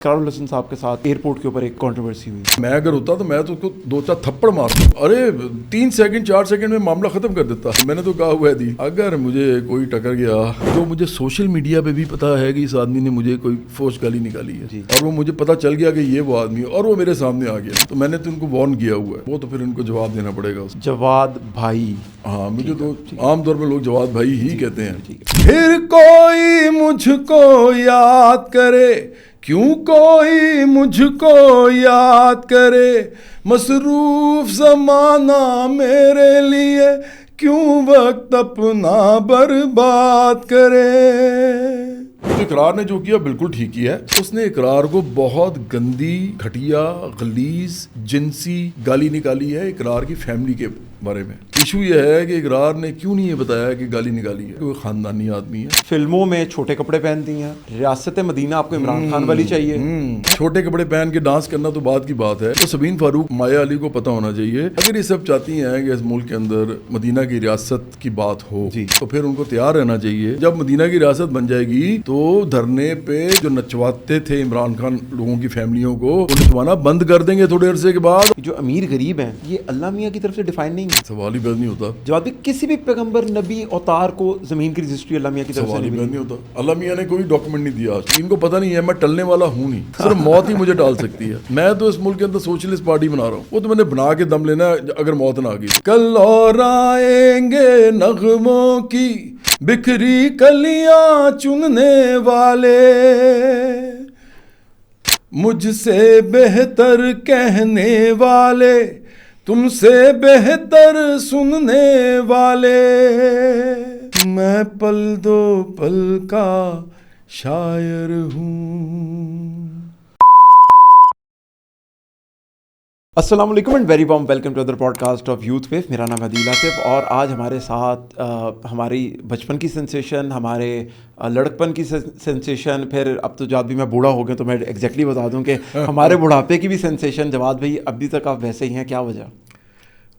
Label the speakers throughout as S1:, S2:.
S1: اقرار الحسن صاحب کے ساتھ ایئرپورٹ کے اوپر ایک کنٹروورسی ہوئی.
S2: میں اگر ہوتا تو میں تو اس کو 2-4 تھپڑ مارتا. ارے 3 سیکنڈ 4 سیکنڈ میں معاملہ ختم کر دیتا. میں نے تو کہا ہوا ہے دی اگر مجھے کوئی ٹکر گیا تو مجھے سوشل میڈیا پہ بھی پتا ہے کہ اس آدمی نے مجھے کوئی فوش گالی نکالی ہے اور وہ مجھے پتا چل گیا کہ یہ وہ آدمی ہے اور وہ میرے سامنے آ گیا تو میں نے تو ان کو وارن کیا ہوا ہے. وہ تو پھر ان کو جواب دینا پڑے گا.
S1: جواد بھائی.
S2: ہاں مجھے تو عام طور پہ لوگ جواد بھائی ہی کہتے ہیں. پھر کوئی مجھ کو یاد کرے کیوں کوئی مجھ کو یاد کرے مصروف زمانہ میرے لیے کیوں وقت اپنا برباد کرے. اقرار نے جو کیا بالکل ٹھیک کیا ہے. اس نے اقرار کو بہت گندی گھٹیا غلیظ جنسی گالی نکالی ہے اقرار کی فیملی کے بارے میں. ایشو یہ ہے کہ اقرار نے کیوں نہیں یہ بتایا کہ گالی نکالی ہے. کوئی خاندانی آدمی ہے. فلموں
S1: میں چھوٹے کپڑے پہنتی ہیں. ریاست مدینہ آپ کو عمران خان والی چاہیے.
S2: چھوٹے کپڑے پہن کے ڈانس کرنا تو بات کی بات ہے. تو سبین فاروق مایا علی کو پتا ہونا چاہیے اگر یہ سب چاہتی ہیں کہ اس ملک کے اندر مدینہ کی ریاست کی بات ہو تو پھر ان کو تیار رہنا چاہیے. جب مدینہ کی ریاست بن جائے گی تو دھرنے پہ جو نچواتے تھے عمران خان لوگوں کی فیملیوں کو وہ نچوانا بند کر دیں گے تھوڑے عرصے کے بعد.
S1: جو امیر غریب ہیں یہ اللہ میاں کی طرف سے ڈیفائن نہیں ہے.
S2: سوال ہی نہیں ہوتا.
S1: جواب بھی کسی بھی پیغمبر نبی اوتار کو زمین کی رجسٹری اللہ میاں کی طرف سے
S2: نہیں ہوتا. اللہ میاں نے کوئی ڈاکومنٹ نہیں دیا. ان کو پتہ نہیں ہے میں ٹلنے والا ہوں نہیں. صرف موت ہی مجھے ڈال سکتی ہے. میں تو اس ملک کے اندر سوشلسٹ پارٹی بنا رہا ہوں. وہ تو میں نے بنا کے دم لینا اگر موت نہ آ گئی. کل اور آئیں گے نغموں کی بکھری کلیاں چننے والے مجھ سے بہتر کہنے والے تم سے بہتر سننے والے میں پل دو پل کا شاعر ہوں.
S1: السلام علیکم and very warm welcome to other podcast of youth view. میرا نام عدیل آصف اور آج ہمارے ساتھ ہماری بچپن کی سینسیشن ہمارے لڑکپن کی سینسیشن پھر اب تو جب بھی میں بوڑھا ہو گیا تو میں ایگزیکٹلی بتا دوں کہ ہمارے بڑھاپے کی بھی سینسیشن جواد بھائی ابھی تک آپ ویسے ہی ہیں. کیا وجہ؟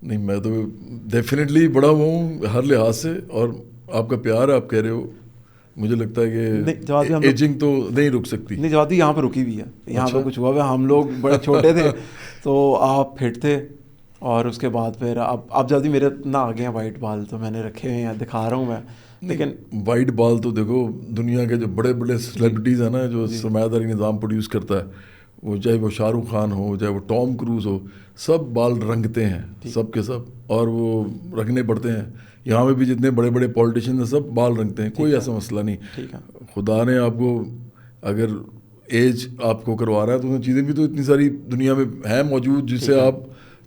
S2: نہیں میں تو ڈیفینیٹلی بڑا ہوں ہر لحاظ سے اور آپ کا پیار ہے. آپ کہہ رہے ہو مجھے لگتا ہے کہ ایجنگ تو نہیں رک سکتی.
S1: نہیں جواد یہاں پہ رکی ہوئی ہے. یہاں پہ کچھ ہوا ہے. ہم لوگ بڑے چھوٹے تھے تو آپ فٹ تھے اور اس کے بعد پھر اب جلدی میرے نہ آ گئے ہیں وائٹ بال تو میں نے رکھے ہوئے ہیں دکھا رہا ہوں میں. لیکن
S2: وائٹ بال تو دیکھو دنیا کے جو بڑے بڑے سیلیبریٹیز ہیں نا جو سرمایہ داری نظام پروڈیوس کرتا ہے وہ چاہے وہ شاہ رخ خان ہو چاہے وہ ٹام کروز ہو سب بال رنگتے ہیں سب کے سب اور وہ رکھنے پڑتے ہیں. یہاں پہ بھی جتنے بڑے بڑے پولیٹیشین ہیں سب بال رنگتے ہیں. کوئی ایسا مسئلہ نہیں. خدا نے آپ کو اگر ایج آپ کو کروا رہا ہے تو چیزیں بھی تو اتنی ساری دنیا میں ہیں موجود جس سے آپ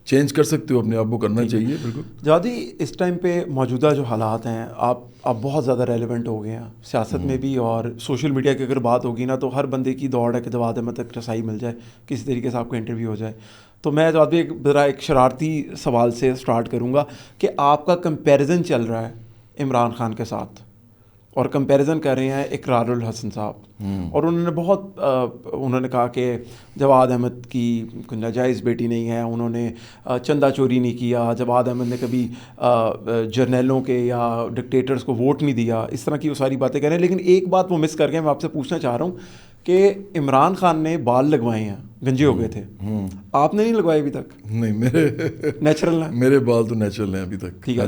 S2: چینج کر سکتے ہو. اپنے آپ کو کرنا چاہیے. بالکل
S1: جادی اس ٹائم پہ موجودہ جو حالات ہیں آپ بہت زیادہ ریلیونٹ ہو گئے ہیں سیاست میں بھی اور سوشل میڈیا کی اگر بات ہوگی نا تو ہر بندے کی دوڑ ہے کہ جواد احمد تک رسائی مل جائے کسی طریقے سے آپ کو انٹرویو ہو جائے. تو میں جواد بھی ایک شرارتی سوال سے اسٹارٹ کروں گا کہ آپ کا کمپیریزن چل رہا ہے عمران خان کے ساتھ اور کمپیریزن کر رہے ہیں اقرار الحسن صاحب اور انہوں نے کہا کہ جواد احمد کی کوئی ناجائز بیٹی نہیں ہے. انہوں نے چندہ چوری نہیں کیا. جواد احمد نے کبھی جرنیلوں کے یا ڈکٹیٹرز کو ووٹ نہیں دیا. اس طرح کی وہ ساری باتیں کر رہے ہیں. لیکن ایک بات وہ مس کر گئے. میں آپ سے پوچھنا چاہ رہا ہوں کہ عمران خان نے بال لگوائے ہیں گنجے ہو گئے تھے آپ نے نہیں لگوائے ابھی تک؟
S2: نہیں میرے
S1: نیچرل ہیں.
S2: میرے بال تو نیچرل ہیں ابھی تک.
S1: ٹھیک ہے.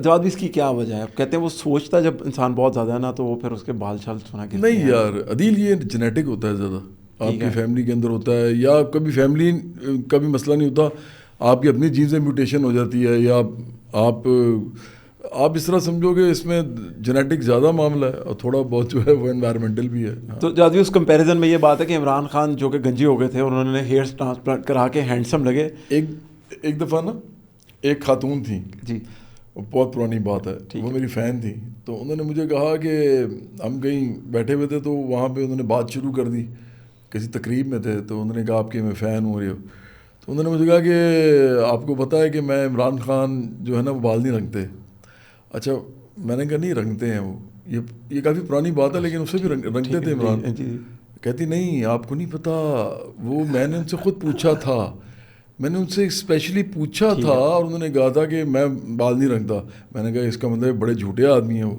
S1: جواد بھی اس کی کیا وجہ ہے؟ کہتے ہیں وہ سوچتا جب انسان بہت زیادہ ہے نا تو وہ پھر اس کے بال چھال سنا کے.
S2: نہیں یار عدیل یہ جینیٹک ہوتا ہے زیادہ. آپ کی فیملی کے اندر ہوتا ہے یا کبھی فیملی کا بھی مسئلہ نہیں ہوتا. آپ کی اپنی جینز میں میوٹیشن ہو جاتی ہے یا آپ اس طرح سمجھو کہ اس میں جینیٹک زیادہ معاملہ ہے اور تھوڑا بہت جو ہے وہ انوائرمنٹل بھی ہے.
S1: تو جادی اس کمپیریزن میں یہ بات ہے کہ عمران خان جو کہ گنجی ہو گئے تھے انہوں نے ہیئر ٹرانسپلانٹ کرا کے ہینڈسم لگے.
S2: ایک دفعہ نا ایک خاتون تھی
S1: جی
S2: بہت پرانی بات ہے وہ میری فین تھی تو انہوں نے مجھے کہا کہ ہم کہیں بیٹھے ہوئے تھے تو وہاں پہ انہوں نے بات شروع کر دی. کسی تقریب میں تھے تو انہوں نے کہا آپ کے میں فین ہوں رہے ہو. تو انہوں نے مجھے کہا کہ آپ کو پتہ ہے کہ میں عمران خان جو ہے نا وہ بال نہیں رنگتے. اچھا میں نے کہا نہیں رنگتے ہیں وہ یہ کافی پرانی بات ہے لیکن اسے بھی رنگتے تھے عمران. کہتی نہیں آپ کو نہیں پتہ وہ میں نے ان سے خود پوچھا تھا. میں نے ان سے اسپیشلی پوچھا تھا اور انہوں نے کہا تھا کہ میں بال نہیں رنگتا. میں نے کہا اس کا مطلب بڑے جھوٹے آدمی ہیں وہ.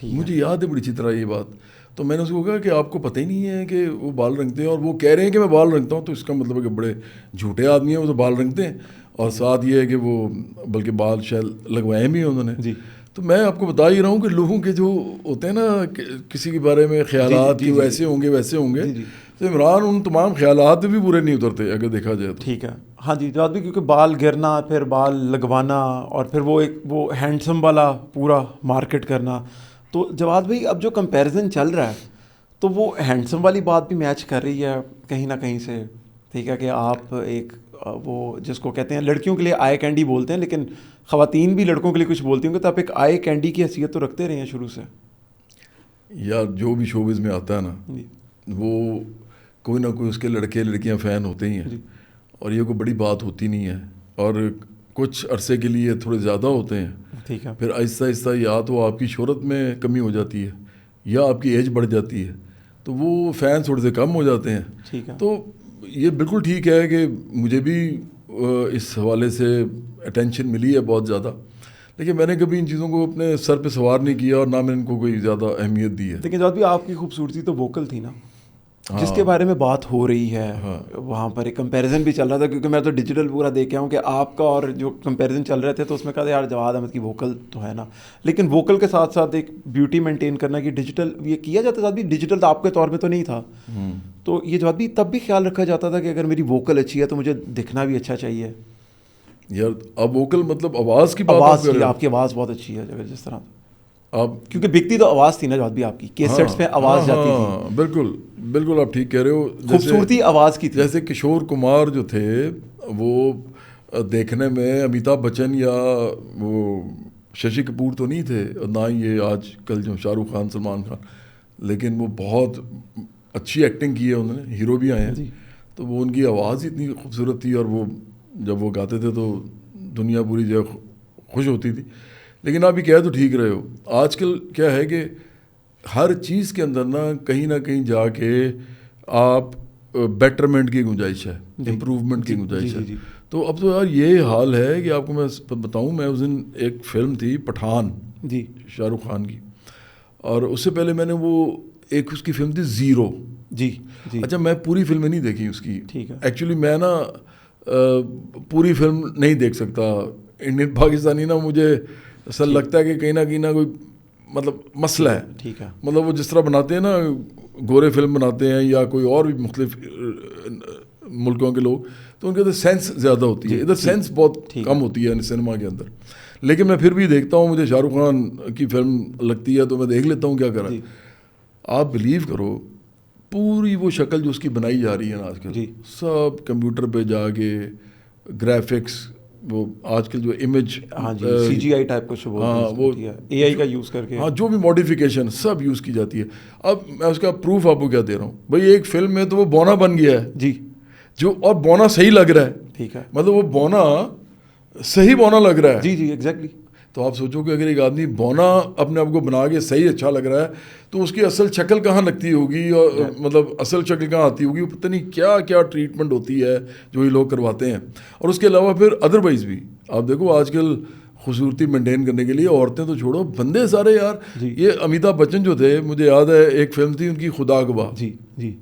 S2: مجھے یاد ہے بڑی اچھی طرح یہ بات. تو میں نے اس کو کہا کہ آپ کو پتہ ہی نہیں ہے کہ وہ بال رنگتے ہیں, اور وہ کہہ رہے ہیں کہ میں بال رنگتا ہوں, تو اس کا مطلب ہے کہ بڑے جھوٹے آدمی ہیں, وہ تو بال رنگتے ہیں, اور ساتھ یہ ہے کہ وہ بلکہ بال شاید لگوائے بھی ہیں انہوں نے. تو میں آپ کو بتا ہی رہا ہوں کہ لوگوں کے جو ہوتے ہیں نا کسی کے بارے میں خیالات کہ ویسے ہوں گے ویسے ہوں گے, تو عمران ان تمام خیالات بھی پورے نہیں اترتے اگر دیکھا جائے تو.
S1: ٹھیک ہے, ہاں جی جواد بھی, کیونکہ بال گرنا, پھر بال لگوانا, اور پھر وہ ہینڈسم والا پورا مارکیٹ کرنا. تو جواد بھائی اب جو کمپیریزن چل رہا ہے تو وہ ہینڈسم والی بات بھی میچ کر رہی ہے کہیں نہ کہیں سے, ٹھیک ہے, کہ آپ ایک وہ جس کو کہتے ہیں لڑکیوں کے لیے آئی کینڈی بولتے ہیں, لیکن خواتین بھی لڑکوں کے لیے کچھ بولتی ہوں کہ تو آپ ایک آئی کینڈی کی حیثیت تو رکھتے رہے ہیں شروع سے.
S2: یار جو بھی شوبز میں آتا ہے نا وہ کوئی نہ کوئی اس کے لڑکے لڑکیاں فین ہوتے ہی ہیں, اور یہ کوئی بڑی بات ہوتی نہیں ہے, اور کچھ عرصے کے لیے تھوڑے زیادہ ہوتے ہیں,
S1: ٹھیک ہے, پھر
S2: آہستہ آہستہ یا تو آپ کی شہرت میں کمی ہو جاتی ہے یا آپ کی ایج بڑھ جاتی ہے, تو وہ فین تھوڑے سے کم ہو جاتے ہیں.
S1: ٹھیک ہے,
S2: تو یہ بالکل ٹھیک ہے کہ مجھے بھی اس حوالے سے اٹینشن ملی ہے بہت زیادہ, لیکن میں نے کبھی ان چیزوں کو اپنے سر پہ سوار نہیں کیا, اور نہ میں ان کو کوئی زیادہ اہمیت دی ہے.
S1: لیکن جواد بھی آپ کی خوبصورتی تو ووکل تھی نا, جس کے بارے میں بات ہو رہی ہے, وہاں پر ایک کمپیریزن بھی چل رہا تھا, کیونکہ میں تو ڈیجیٹل پورا دیکھا ہوں کہ آپ کا اور جو کمپیریزن چل رہے تھے تو اس میں کہا یار جواد احمد کی ووکل تو ہے نا, لیکن ووکل کے ساتھ ساتھ ایک بیوٹی مینٹین کرنا کہ ڈیجیٹل یہ کیا جاتا تھا بھی, ڈیجیٹل تو آپ کے طور پہ تو نہیں تھا, تو یہ جواد بھی تب بھی خیال رکھا جاتا تھا کہ اگر میری ووکل اچھی ہے تو مجھے دکھنا بھی اچھا چاہیے.
S2: یار اب ووکل مطلب آواز کی بات,
S1: آواز کی, آپ کی آواز بہت اچھی ہے اگر جس طرح آپ, کیونکہ بکتی تو آواز تھی نا جواد بھی آپ کی, کیسٹس میں آواز جاتی تھی.
S2: بالکل بالکل آپ ٹھیک کہہ رہے ہو,
S1: خوبصورتی آواز کی تھی.
S2: جیسے کشور کمار جو تھے وہ دیکھنے میں امیتابھ بچن یا وہ ششی کپور تو نہیں تھے, نہ ہی یہ آج کل جو شاہ رخ خان سلمان خان, لیکن وہ بہت اچھی ایکٹنگ کی ہے انہوں نے, ہیرو بھی آئے ہیں. تو وہ ان کی آواز اتنی خوبصورت تھی, اور وہ جب وہ گاتے تھے تو دنیا پوری جو خوش ہوتی تھی. لیکن آپ یہ کہہ تو ٹھیک رہے ہو, آج کل کیا ہے کہ ہر چیز کے اندر نہ کہیں جا کے آپ بیٹرمنٹ کی گنجائش ہے, امپروومنٹ کی گنجائش ہے. تو اب تو یار یہ حال ہے کہ آپ کو میں بتاؤں, میں اس دن ایک فلم تھی پٹھان, جی شاہ رخ خان کی, اور اس سے پہلے میں نے وہ ایک اس کی فلم تھی زیرو. جی اچھا, میں پوری فلمیں نہیں دیکھی اس کی, ایکچولی میں نا پوری فلم نہیں دیکھ سکتا. انڈین پاکستانی نا مجھے ایسا لگتا ہے کہ کہیں نہ کوئی مطلب مسئلہ ہے. ٹھیک ہے, مطلب وہ جس طرح بناتے ہیں نا, گورے فلم بناتے ہیں یا کوئی اور بھی مختلف ملکوں کے لوگ, تو ان کے اندر سینس زیادہ ہوتی ہے, ادھر سینس بہت کم ہوتی ہے سنیما کے اندر. لیکن میں پھر بھی دیکھتا ہوں, مجھے شاہ رخ خان کی فلم لگتی ہے تو میں دیکھ لیتا ہوں کیا کرا. آپ بلیو کرو پوری وہ شکل جو اس کی بنائی جا رہی ہے نا آج کل, سب کمپیوٹر پہ جا کے گرافکس, وہ آج کل جو امیج
S1: سی جی آئی ٹائپ کچھ, وہ اے آئی کا یوز کر کے,
S2: ہاں جو بھی ماڈیفیکیشن سب یوز کی جاتی ہے. اب میں اس کا پروف آپ کو کیا دے رہا ہوں بھائی, ایک فلم میں تو وہ بونا بن گیا ہے جی, جو اور بونا صحیح لگ رہا ہے. ٹھیک ہے, مطلب وہ بونا صحیح بونا لگ رہا ہے. جی ایگزیکٹلی. تو آپ سوچو کہ اگر ایک آدمی بونا اپنے آپ کو بنا کے صحیح اچھا لگ رہا ہے تو اس کی اصل شکل کہاں لگتی ہوگی, اور مطلب اصل شکل کہاں آتی ہوگی, پتہ نہیں کیا کیا ٹریٹمنٹ ہوتی ہے جو یہ لوگ کرواتے ہیں. اور اس کے علاوہ پھر ادروائز بھی آپ دیکھو, آج کل خوبصورتی مینٹین کرنے کے لیے عورتیں تو چھوڑو, بندے سارے یار. یہ امیتابھ بچن جو تھے, مجھے یاد ہے ایک فلم تھی ان کی خدا گواہ, جی,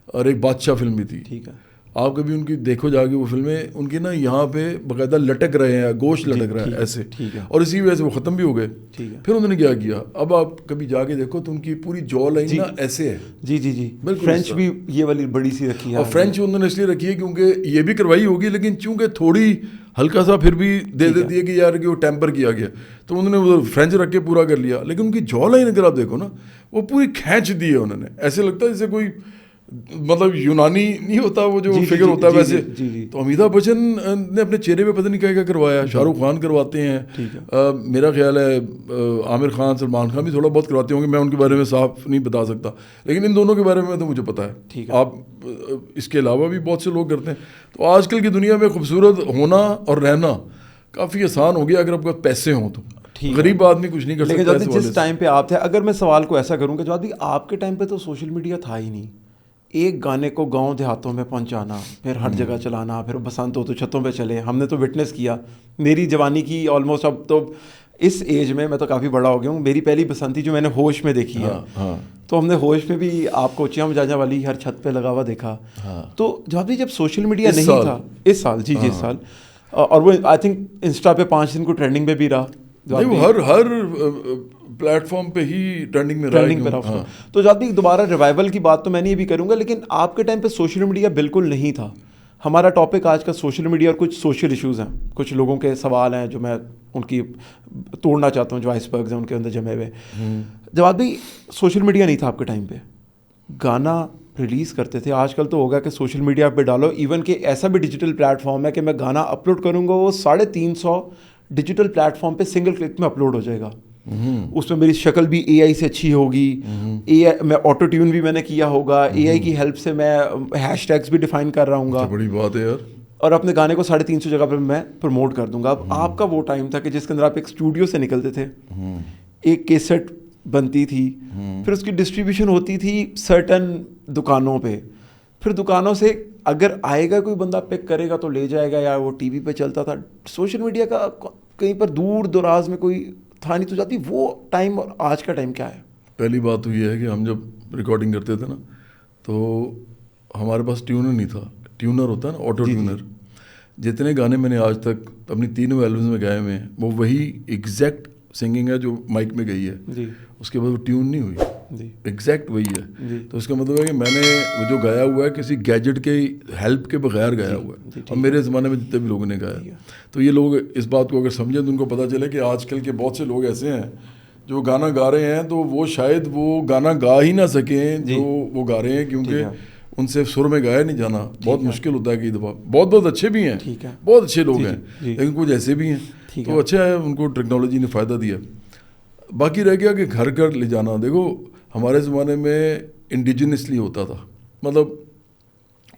S2: اور ایک بادشاہ فلم بھی تھی. ٹھیک ہے, آپ کبھی ان کی دیکھو جا کے وہ فلمیں, ان کی نا یہاں پہ باقاعدہ لٹک رہے ہیں, گوشت لٹک رہا ہے ایسے, اور اسی وجہ سے وہ ختم بھی ہو گئے. پھر انہوں نے کیا کیا, اب آپ کبھی جا کے دیکھو تو ان کی پوری جو لائن نا ایسے ہے. جی بالکل. فرینچ بھی یہ والی بڑی سی رکھی ہے, اور فرینچ انہوں نے اس لیے رکھی ہے کیونکہ یہ بھی کروائی ہوگی, لیکن چونکہ تھوڑی ہلکا سا پھر بھی دے دیتی ہے کہ یار کہ وہ ٹیمپر کیا گیا, تو انہوں نے وہ فرینچ رکھ کے پورا کر لیا. لیکن ان کی جو لائن اگر آپ دیکھو نا, وہ پوری کھینچ دی ہے انہوں نے, ایسے لگتا ہے جیسے کوئی مطلب یونانی نہیں ہوتا وہ جو فگر ہوتا ہے ویسے. تو امیتابھ بچن نے اپنے چہرے پہ پتہ نہیں کیا کروایا, شاہ رخ خان کرواتے ہیں, میرا خیال ہے عامر خان سلمان خان بھی تھوڑا بہت کرواتے ہوں گے, میں ان کے بارے میں صاف نہیں بتا سکتا, لیکن ان دونوں کے بارے میں تو مجھے پتا ہے. آپ اس کے علاوہ بھی بہت سے لوگ کرتے ہیں. تو آج کل کی دنیا میں خوبصورت ہونا اور رہنا کافی آسان ہو گیا اگر آپ کے پاس پیسے ہوں تو. غریب آدمی کچھ نہیں کر سکتا.
S1: لیکن جس ٹائم پہ آپ تھے, اگر میں سوال کو ایسا کروں کہ جو آپ کے ٹائم پہ تو سوشل میڈیا تھا ہی نہیں, ایک گانے کو گاؤں دیہاتوں میں پہنچانا, پھر ہر جگہ چلانا, پھر بسنت ہو تو چھتوں پہ چلے, ہم نے تو وٹنس کیا. میری جوانی کی آلموسٹ اب تو اس ایج میں تو کافی بڑا ہو گیا ہوں. میری پہلی پسند تھی جو میں نے ہوش میں دیکھی ہے, تو ہم نے ہوش میں بھی آپ کو چیاں مجاجا والی ہر چھت پہ لگا ہوا دیکھا. تو جب سوشل میڈیا نہیں تھا اس سال, جی اس سال, اور وہ آئی تھنک انسٹا پہ 5 دن کو ٹرینڈنگ پہ بھی رہا,
S2: ہر پلیٹ فارم پہ ہی ٹرینڈنگ پہ رہا.
S1: تو جب بھی دوبارہ ریوائول کی بات تو میں نہیں بھی کروں گا, لیکن آپ کے ٹائم پہ سوشل میڈیا بالکل نہیں تھا. ہمارا ٹاپک آج کا سوشل میڈیا اور کچھ سوشل ایشوز ہیں, کچھ لوگوں کے سوال ہیں جو میں ان کی توڑنا چاہتا ہوں, جو آئس برگز ہیں ان کے اندر جمے ہوئے. جب بھی سوشل میڈیا نہیں تھا آپ کے ٹائم پہ, گانا ریلیز کرتے تھے. آج کل تو ہوگا کہ سوشل میڈیا پہ ڈالو, ایون کہ ایسا بھی ڈیجیٹل پلیٹ فارم ہے کہ میں گانا اپلوڈ کروں گا وہ 350 ڈیجیٹل پلیٹ فارم پہ سنگل کلک میں اپلوڈ ہو جائے گا. اس میں میری شکل بھی اے آئی سے اچھی ہوگی, اے آئی میں آٹو ٹیون بھی میں نے کیا ہوگا, اے آئی کی ہیلپ سے میں ہیش ٹیگس بھی ڈیفائن کر رہا ہوں گا.
S2: بڑی بات ہے یار.
S1: اور اپنے گانے کو 350 جگہ پہ میں پروموٹ کر دوں گا. اب آپ کا وہ ٹائم تھا کہ جس کے اندر آپ ایک اسٹوڈیو سے نکلتے تھے, ایک کیسٹ بنتی تھی, پھر اس کی ڈسٹریبیوشن ہوتی تھی سرٹن دکانوں پہ, پھر دکانوں سے اگر آئے گا کوئی بندہ پک کرے گا تو لے جائے گا, یا وہ ٹی وی پہ چلتا تھا. سوشل میڈیا کا کہیں پر دور دراز میں کوئی تھا نہیں. تو جاتی وہ ٹائم اور آج کا ٹائم کیا ہے؟
S2: پہلی بات تو یہ ہے کہ ہم جب ریکارڈنگ کرتے تھے نا تو ہمارے پاس ٹیونر نہیں تھا. ٹیونر ہوتا ہے نا, آٹو ٹیونر. جتنے گانے میں نے آج تک اپنی 3 البمز میں گائے ہوئے ہیں وہ وہی ایگزیکٹ سنگنگ ہے جو مائک میں گئی ہے. اس کے بعد وہ ٹیون نہیں ہوئی, ایگزیکٹ وہی ہے. تو اس کا مطلب ہے کہ میں نے وہ جو گایا ہوا ہے کسی گیجٹ کے ہیلپ کے بغیر گایا ہوا ہے. اور میرے زمانے میں جتنے بھی لوگوں نے گایا, تو یہ لوگ اس بات کو اگر سمجھیں تو ان کو پتہ چلے کہ آج کل کے بہت سے لوگ ایسے ہیں جو گانا گا رہے ہیں تو وہ شاید وہ گانا گا ہی نہ سکیں جو وہ گا رہے ہیں, کیونکہ ان سے سر میں گایا نہیں جانا بہت مشکل ہوتا ہے. کئی دفعہ بہت اچھے بھی ہیں, بہت اچھے لوگ ہیں, لیکن کچھ ایسے بھی ہیں. تو اچھا ہے, ان کو ٹیکنالوجی نے فائدہ دیا. باقی رہ گیا کہ گھر گھر لے جانا. دیکھو ہمارے زمانے میں انڈیجنسلی ہوتا تھا, مطلب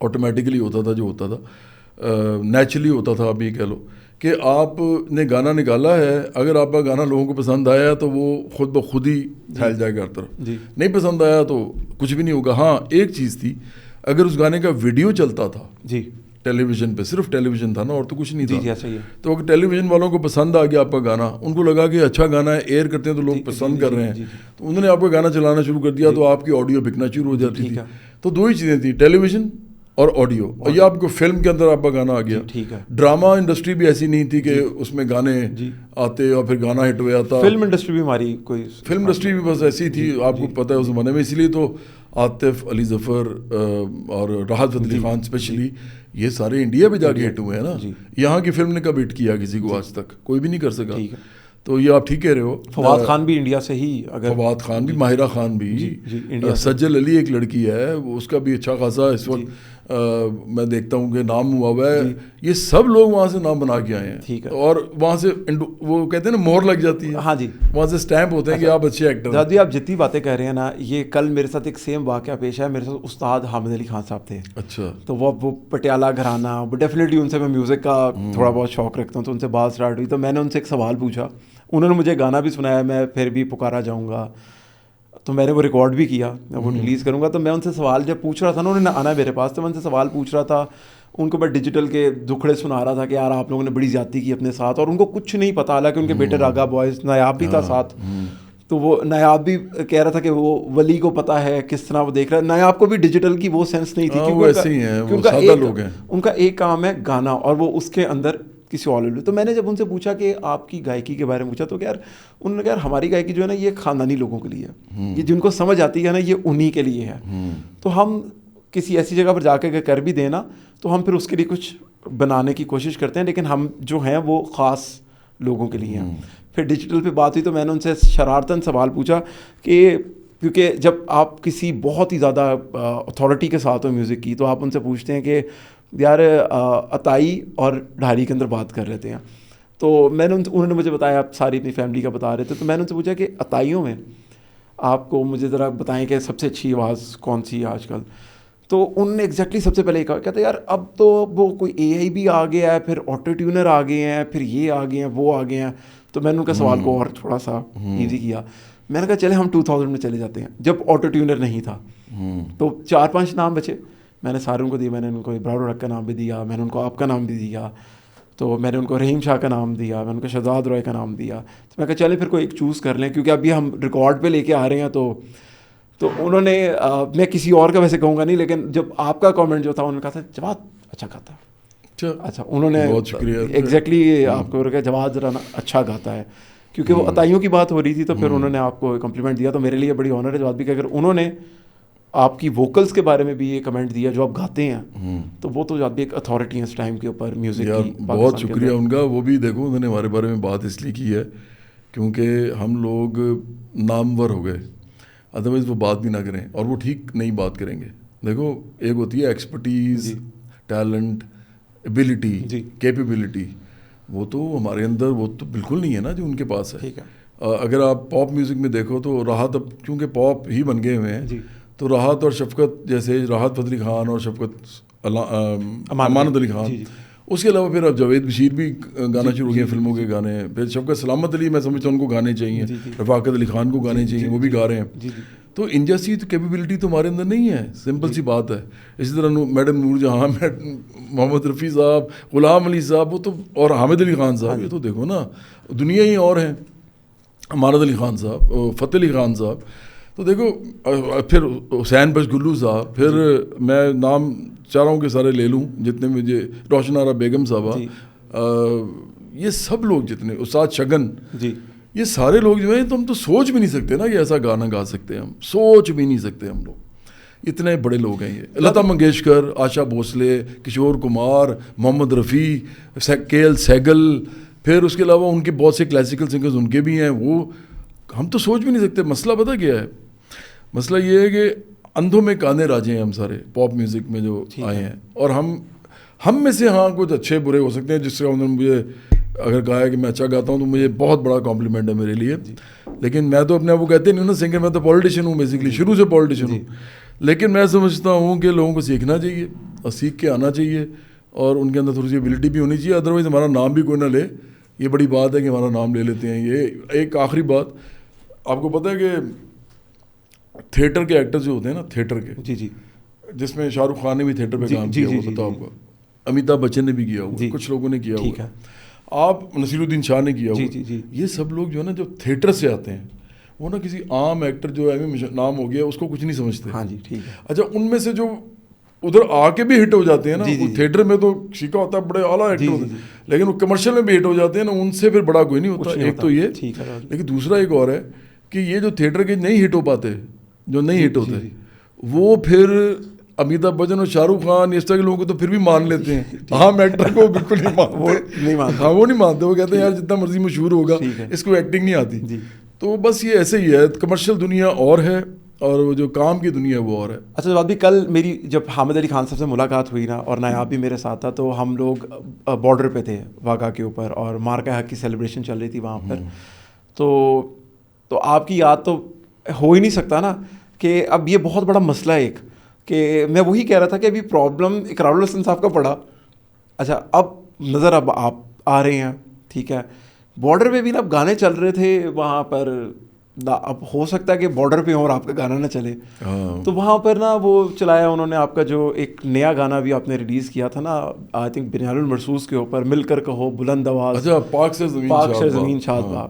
S2: آٹومیٹکلی ہوتا تھا, جو ہوتا تھا نیچرلی ہوتا تھا. آپ یہ کہہ لو کہ آپ نے گانا نکالا ہے, اگر آپ کا گانا لوگوں کو پسند آیا تو وہ خود بخود ہی پھیل جائے گا ہر طرف. نہیں پسند آیا تو کچھ بھی نہیں ہوگا. ہاں ایک چیز تھی, اگر اس گانے کا ویڈیو چلتا تھا ٹیلی ویژن پہ, صرف ٹیلی ویژن تھا نا اور تو کچھ نہیں تھا, تو اگر ٹیلی ویژن والوں کو پسند آ گیا آپ کا گانا, ان کو لگا کہ اچھا گانا ہے, ایئر کرتے ہیں تو لوگ پسند کر رہے ہیں, تو انہوں نے آپ کا گانا چلانا شروع کر دیا, تو آپ کی آڈیو بکنا شروع ہو جاتی تھی. تو 2 ہی چیزیں تھیں, ٹیلی ویژن اور آڈیو. اور یہ آپ کو فلم کے اندر آپ کا گانا آ گیا. ڈرامہ انڈسٹری بھی ایسی نہیں تھی کہ اس میں گانے آتے اور پھر گانا ہٹ ہو جاتا.
S1: فلم انڈسٹری بھی ہماری
S2: فلم انڈسٹری بھی بس ایسی تھی, آپ کو پتہ ہے اس زمانے میں. اس لیے تو عاطف, علی ظفر اور راحت فتح علی خان اسپیشلی, یہ سارے انڈیا پہ جا کے ہٹ ہوئے ہیں نا. یہاں کی فلم نے کب ہٹ کیا کسی کو آج تک؟ کوئی بھی نہیں کر سکا. تو یہ آپ ٹھیک کہہ رہے ہو.
S1: فواد خان بھی انڈیا سے ہی,
S2: فواد خان بھی, ماہرہ خان بھی, سجل علی ایک لڑکی ہے اس کا بھی اچھا خاصا اس وقت میں دیکھتا ہوں کہ نام ہوا ہے. یہ سب لوگ وہاں سے نام بنا کے آئے ہیں, اور وہاں سے وہ کہتے ہیں نا مہر لگ جاتی ہے.
S1: ہاں جی,
S2: وہاں سے اسٹیمپ ہوتے ہیں کہ آپ اچھے ایکٹر.
S1: دادی آپ جتنی باتیں کہہ رہے ہیں نا, یہ کل میرے ساتھ ایک سیم واقعہ پیش ہے. میرے ساتھ استاد حامد علی خان صاحب تھے.
S2: اچھا. تو
S1: وہ پٹیالہ گھرانہ, ڈیفینیٹلی ان سے میں میوزک کا تھوڑا بہت شوق رکھتا ہوں, تو ان سے بات اسٹارٹ ہوئی. تو میں نے ان سے ایک سوال پوچھا, انہوں نے مجھے گانا بھی سنایا, میں پھر بھی پکارا جاؤں گا, تو میں نے وہ ریکارڈ بھی کیا, میں وہ ریلیز کروں گا. تو میں ان سے سوال جب پوچھ رہا تھا نا, انہوں نے آنا میرے پاس, تو میں ان سے سوال پوچھ رہا تھا, ان کو میں ڈیجیٹل کے دکھڑے سنا رہا تھا کہ یار آپ لوگوں نے بڑی زیادتی کی اپنے ساتھ, اور ان کو کچھ نہیں پتا, حالانکہ ان کے بیٹے راگا بوائز, نایاب بھی تھا ساتھ. تو وہ نایاب بھی کہہ رہا تھا کہ وہ ولی کو پتا ہے کس طرح وہ دیکھ رہا ہے. نایاب کو بھی ڈیجیٹل کی وہ سینس نہیں تھی, کیونکہ ان کا ایک کام ہے گانا, اور وہ اس کے اندر کسی اور. تو میں نے جب ان سے پوچھا کہ آپ کی گائکی کے بارے میں پوچھا, تو کہ یار انہوں نے کہا یار ہماری گائکی جو ہے نا یہ خاندانی لوگوں کے لیے ہے, یہ جن کو سمجھ آتی ہے نا یہ انہی کے لیے ہے. تو ہم کسی ایسی جگہ پر جا کے کر بھی دینا تو ہم پھر اس کے لیے کچھ بنانے کی کوشش کرتے ہیں, لیکن ہم جو ہیں وہ خاص لوگوں کے لیے ہیں. پھر ڈیجیٹل پہ بات ہوئی تو میں نے ان سے شرارتاً سوال پوچھا کہ کیونکہ جب آپ کسی بہت ہی زیادہ اتھارٹی کے ساتھ ہو میوزک کی, تو آپ ان سے پوچھتے ہیں کہ یار عطائی اور ڈھاری کے اندر بات کر رہے تھے. تو میں نے انہوں نے مجھے بتایا, آپ ساری اپنی فیملی کا بتا رہے تھے, تو میں نے ان سے پوچھا کہ عطائیوں میں آپ کو مجھے ذرا بتائیں کہ سب سے اچھی آواز کون سی ہے آج کل. تو انہوں نے ایگزیکٹلی سب سے پہلے کہا, کہتے یار اب تو وہ کوئی اے آئی بھی آ گیا ہے, پھر آٹو ٹیونر آ گئے ہیں, پھر یہ آ گئے ہیں, وہ آ گئے ہیں. تو میں نے ان کا سوال کو اور تھوڑا سا ایزی کیا. میں نے کہا چلے ہم 2000 میں چلے جاتے ہیں, جب آٹو ٹیونر نہیں تھا. تو 4-5 نام بچے, میں نے سارے ان کو دیے. میں نے ان کو ابرار الحق کا نام بھی دیا, میں نے ان کو آپ کا نام بھی دیا. تو میں نے ان کو رحیم شاہ کا نام دیا, میں ان کو شہزاد روئے کا نام دیا. تو میں کہا چلے پھر کوئی ایک چوز کر لیں, کیونکہ ابھی ہم ریکارڈ پہ لے کے آ رہے ہیں. تو انہوں نے, میں کسی اور کا ویسے کہوں گا نہیں, لیکن جب آپ کا کامنٹ جو تھا انہوں نے کہا تھا جواد اچھا گاتا ہے. اچھا انہوں نے ایگزیکٹلی آپ کو کہا جواد ذرا اچھا گاتا ہے, کیونکہ وہ عطائیوں کی بات ہو رہی تھی. تو پھر انہوں نے آپ کو کمپلیمنٹ دیا. تو میرے لیے بڑی آنر ہے جواد بھی کہ اگر انہوں نے آپ کی ووکلس کے بارے میں بھی یہ کمنٹ دیا جو آپ گاتے ہیں, تو وہ تو جواد بھی ایک اتھارٹی ہے اس ٹائم کے اوپر میوزک کی.
S2: بہت شکریہ ان کا. وہ بھی دیکھو انہوں نے ہمارے بارے میں بات اس لیے کی ہے کیونکہ ہم لوگ نامور ہو گئے, ادروائز وہ بات بھی نہ کریں, اور وہ ٹھیک نہیں بات کریں گے. دیکھو ایک ہوتی ہے ایکسپرٹیز, ٹیلنٹ, ایبلٹی, کیپیبلٹی, وہ تو ہمارے اندر وہ تو بالکل نہیں ہے نا جو ان کے پاس ہے. اگر آپ پاپ میوزک میں دیکھو تو راحت, اب کیونکہ پاپ ہی بن گئے ہوئے ہیں, تو راحت اور شفقت, جیسے راحت فتح علی خان اور شفقت امانت علی خان, اس کے علاوہ پھر اب جاوید بشیر بھی گانا شروع کیے فلموں کے گانے, پھر شفقت سلامت علی میں سمجھتا ہوں ان کو گانے چاہیے, رفاقت علی خان کو گانے چاہیے, وہ بھی گا رہے ہیں. تو ان جیسی کیپیبلٹی تو ہمارے اندر نہیں ہے, سمپل سی بات ہے. اسی طرح میڈم نور جہاں, محمد رفیع صاحب, غلام علی صاحب, وہ تو, اور حامد علی خان صاحب, یہ تو دیکھو نا دنیا ہی اور ہیں, امانت علی خان صاحب, فتح علی خان صاحب. تو دیکھو پھر حسین بخش گلو صاحب, پھر میں نام چاہ رہا ہوں کہ سارے لے لوں جتنے مجھے, روشن آرا بیگم صاحبہ, یہ سب لوگ جتنے, استاد شگن, یہ سارے لوگ جو ہیں تو ہم تو سوچ بھی نہیں سکتے نا کہ ایسا گانا گا سکتے ہیں, ہم سوچ بھی نہیں سکتے ہم لوگ. اتنے بڑے لوگ ہیں یہ, لتا منگیشکر, آشا بھوسلے, کشور کمار, محمد رفیع, کے ایل سہگل, پھر اس کے علاوہ ان کے بہت سے کلاسیکل سنگرز ان کے بھی ہیں. وہ ہم تو سوچ بھی نہیں سکتے. مسئلہ پتہ کیا ہے, مسئلہ یہ ہے کہ اندھوں میں کانے راجے ہیں ہم سارے پاپ میوزک میں جو آئے ہیں, اور ہم میں سے ہاں کچھ اچھے برے ہو سکتے ہیں. جس سے انہوں نے مجھے اگر کہا ہے کہ میں اچھا گاتا ہوں تو مجھے بہت بڑا کمپلیمنٹ ہے میرے لیے. لیکن میں تو اپنے آپ کو کہتے نہیں ہوں نا سنگر, میں تو پولیٹیشین ہوں بیسیکلی, شروع سے پولیٹیشین ہوں. لیکن میں سمجھتا ہوں کہ لوگوں کو سیکھنا چاہیے اور سیکھ کے آنا چاہیے, اور ان کے اندر تھوڑی سی ایبلٹی بھی ہونی چاہیے. ادروائز ہمارا نام بھی کوئی نہ لے, یہ بڑی بات ہے کہ ہمارا نام لے لیتے ہیں. یہ ایک آخری بات, آپ کو پتہ ہے کہ تھیٹر کے ایکٹر جو ہوتے ہیں نا, تھیٹر کے, جس میں شاہ رخ خان نے بھی تھیٹر پہ کام کیا ہوا, بتاؤ آپ کو, امیتابھ بچن نے بھی کیا ہوا, کچھ لوگوں نے کیا ہوا, آپ نصیر الدین شاہ نے کیا ہوا. یہ سب لوگ جو ہے نا جو تھیٹر سے آتے ہیں, وہ نا کسی عام ایکٹر جو ہے نام ہو گیا اس کو کچھ نہیں سمجھتے. اچھا ان میں سے جو ادھر آ کے بھی ہٹ ہو جاتے ہیں نا, وہ تھیٹر میں تو شیکا ہوتا ہے, بڑے اعلیٰ ایکٹر ہوتے ہیں, لیکن وہ کمرشل میں بھی ہٹ ہو جاتے ہیں نا, ان سے پھر بڑا کوئی نہیں ہوتا. ایک تو یہ, لیکن دوسرا ایک اور ہے کہ یہ جو تھیٹر کے نہیں ہٹ ہو پاتے, جو نہیں ہٹ ہوتے, وہ پھر امیتابھ بچن اور شاہ رخ خان اس طرح کے لوگوں کو تو پھر بھی مان لیتے ہیں. عام ایکٹر کو بالکل نہیں مانتے. ہاں وہ نہیں مانتے, وہ کہتے ہیں یار جتنا مرضی مشہور ہوگا اس کو ایکٹنگ نہیں آتی. تو بس یہ ایسے ہی ہے, کمرشل دنیا اور ہے اور وہ جو کام کی دنیا وہ اور ہے.
S1: اچھا بات بھی, کل میری جب حامد علی خان صاحب سے ملاقات ہوئی نا, اور نایاب بھی میرے ساتھ تھا, تو ہم لوگ بارڈر پہ تھے واگا کے اوپر, اور مارکا حق کی سیلیبریشن چل رہی تھی وہاں پر. تو آپ کی یاد تو ہو ہی نہیں سکتا نا کہ اب یہ بہت بڑا مسئلہ ہے ایک, کہ میں وہی کہہ رہا تھا کہ ابھی پرابلم اقرار الحسن صاحب کا پڑا. اچھا اب نظر اب آپ آ رہے ہیں, ٹھیک ہے, بارڈر پہ بھی نا اب گانے چل رہے تھے وہاں پر, اب ہو سکتا ہے کہ بارڈر پہ ہوں اور آپ کا گانا نہ چلے, تو وہاں پر نا وہ چلایا انہوں نے آپ کا جو ایک نیا گانا بھی آپ نے ریلیز کیا تھا نا, آئی تھنک بنیاد المرصوص کے اوپر, مل کر کہو بلند آواز.
S2: اچھا پاک سے
S1: زمین شاد باغ.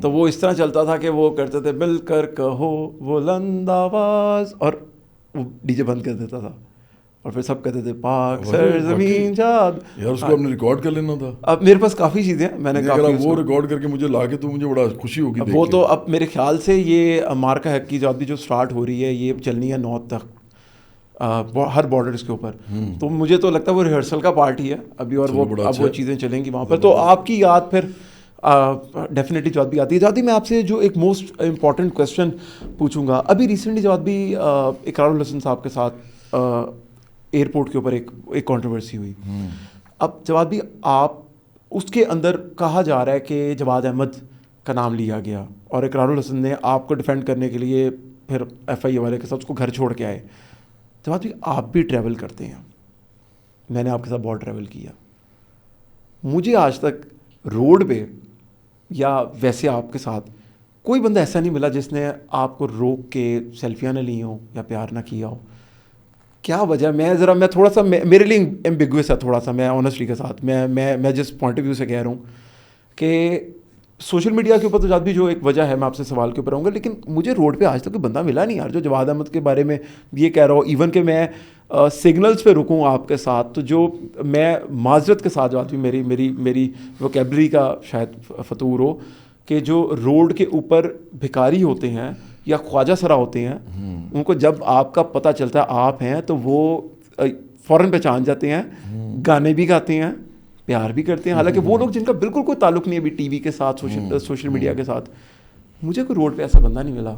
S1: تو وہ اس طرح چلتا تھا کہ وہ کرتے تھے مل کر کہو بلند آواز, اور وہ ڈی جے بند کر دیتا تھا, اور پھر سب کہتے تھے پاک سر زمین شاد.
S2: یار اس کو آپ نے ریکارڈ کر لینا تھا.
S1: اب میرے پاس کافی چیزیں ہیں, میں نے
S2: وہ ریکارڈ کر کے مجھے لا کے تو مجھے بڑا خوشی ہوگی.
S1: وہ تو اب میرے خیال سے یہ مارکا حق کی جو ابھی جو اسٹارٹ ہو رہی ہے, یہ چلنی ہے 9 تک ہر بارڈرز کے اوپر. تو مجھے تو لگتا ہے وہ ریہرسل کا پارٹ ہی ہے ابھی, اور وہ اب وہ چیزیں چلیں گی وہاں پر. تو آپ کی یاد پھر ڈیفینیٹلی جواد بھی آتی ہے. جواد, میں آپ سے جو ایک موسٹ امپورٹنٹ کویسچن پوچھوں گا, ابھی ریسنٹلی جواد بھی اقرار الحسن صاحب کے ساتھ ایئرپورٹ کے اوپر ایک کنٹروورسی ہوئی. اب جواد بھی آپ, اس کے اندر کہا جا رہا ہے کہ جواد احمد کا نام لیا گیا, اور اقرار الحسن نے آپ کو ڈیفینڈ کرنے کے لیے پھر ایف آئی اے والے کے ساتھ اس کو گھر چھوڑ کے آئے. جواد بھی آپ بھی ٹریول کرتے ہیں, میں نے آپ کے ساتھ بہت ٹریول کیا, مجھے آج تک روڈ پہ یا ویسے آپ کے ساتھ کوئی بندہ ایسا نہیں ملا جس نے آپ کو روک کے سیلفیاں نہ لی ہوں یا پیار نہ کیا ہو. کیا وجہ؟ میں تھوڑا سا میرے لیے ایمبیگوس ہے تھوڑا سا, میں آنیسٹلی کے ساتھ میں جس پوائنٹ آف ویو سے کہہ رہا ہوں کہ سوشل میڈیا کے اوپر تو بھی جو ایک وجہ ہے, میں آپ سے سوال کے اوپر آؤں گا, لیکن مجھے روڈ پہ آج تک کوئی بندہ ملا نہیں یار جو جواد احمد کے بارے میں یہ کہہ رہا ہوں. ایون کہ میں سگنلز پہ رکوں آپ کے ساتھ تو جو میں معذرت کے ساتھ جاتی ہوں, میری ووکیبلری کا شاید فطور ہو, کہ جو روڈ کے اوپر بھکاری ہوتے ہیں یا خواجہ سرا ہوتے ہیں, ان کو جب آپ کا پتہ چلتا ہے آپ ہیں تو وہ فوراً پہچان جاتے ہیں, گانے بھی گاتے ہیں, پیار بھی کرتے ہیں, حالانکہ وہ لوگ جن کا بالکل کوئی تعلق نہیں ہے ابھی ٹی وی کے ساتھ, سوشل میڈیا کے ساتھ. مجھے کوئی روڈ پہ ایسا بندہ نہیں ملا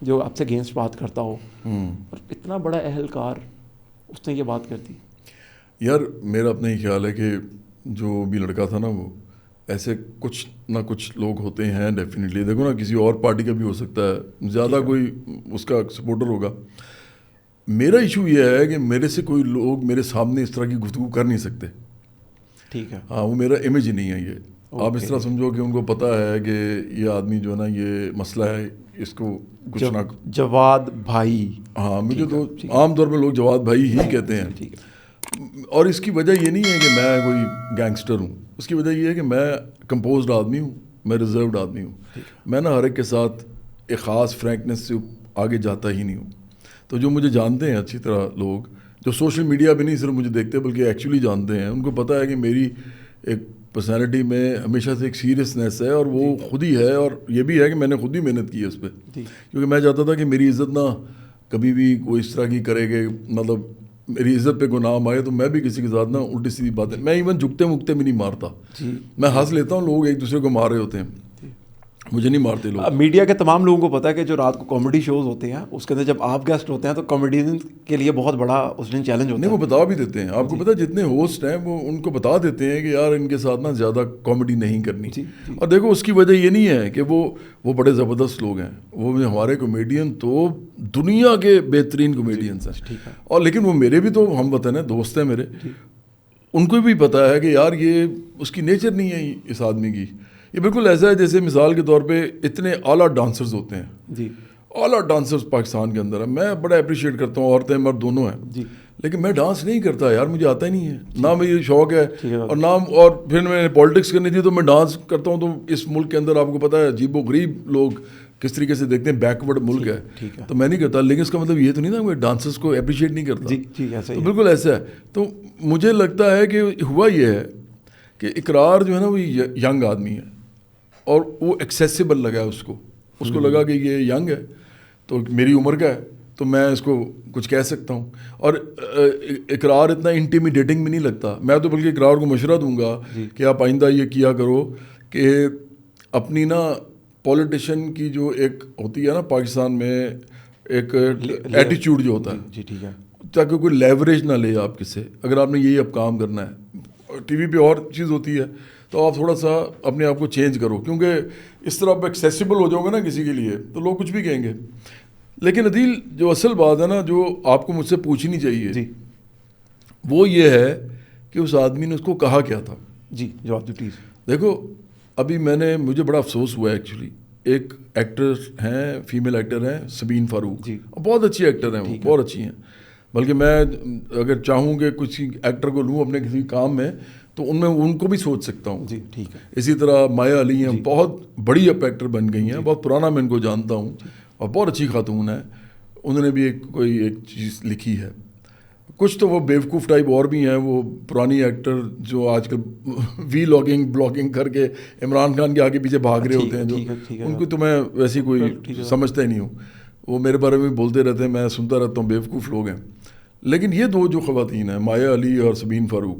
S1: جو آپ سے اگینسٹ بات کرتا ہو, اور اتنا بڑا اہلکار اس نے یہ بات کر دی.
S2: یار میرا اپنا ہی خیال ہے کہ جو بھی لڑکا تھا نا, وہ ایسے کچھ نہ کچھ لوگ ہوتے ہیں ڈیفینیٹلی. دیکھو نا, کسی اور پارٹی کا بھی ہو سکتا ہے, زیادہ کوئی اس کا سپورٹر ہوگا. میرا ایشو یہ ہے کہ میرے سے کوئی لوگ میرے سامنے اس طرح کی گفتگو کر نہیں سکتے.
S1: ٹھیک ہے,
S2: ہاں, وہ میرا امیج ہی نہیں ہے. یہ آپ اس طرح سمجھو کہ ان کو پتہ ہے کہ یہ آدمی جو ہے نا یہ مسئلہ ہے, اس کو کچھ نہ
S1: جواد بھائی.
S2: ہاں, مجھے تو عام طور پہ لوگ جواد بھائی ہی کہتے ہیں.
S1: ٹھیک ہے.
S2: اور اس کی وجہ یہ نہیں ہے کہ میں کوئی گینگسٹر ہوں, اس کی وجہ یہ ہے کہ میں کمپوزڈ آدمی ہوں, میں ریزروڈ آدمی ہوں. میں نا ہر ایک کے ساتھ ایک خاص فرینکنس سے آگے جاتا ہی نہیں ہوں. تو جو مجھے جانتے ہیں اچھی طرح لوگ, جو سوشل میڈیا پہ نہیں صرف مجھے دیکھتے بلکہ ایکچولی جانتے ہیں, ان کو پتہ ہے کہ میری ایک پرسنالٹی میں ہمیشہ سے ایک سیریسنیس ہے, اور وہ خود ہی ہے, اور یہ بھی ہے کہ میں نے خود ہی محنت کی ہے اس پہ, کیونکہ میں چاہتا تھا کہ میری عزت نہ کبھی بھی کوئی اس طرح کی کرے کہ مطلب میری عزت پہ کوئی نام آئے تو میں بھی کسی کے ساتھ نا الٹی سیدھی باتیں, میں ایون جھکتے مکتے بھی نہیں مارتا. میں ہنس لیتا ہوں, لوگ ایک دوسرے کو مار رہے ہوتے ہیں, مجھے نہیں مارتے لوگ.
S1: میڈیا کے تمام لوگوں کو پتا ہے کہ جو رات کو کامیڈی شوز ہوتے ہیں اس کے اندر جب آپ گیسٹ ہوتے ہیں تو کامیڈین کے لیے بہت بڑا اس دن چیلنج ہوتا ہے.
S2: نہیں, وہ بتا بھی دیتے ہیں. آپ کو پتا ہے جتنے ہوسٹ ہیں وہ ان کو بتا دیتے ہیں کہ یار ان کے ساتھ نا زیادہ کامیڈی نہیں کرنی. اور دیکھو اس کی وجہ یہ نہیں ہے کہ وہ بڑے زبردست لوگ ہیں, وہ ہمارے کامیڈین تو دنیا کے بہترین کامیڈینس ہیں, اور لیکن وہ میرے بھی تو ہم وطن ہیں, دوست ہیں میرے. ان کو بھی پتا ہے کہ یار یہ اس کی نیچر نہیں ہے اس آدمی کی. یہ بالکل ایسا ہے جیسے مثال کے طور پہ اتنے اعلیٰ ڈانسرز ہوتے ہیں, اعلیٰ ڈانسرز پاکستان کے اندر ہیں. میں بڑا اپریشیٹ کرتا ہوں, عورتیں مرد دونوں ہیں, لیکن میں ڈانس نہیں کرتا یار, مجھے آتا ہی نہیں ہے, نہ مجھے شوق ہے, اور پھر میں پالیٹکس کرنی تھی تو میں ڈانس کرتا ہوں. تو اس ملک کے اندر آپ کو پتا ہے عجیب و غریب لوگ کس طریقے سے دیکھتے ہیں, بیکورڈ ملک ہے, تو میں نہیں کرتا. لیکن اس کا مطلب یہ تو نہیں نا میں ڈانسرز کو اپریشیٹ نہیں کرتا. تو بالکل ایسا ہے. تو مجھے لگتا ہے کہ ہوا یہ ہے کہ اقرار جو ہے نا وہ ینگ آدمی ہے, اور وہ ایکسیسیبل لگا ہے اس کو لگا کہ یہ ینگ ہے تو میری عمر کا ہے تو میں اس کو کچھ کہہ سکتا ہوں. اور اقرار اتنا انٹیمیڈیٹنگ بھی نہیں لگتا. میں تو بلکہ اقرار کو مشورہ دوں گا کہ آپ آئندہ یہ کیا کرو کہ اپنی نا پولیٹیشین کی جو ایک ہوتی ہے نا پاکستان میں ایک ایٹیچیوڈ جو ہوتا ہے, تاکہ کوئی لیوریج نہ لے آپ کس سے. اگر آپ نے یہی اب کام کرنا ہے, ٹی وی پہ اور چیز ہوتی ہے تو آپ تھوڑا سا اپنے آپ کو چینج کرو, کیونکہ اس طرح آپ ایکسیسیبل ہو جاؤ گے نا کسی کے لیے تو لوگ کچھ بھی کہیں گے. لیکن عدیل جو اصل بات ہے نا جو آپ کو مجھ سے پوچھنی چاہیے وہ یہ ہے کہ اس آدمی نے اس کو کہا کیا تھا.
S1: جواب دو پلیز.
S2: دیکھو ابھی مجھے بڑا افسوس ہوا ہے ایکچولی, ایک ایکٹر ہیں, فیمیل ایکٹر ہیں سبین فاروق, بہت اچھی ایکٹر ہیں, وہ بہت اچھی ہیں. بلکہ میں اگر چاہوں کہ کچھ ایکٹر کو لوں اپنے کسی کام میں تو ان کو بھی سوچ سکتا ہوں.
S1: ٹھیک ہے.
S2: اسی طرح مایا علی ہیں, بہت بڑی اب ایکٹر بن گئی ہیں, بہت پرانا میں ان کو جانتا ہوں, اور بہت اچھی خاتون ہے. انہوں نے بھی کوئی ایک چیز لکھی ہے. کچھ تو وہ بیوقوف ٹائپ اور بھی ہیں, وہ پرانی ایکٹر جو آج کل بلاگنگ کر کے عمران خان کے آگے پیچھے بھاگ رہے ہوتے ہیں, جو ان کو تو میں ویسی کوئی سمجھتا ہی نہیں ہوں. وہ میرے بارے میں بولتے رہتے ہیں, میں سنتا رہتا ہوں, بیوقوف لوگ ہیں. لیکن یہ دو جو خواتین ہیں, مایا علی اور سبین فاروق,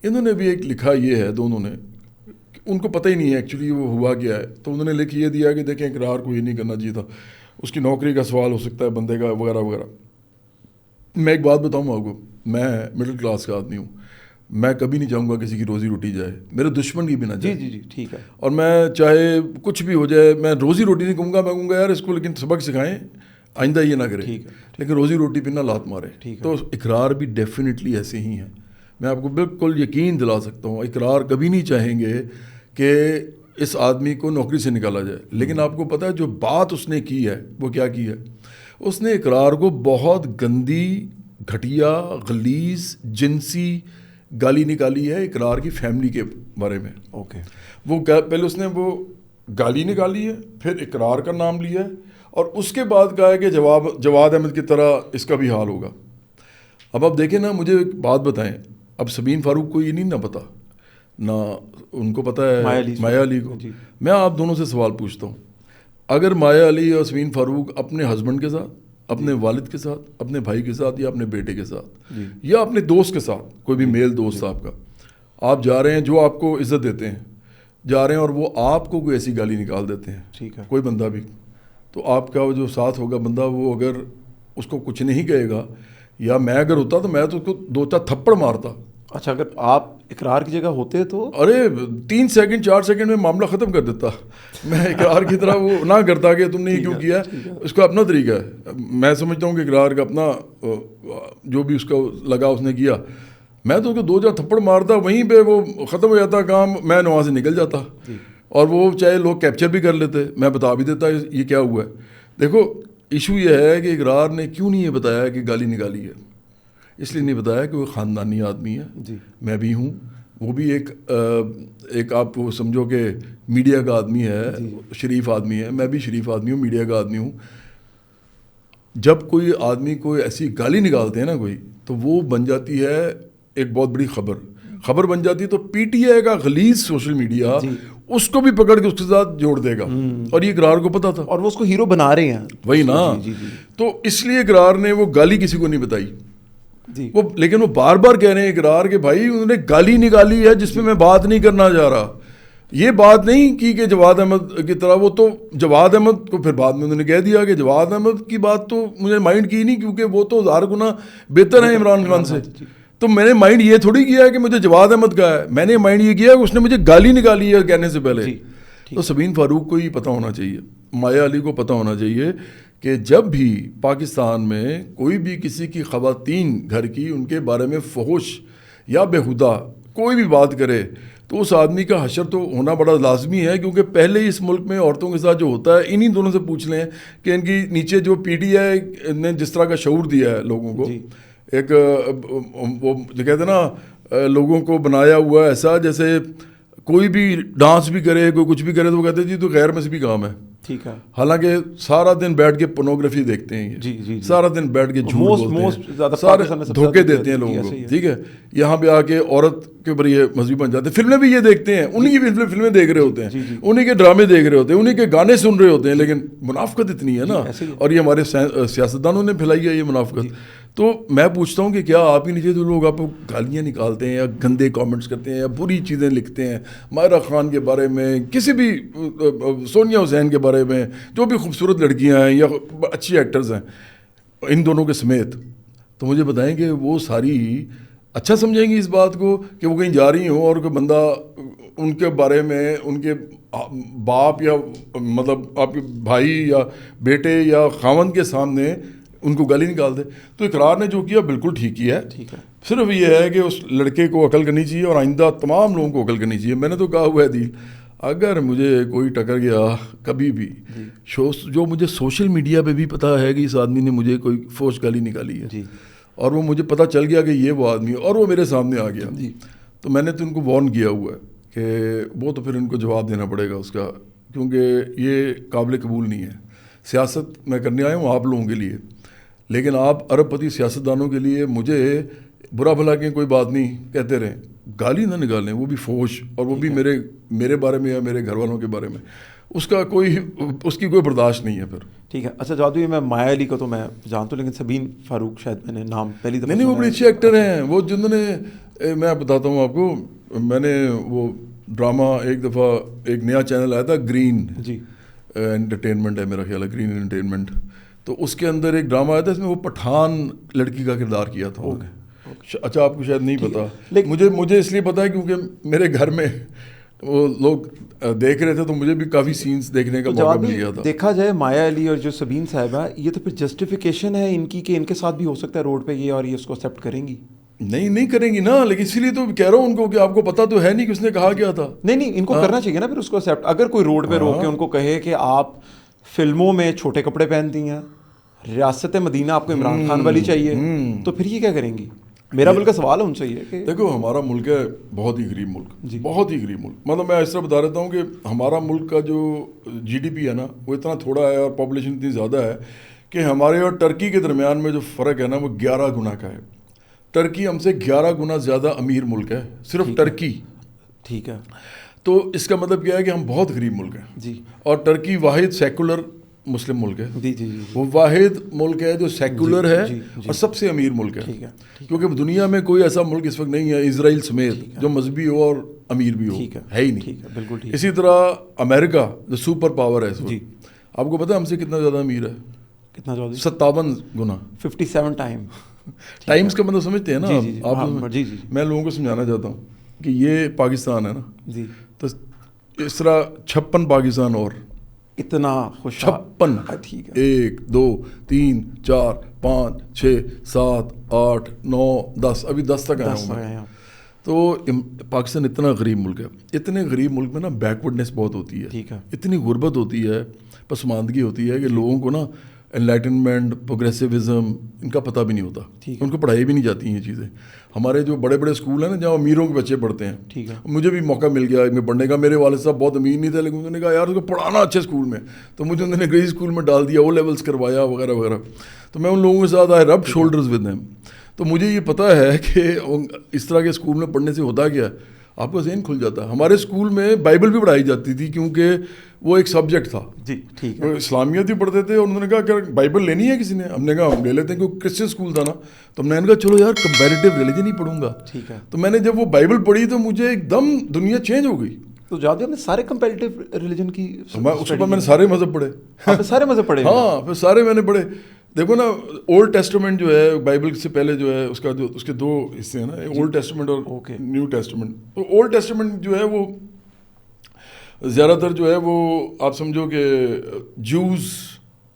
S2: انہوں نے بھی ایک لکھا یہ ہے, دونوں نے, ان کو پتہ ہی نہیں ہے ایکچولی وہ ہوا کیا ہے. تو انہوں نے لکھ یہ دیا کہ دیکھیں اقرار کو یہ نہیں کرنا چاہیے تھا, اس کی نوکری کا سوال ہو سکتا ہے بندے کا, وغیرہ وغیرہ. میں ایک بات بتاؤں آپ کو, میں مڈل کلاس کا آدمی ہوں, میں کبھی نہیں چاہوں گا کسی کی روزی روٹی جائے, میرے دشمن کی بھی نہ جائے.
S1: جی ٹھیک ہے. اور
S2: میں چاہے کچھ بھی ہو جائے, میں روزی روٹی نہیں کہوں گا, میں کہوں گا یار اس کو لیکن سبق سکھائیں, آئندہ یہ نہ کرے, لیکن روزی روٹی پہ نہ لات مارے. تو اقرار بھی ڈیفینیٹلی ایسے ہی ہیں. میں آپ کو بالکل یقین دلا سکتا ہوں, اقرار کبھی نہیں چاہیں گے کہ اس آدمی کو نوکری سے نکالا جائے. لیکن آپ کو پتہ ہے جو بات اس نے کی ہے وہ کیا کی ہے, اس نے اقرار کو بہت گندی گھٹیا غلیظ جنسی گالی نکالی ہے اقرار کی فیملی کے بارے میں.
S1: اوکے.
S2: وہ پہلے اس نے وہ گالی نکالی ہے, پھر اقرار کا نام لیا ہے, اور اس کے بعد کہا ہے کہ جواد احمد کی طرح اس کا بھی حال ہوگا. اب آپ دیکھیں نا, مجھے ایک بات بتائیں, اب سبین فاروق کو یہ نہیں نہ پتا, نہ ان کو پتا ہے مایا علی کو. میں آپ دونوں سے سوال پوچھتا ہوں, اگر مایا علی اور سبین فاروق اپنے ہسبینڈ کے ساتھ, اپنے والد کے ساتھ, اپنے بھائی کے ساتھ, یا اپنے بیٹے کے ساتھ, یا اپنے دوست کے ساتھ, کوئی بھی میل دوست آپ کا, آپ جا رہے ہیں, جو آپ کو عزت دیتے ہیں, جا رہے ہیں اور وہ آپ کو کوئی ایسی گالی نکال دیتے ہیں, ٹھیک ہے, کوئی بندہ بھی, تو آپ کا جو ساتھ ہوگا بندہ, وہ اگر اس کو کچھ نہیں کہے گا, یا میں اگر ہوتا تو میں تو اس کو 2-4 تھپڑ مارتا.
S1: اچھا, اگر آپ اقرار کی جگہ ہوتے تو
S2: ارے 3 سیکنڈ 4 سیکنڈ میں معاملہ ختم کر دیتا. میں اقرار کی طرح وہ نہ کرتا کہ تم نے یہ کیوں کیا, اس کا اپنا طریقہ ہے. میں سمجھتا ہوں کہ اقرار کا اپنا جو بھی اس کو لگا اس نے کیا, میں تو اس کو 2-4 تھپڑ مارتا, وہیں پہ وہ ختم ہو جاتا کام, میں وہاں سے نکل جاتا, اور وہ چاہے لوگ کیپچر بھی کر لیتے, میں بتا بھی دیتا یہ کیا ہوا ہے. دیکھو ایشو یہ ہے کہ اقرار نے کیوں نہیں یہ بتایا کہ گالی نکالی ہے, اس لیے نہیں بتایا کہ وہ خاندانی آدمی ہے, میں بھی ہوں, وہ بھی ایک آپ وہ سمجھو کہ میڈیا کا آدمی ہے, شریف آدمی ہے, میں بھی شریف آدمی ہوں, میڈیا کا آدمی ہوں. جب کوئی آدمی کوئی ایسی گالی نکالتے ہیں نا کوئی, تو وہ بن جاتی ہے ایک بہت بڑی خبر بن جاتی ہے. تو پی ٹی آئی کا غلیظ سوشل میڈیا اس کو بھی پکڑ کے اس کے ساتھ جوڑ دے گا, اور یہ اقرار کو پتا تھا,
S1: اور وہ اس کو ہیرو بنا رہے ہیں.
S2: وہی نا, تو اس لیے اقرار نے وہ گالی کسی کو نہیں بتائی. وہ لیکن وہ بار بار کہہ رہے ہیں اقرار کہ بھائی انہوں نے گالی نکالی ہے جس میں میں بات نہیں کرنا چاہ رہا. یہ بات نہیں کی کہ جواد احمد کی طرح, وہ تو جواد احمد کو پھر بعد میں انہوں نے کہہ دیا کہ جواد احمد کی بات تو مجھے مائنڈ کی نہیں, کیونکہ وہ تو 1000 گنا بہتر ہے عمران خان سے. تو میں نے مائنڈ یہ تھوڑی کیا ہے کہ مجھے جواد احمد کا ہے, میں نے مائنڈ یہ کیا کہ اس نے مجھے گالی نکالی ہے کہنے سے پہلے. تو سبین فاروق کو یہ پتہ ہونا چاہیے, مایا علی کو پتہ ہونا چاہیے کہ جب بھی پاکستان میں کوئی بھی کسی کی خواتین گھر کی, ان کے بارے میں فحش یا بےہودہ کوئی بھی بات کرے, تو اس آدمی کا حشر تو ہونا بڑا لازمی ہے. کیونکہ پہلے ہی اس ملک میں عورتوں کے ساتھ جو ہوتا ہے, انہی دونوں سے پوچھ لیں کہ ان کی نیچے جو پی ٹی آئی نے جس طرح کا شعور دیا ہے لوگوں کو, ایک وہ جو کہتے ہیں نا لوگوں کو بنایا ہوا ایسا جیسے کوئی بھی ڈانس بھی کرے, کوئی کچھ بھی کرے, تو وہ کہتے ہیں جی تو غیر مذہبی کام ہے. ٹھیک ہے, حالانکہ سارا دن بیٹھ کے پورنوگرافی دیکھتے ہیں, یہ سارا دن بیٹھ کے جھوٹ بولتے ہیں, سارے دھوکے دیتے ہیں لوگوں کو. ٹھیک ہے, یہاں پہ آ کے عورت کے اوپر یہ مذہبی بن جاتے ہیں. فلمیں بھی یہ دیکھتے ہیں, انہی کی فلمیں دیکھ رہے ہوتے ہیں, انہی کے ڈرامے دیکھ رہے ہوتے ہیں, انہی کے گانے سن رہے ہوتے ہیں. لیکن منافقت اتنی ہے نا, اور یہ ہمارے سیاستدانوں نے پھیلائی ہے یہ منافقت. تو میں پوچھتا ہوں کہ کیا آپ ہی نیچے جو لوگ آپ کو گالیاں نکالتے ہیں یا گندے کامنٹس کرتے ہیں یا بری چیزیں لکھتے ہیں ماہرہ خان کے بارے میں, کسی بھی سونیا حسین کے بارے میں, جو بھی خوبصورت لڑکیاں ہیں یا اچھی ایکٹرز ہیں, ان دونوں کے سمیت, تو مجھے بتائیں کہ وہ ساری اچھا سمجھیں گی اس بات کو کہ وہ کہیں جا رہی ہوں اور کوئی بندہ ان کے بارے میں, ان کے باپ یا مطلب آپ کے بھائی یا بیٹے یا خاوند کے سامنے ان کو گالی نکال دے. تو اقرار نے جو کیا بالکل ٹھیک کیا ہے. صرف یہ ہے کہ اس لڑکے کو عقل کرنی چاہیے, اور آئندہ تمام لوگوں کو عقل کرنی چاہیے. میں نے تو کہا ہوا ہے دل, اگر مجھے کوئی ٹکر گیا کبھی بھی, جو مجھے سوشل میڈیا پہ بھی پتہ ہے کہ اس آدمی نے مجھے کوئی فوش گالی نکالی ہے, اور وہ مجھے پتہ چل گیا کہ یہ وہ آدمی ہے, اور وہ میرے سامنے آ گیا, تو میں نے تو ان کو وارن کیا ہوا ہے کہ وہ تو پھر ان کو جواب دینا پڑے گا اس کا, کیونکہ یہ قابل قبول نہیں ہے. سیاست میں کرنے آیا ہوں آپ لوگوں کے لیے, لیکن آپ ارب پتی سیاستدانوں کے لیے مجھے برا بھلا کے کوئی بات نہیں کہتے رہیں, گالی نہ نکالیں, وہ بھی فوش, اور وہ بھی میرے بارے میں یا میرے گھر والوں کے بارے میں, اس کی کوئی برداشت نہیں ہے پھر.
S1: ٹھیک ہے. اچھا جادو, میں مایا علی کو تو میں جانتا ہوں, لیکن سبین فاروق شاید میں نے نام پہلی دفعہ
S2: نہیں, وہ بڑے اچھے ایکٹر ہیں. وہ جنہوں نے, میں بتاتا ہوں آپ کو, میں نے وہ ڈرامہ ایک دفعہ ایک نیا چینل آیا تھا گرین انٹرٹینمنٹ ہے میرا خیال ہے, گرین انٹرٹینمنٹ, تو اس کے اندر ایک ڈرامہ آیا تھا, اس میں وہ پٹھان لڑکی کا کردار کیا تھا. اچھا آپ کو شاید نہیں پتا, مجھے اس لیے پتا ہے کیونکہ میرے گھر میں وہ لوگ دیکھ رہے تھے, تو مجھے بھی کافی سینز دیکھنے کا موقع مل گیا تھا.
S1: دیکھا جائے مایا علی اور جو سبین صاحبہ, یہ تو پھر جسٹیفیکیشن ہے ان کی کہ ان کے ساتھ بھی ہو سکتا ہے روڈ پہ یہ, اور یہ اس کو ایکسیپٹ کریں گی.
S2: نہیں کریں گی نا, لیکن اسی لیے تو کہہ رہا ہوں ان کو کہ آپ کو پتا تو ہے نہیں کہ اس نے کہا کیا تھا.
S1: نہیں ان کو کرنا چاہیے نا پھر اس کو ایکسیپٹ. اگر کوئی روڈ پہ روک کے ان کو کہے کہ آپ فلموں میں چھوٹے کپڑے پہنتی ہیں, ریاست مدینہ آپ کو عمران خان والی چاہیے تو پھر یہ کیا کریں گی؟ میرا ملک کا سوال ان سے یہ ہے کہ
S2: دیکھو ہمارا ملک ہے بہت ہی غریب ملک، بہت ہی غریب ملک. مطلب میں اس طرح بتا رہتا ہوں کہ ہمارا ملک کا جو جی ڈی پی ہے نا وہ اتنا تھوڑا ہے اور پاپولیشن اتنی زیادہ ہے کہ ہمارے اور ٹرکی کے درمیان میں جو فرق ہے نا وہ 11 گنا کا ہے. ٹرکی ہم سے 11 گنا زیادہ امیر ملک ہے، صرف ٹرکی.
S1: ٹھیک ہے.
S2: تو اس کا مطلب کیا ہے کہ ہم بہت غریب ملک ہیں.
S1: جی.
S2: اور ٹرکی واحد سیکولر مسلم ملک ہے.
S1: جی جی.
S2: وہ واحد ملک ہے جو سیکولر ہے اور سب سے امیر ملک ہے. کیونکہ دنیا میں کوئی ایسا ملک اس وقت نہیں ہے اسرائیل سمیت جو مذہبی ہو اور امیر بھی ہو، ہے ہی نہیں.
S1: بالکل.
S2: اسی طرح امریکہ جو سپر پاور ہے اس وقت، آپ کو پتہ ہے ہم سے کتنا زیادہ امیر ہے؟
S1: کتنا زیادہ؟
S2: 57 گنا.
S1: 57
S2: ٹائمز کا مطلب سمجھتے ہیں نا آپ؟
S1: جی.
S2: میں لوگوں کو سمجھانا چاہتا ہوں کہ یہ پاکستان ہے نا
S1: جی،
S2: تو اس طرح 56 پاکستان اور
S1: اتنا خوش
S2: 56.
S1: ٹھیک ہے.
S2: 1 2 3 4 5 6 7 8 9 10 ابھی 10 تک آیا ہوں. تو پاکستان اتنا غریب ملک ہے. اتنے غریب ملک میں نا بیکورڈنیس بہت ہوتی ہے.
S1: ٹھیک ہے.
S2: اتنی غربت ہوتی ہے، پسماندگی ہوتی ہے کہ لوگوں کو نا انلائٹنمنٹ، پروگریسوزم ان کا پتہ بھی نہیں ہوتا. ان کو پڑھائی بھی نہیں جاتی ہیں یہ چیزیں. ہمارے جو بڑے بڑے اسکول ہیں نا جہاں امیروں کے بچے پڑھتے ہیں،
S1: ٹھیک ہے،
S2: مجھے بھی موقع مل گیا میں پڑھنے کا. میرے والد صاحب بہت امیر نہیں تھے لیکن انہوں نے کہا یار اس کو پڑھانا اچھے اسکول میں، تو مجھے انہوں نے گریس اسکول میں ڈال دیا، او لیولس کروایا وغیرہ وغیرہ. تو میں ان لوگوں کے ساتھ آئی رب شولڈرز ود دیم. تو مجھے یہ پتہ ہے کہ اس طرح کے اسکول میں پڑھنے سے ہوتا کیا ہے، آپ کا ذہن کھل جاتا ہے. ہمارے اسکول میں بائبل بھی پڑھائی جاتی تھی کیونکہ وہ ایک سبجیکٹ تھا.
S1: جی ٹھیک ہے.
S2: اسلامیت بھی پڑھتے تھے اور انہوں نے کہا کہ بائبل لینی ہے کسی نے؟ ہم نے کہا ہم لے لیتے ہیں کیونکہ کرسچن اسکول تھا نا. تو ہم نے کہا چلو یار کمپیریٹیو ریلیجن ہی پڑھوں گا.
S1: ٹھیک ہے.
S2: تو میں نے جب وہ بائبل پڑھی تو مجھے ایک دم دنیا چینج ہو گئی.
S1: تو جاتے ہم نے سارے کمپیریٹیو ریلیجن کی
S2: اس کے بعد میں نے سارے مذہب پڑھے.
S1: سارے مذہب پڑھے؟
S2: ہاں پھر سارے میں نے پڑھے. دیکھو نا اولڈ ٹیسٹمنٹ جو ہے بائبل سے پہلے جو ہے اس کا جو اس کے 2 حصے ہیں نا، اولڈ ٹیسٹمنٹ اور نیو ٹیسٹمنٹ. تو اولڈ ٹیسٹمنٹ جو ہے وہ زیادہ تر جو ہے وہ آپ سمجھو کہ جوز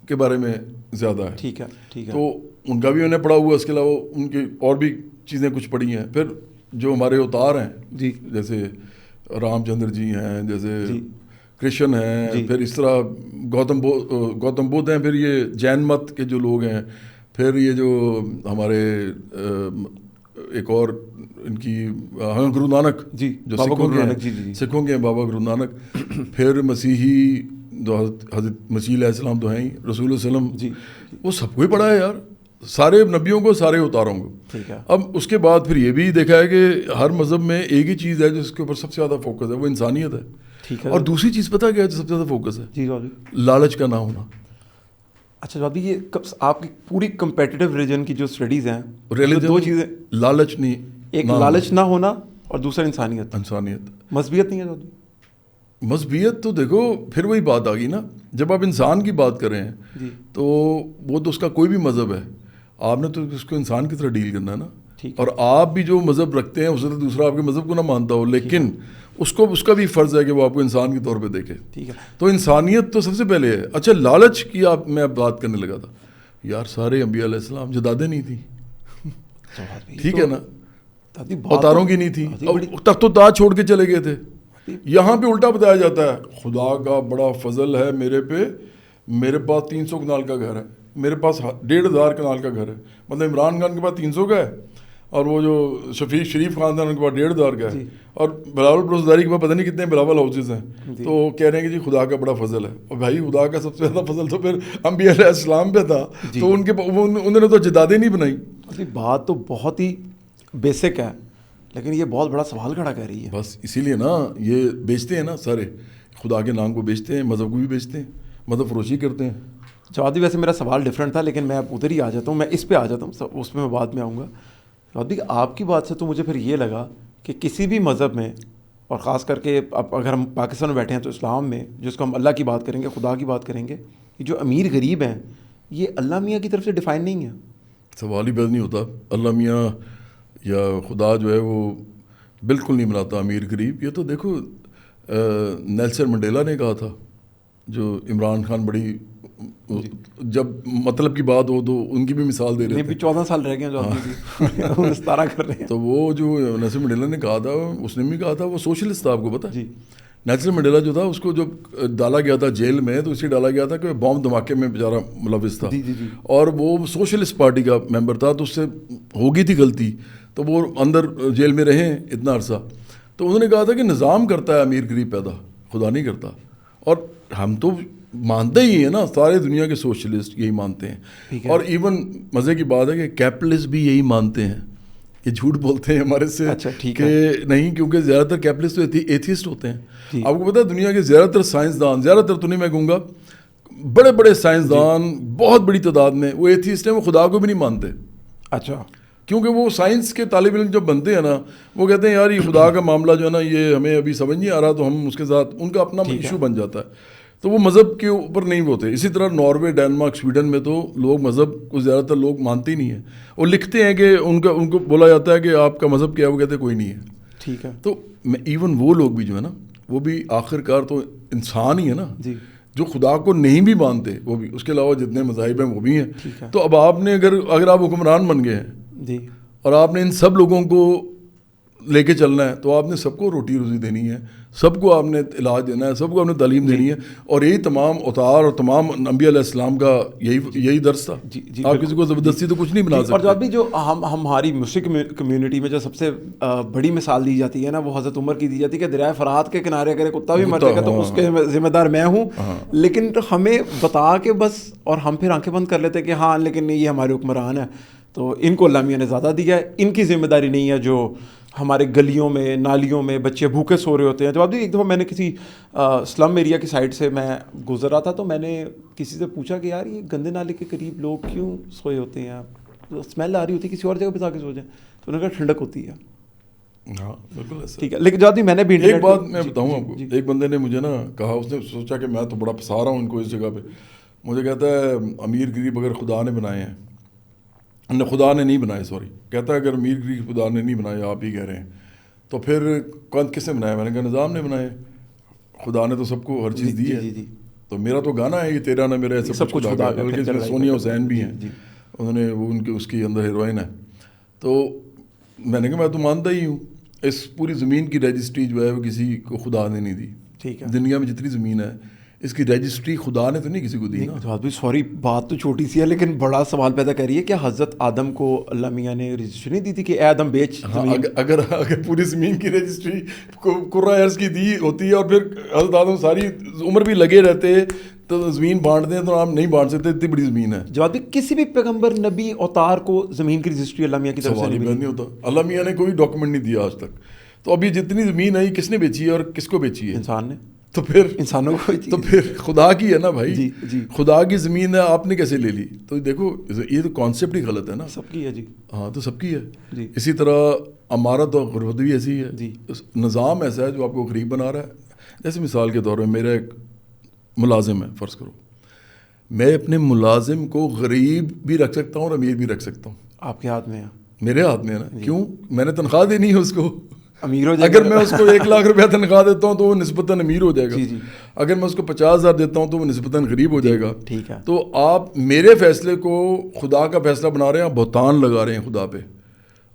S2: کے بارے میں زیادہ ہے.
S1: ٹھیک ہے. ٹھیک ہے.
S2: تو ان کا بھی میں نے پڑھا ہوا. اس کے علاوہ ان کی اور بھی چیزیں کچھ پڑھی ہیں. پھر جو ہمارے اوتار ہیں
S1: جی،
S2: جیسے رام چندر جی ہیں، جیسے کرشن ہیں، پھر اس طرح گوتم بدھ ہیں، پھر یہ جین مت کے جو لوگ ہیں، پھر یہ جو ہمارے ایک اور ان کی گرو نانک
S1: جی
S2: جو سکھوں کے ہیں، بابا گرو نانک. پھر مسیحی جو حضرت مسیح علیہ السلام تو ہیں ہی، رسول اللہ علیہ وسلم
S1: جی،
S2: وہ سب کو ہی پڑھا ہے یار، سارے نبیوں کو، سارے اتاروں کو.
S1: ٹھیک ہے.
S2: اب اس کے بعد پھر یہ بھی دیکھا ہے کہ ہر مذہب میں ایک ہی چیز ہے جس کے اوپر سب سے زیادہ فوکس ہے، وہ انسانیت ہے.
S1: ٹھیک ہے.
S2: اور دوسری چیز پتہ کیا ہے جو سب سے زیادہ فوکس ہے؟
S1: جی
S2: لالچ کا نہ ہونا.
S1: اچھا ابھی یہ آپ کی پوری کمپیٹیٹیو ریلیجن کی جو اسٹڈیز ہیں،
S2: ریلیجن
S1: 2 چیزیں،
S2: لالچ نہیں،
S1: ایک لالچ نہ ہونا اور دوسرا انسانیت. مذہبیت نہیں ہے.
S2: مذہبیت تو دیکھو پھر وہی بات آ گئی نا، جب آپ انسان کی بات کر رہے ہیں تو وہ تو اس کا کوئی بھی مذہب ہے، آپ نے تو اس کو انسان کی طرح ڈیل کرنا ہے نا. اور آپ بھی جو مذہب رکھتے ہیں اس سے دوسرا آپ کے مذہب کو نہ مانتا ہو، لیکن اس کا بھی فرض ہے کہ وہ آپ کو انسان کے طور پہ دیکھے. ٹھیک ہے. تو انسانیت تو سب سے پہلے ہے. اچھا لالچ کی میں بات کرنے لگا تھا یار، سارے انبیاء علیہ السلام جدادیں نہیں تھیں، ٹھیک ہے نا، اوتاروں کی نہیں تھی، تخت و تاج چھوڑ کے چلے گئے تھے. یہاں پہ الٹا بتایا جاتا ہے خدا کا بڑا فضل ہے میرے پہ، میرے پاس 300 کنال کا گھر ہے، میرے پاس 1,500 کنال کا گھر ہے. مطلب عمران خان کے پاس 300 کا ہے اور وہ جو شفیق شریف خاندان کے پاس 1,500 کا ہے، اور بلاول پروزداری کے پاس پتہ نہیں کتنے بلاول ہاؤسز ہیں. تو کہہ رہے ہیں کہ جی خدا کا بڑا فضل ہے. اور بھائی خدا کا سب سے زیادہ فضل تو پھر انبیاء علیہ السلام پہ تھا، تو انہوں نے تو جدادیں نہیں بنائی.
S1: بات تو بہت ہی بیسک ہے لیکن یہ بہت بڑا سوال کھڑا کر رہی ہے.
S2: بس اسی لیے نا یہ بیچتے ہیں نا، سارے خدا کے نام کو بیچتے ہیں، مذہب کو بھی بیچتے ہیں، مذہب فروشی کرتے ہیں.
S1: جوادی ویسے میرا سوال ڈفرینٹ تھا لیکن میں اب ادھر ہی آ جاتا ہوں، میں اس پہ آ جاتا ہوں، اس پہ میں بعد میں آؤں گا. جوادی آپ کی بات سے تو مجھے پھر یہ لگا کہ کسی بھی مذہب میں، اور خاص کر کے اب اگر ہم پاکستان میں بیٹھے ہیں تو اسلام میں، جس کو ہم اللہ کی بات کریں گے، خدا کی بات کریں گے، یہ جو امیر غریب ہیں یہ اللہ میاں کی طرف سے ڈیفائن نہیں ہے.
S2: سوال ہی پیدا نہیں ہوتا. اللہ میاں یا خدا جو ہے وہ بالکل نہیں بناتا امیر غریب. یہ تو دیکھو نیلسن منڈیلا نے کہا تھا، جو عمران خان بڑی جب مطلب کی بات ہو تو ان کی بھی مثال دے رہے تھے.
S1: 14 سال رہ گئے جو 17 کر رہے ہیں.
S2: تو وہ جو نیلسن منڈیلا نے کہا تھا، اس نے بھی کہا تھا وہ سوشلسٹ تھا. آپ کو پتا
S1: جی
S2: نیلسن منڈیلا جو تھا اس کو جب ڈالا گیا تھا جیل میں تو اسے ڈالا گیا تھا کہ بام دھماکے میں بیچارہ ملوث تھا, اور وہ سوشلسٹ پارٹی کا ممبر تھا, تو اس سے ہو گئی تھی غلطی, تو وہ اندر جیل میں رہے اتنا عرصہ. تو انہوں نے کہا تھا کہ نظام کرتا ہے امیر غریب پیدا, خدا نہیں کرتا. اور ہم تو مانتے ہی ہیں نا, سارے دنیا کے سوشلسٹ یہی مانتے ہیں, اور ایون مزے کی بات ہے کہ کیپٹلسٹ بھی یہی مانتے ہیں. یہ جھوٹ بولتے ہیں ہمارے سے کہ نہیں, کیونکہ زیادہ تر کیپٹلسٹ تو ایتھیسٹ ہوتے ہیں. آپ کو پتا ہے دنیا کے زیادہ تر سائنسدان, زیادہ تر تو نہیں میں کہوں گا, بڑے بڑے سائنسدان بہت بڑی تعداد میں وہ ایتھیسٹ ہیں, وہ خدا کو بھی نہیں مانتے.
S1: اچھا.
S2: کیونکہ وہ سائنس کے طالب علم جب بنتے ہیں نا, وہ کہتے ہیں یار یہ خدا کا معاملہ جو ہے نا یہ ہمیں ابھی سمجھ نہیں آ رہا, تو ہم اس کے ساتھ ان کا اپنا ایشو بن جاتا ہے. تو وہ مذہب کے اوپر نہیں ہوتے. اسی طرح ناروے, ڈینمارک, سویڈن میں تو لوگ مذہب کو زیادہ تر لوگ مانتے ہی نہیں ہیں. وہ لکھتے ہیں کہ ان کو بولا جاتا ہے کہ آپ کا مذہب کیا ہے, وہ کہتے ہیں کوئی نہیں ہے.
S1: ٹھیک ہے.
S2: تو ایون وہ لوگ بھی جو ہے نا, وہ بھی آخر کار تو انسان ہی ہے نا, جو خدا کو نہیں بھی مانتے, وہ بھی اس کے علاوہ جتنے مذاہب ہیں وہ بھی ہیں. تو اب آپ نے اگر آپ حکمران بن گئے ہیں اور آپ نے ان سب لوگوں کو لے کے چلنا ہے, تو آپ نے سب کو روٹی روزی دینی ہے, سب کو آپ نے علاج دینا ہے, سب کو آپ نے تعلیم دینی ہے. اور یہی تمام اوتار اور تمام انبیاء علیہ السلام کا یہی درس تھا. آپ کسی کو زبردستی تو کچھ نہیں بنا سکتے.
S1: اور جو ابھی جو ہماری مسلم کمیونٹی میں جو سب سے بڑی مثال دی جاتی ہے نا, وہ حضرت عمر کی دی جاتی ہے کہ دریائے فرات کے کنارے اگر کتا بھی مر جائے گا تو اس کے ذمہ دار میں ہوں. لیکن ہمیں بتا کے بس, اور ہم پھر آنکھیں بند کر لیتے کہ ہاں لیکن یہ ہمارے حکمران ہیں, تو ان کو اللہ میاں نے زیادہ دیا ہے, ان کی ذمہ داری نہیں ہے جو ہمارے گلیوں میں نالیوں میں بچے بھوکے سو رہے ہوتے ہیں. جب ایک دفعہ میں نے کسی سلم ایریا کی سائڈ سے میں گزر رہا تھا, تو میں نے کسی سے پوچھا کہ یار یہ گندے نالے کے قریب لوگ کیوں سوئے ہوتے ہیں, اسمیل آ رہی ہوتی ہے, کسی اور جگہ پہ جا کے سو جائیں. تو انہوں نے کہا ٹھنڈک ہوتی ہے.
S2: ہاں بالکل
S1: ٹھیک ہے. لیکن جو میں نے بھی
S2: ایک بات میں بتاؤں آپ کو, ایک بندے نے مجھے نا کہا, اس نے سوچا کہ میں تو بڑا پھنسا رہا ہوں ان کو اس جگہ پہ. مجھے کہتا ہے امیر غریب اگر خدا نے بنائے ہیں, خدا نے نہیں بنائے, سوری, کہتا ہے اگر امیر غریب خدا نے نہیں بنائے, آپ ہی کہہ رہے ہیں, تو پھر کس نے بنایا؟ میں نے کہا نظام نے بنائے. خدا نے تو سب کو ہر چیز دی ہے. تو میرا تو گانا ہے یہ تیرا نہ میرا, سب کچھ خدا کا. بلکہ اس میں سونیا حسین بھی ہیں, انہوں نے وہ ان کے اس کی اندر ہیروئن ہے. تو میں نے کہا میں تو مانتا ہی ہوں, اس پوری زمین کی رجسٹری جو ہے وہ کسی کو خدا نے نہیں دی. ٹھیک ہے. دنیا میں جتنی زمین ہے اس کی رجسٹری خدا نے تو نہیں کسی کو دی نا.
S1: سوری بات تو چھوٹی سی ہے لیکن بڑا سوال پیدا کر رہی ہے کہ حضرت آدم کو اللہ میاں نے رجسٹری نہیں دی تھی کہ اے آدم بیچ.
S2: اگر پوری زمین کی رجسٹری کرہ ارض کی دی ہوتی ہے, اور پھر حضرت آدم ساری عمر بھی لگے رہتے تو زمین بانٹ دیں, تو آپ نہیں بانٹ سکتے, اتنی بڑی زمین ہے.
S1: جواب بھی کسی بھی پیغمبر نبی اوتار کو زمین کی رجسٹری اللہ میاں کی طرف سے
S2: نہیں ہوتا. اللہ میاں نے کوئی ڈاکومنٹ نہیں دیا آج تک. تو ابھی جتنی زمین ہے کس نے بیچی ہے اور کس کو بیچی ہے؟
S1: انسان نے.
S2: تو پھر
S1: انسانوں کو,
S2: تو پھر خدا کی ہے نا بھائی. خدا کی زمین ہے, آپ نے کیسے لے لی؟ تو دیکھو یہ تو کانسیپٹ ہی غلط ہے نا.
S1: سب کی ہے جی.
S2: ہاں تو سب کی ہے. اسی طرح امارت اور غربت بھی ایسی ہے. نظام ایسا ہے جو آپ کو غریب بنا رہا ہے. جیسے مثال کے طور پہ میرا ایک ملازم ہے, فرض کرو, میں اپنے ملازم کو غریب بھی رکھ سکتا ہوں اور امیر بھی رکھ سکتا ہوں.
S1: آپ کے ہاتھ میں ہے.
S2: میرے ہاتھ میں ہے نا. کیوں؟ میں نے تنخواہ دینی ہے اس کو.
S1: امیر ہو جائے
S2: اگر میں اس کو 1 لاکھ روپیہ تنخواہ دیتا ہوں تو وہ نسبتاً امیر ہو جائے گا. اگر میں اس کو 50,000 دیتا ہوں تو وہ نسبتاً غریب ہو جائے گا.
S1: ٹھیک ہے.
S2: تو آپ میرے فیصلے کو خدا کا فیصلہ بنا رہے ہیں, آپ بہتان لگا رہے ہیں خدا پہ.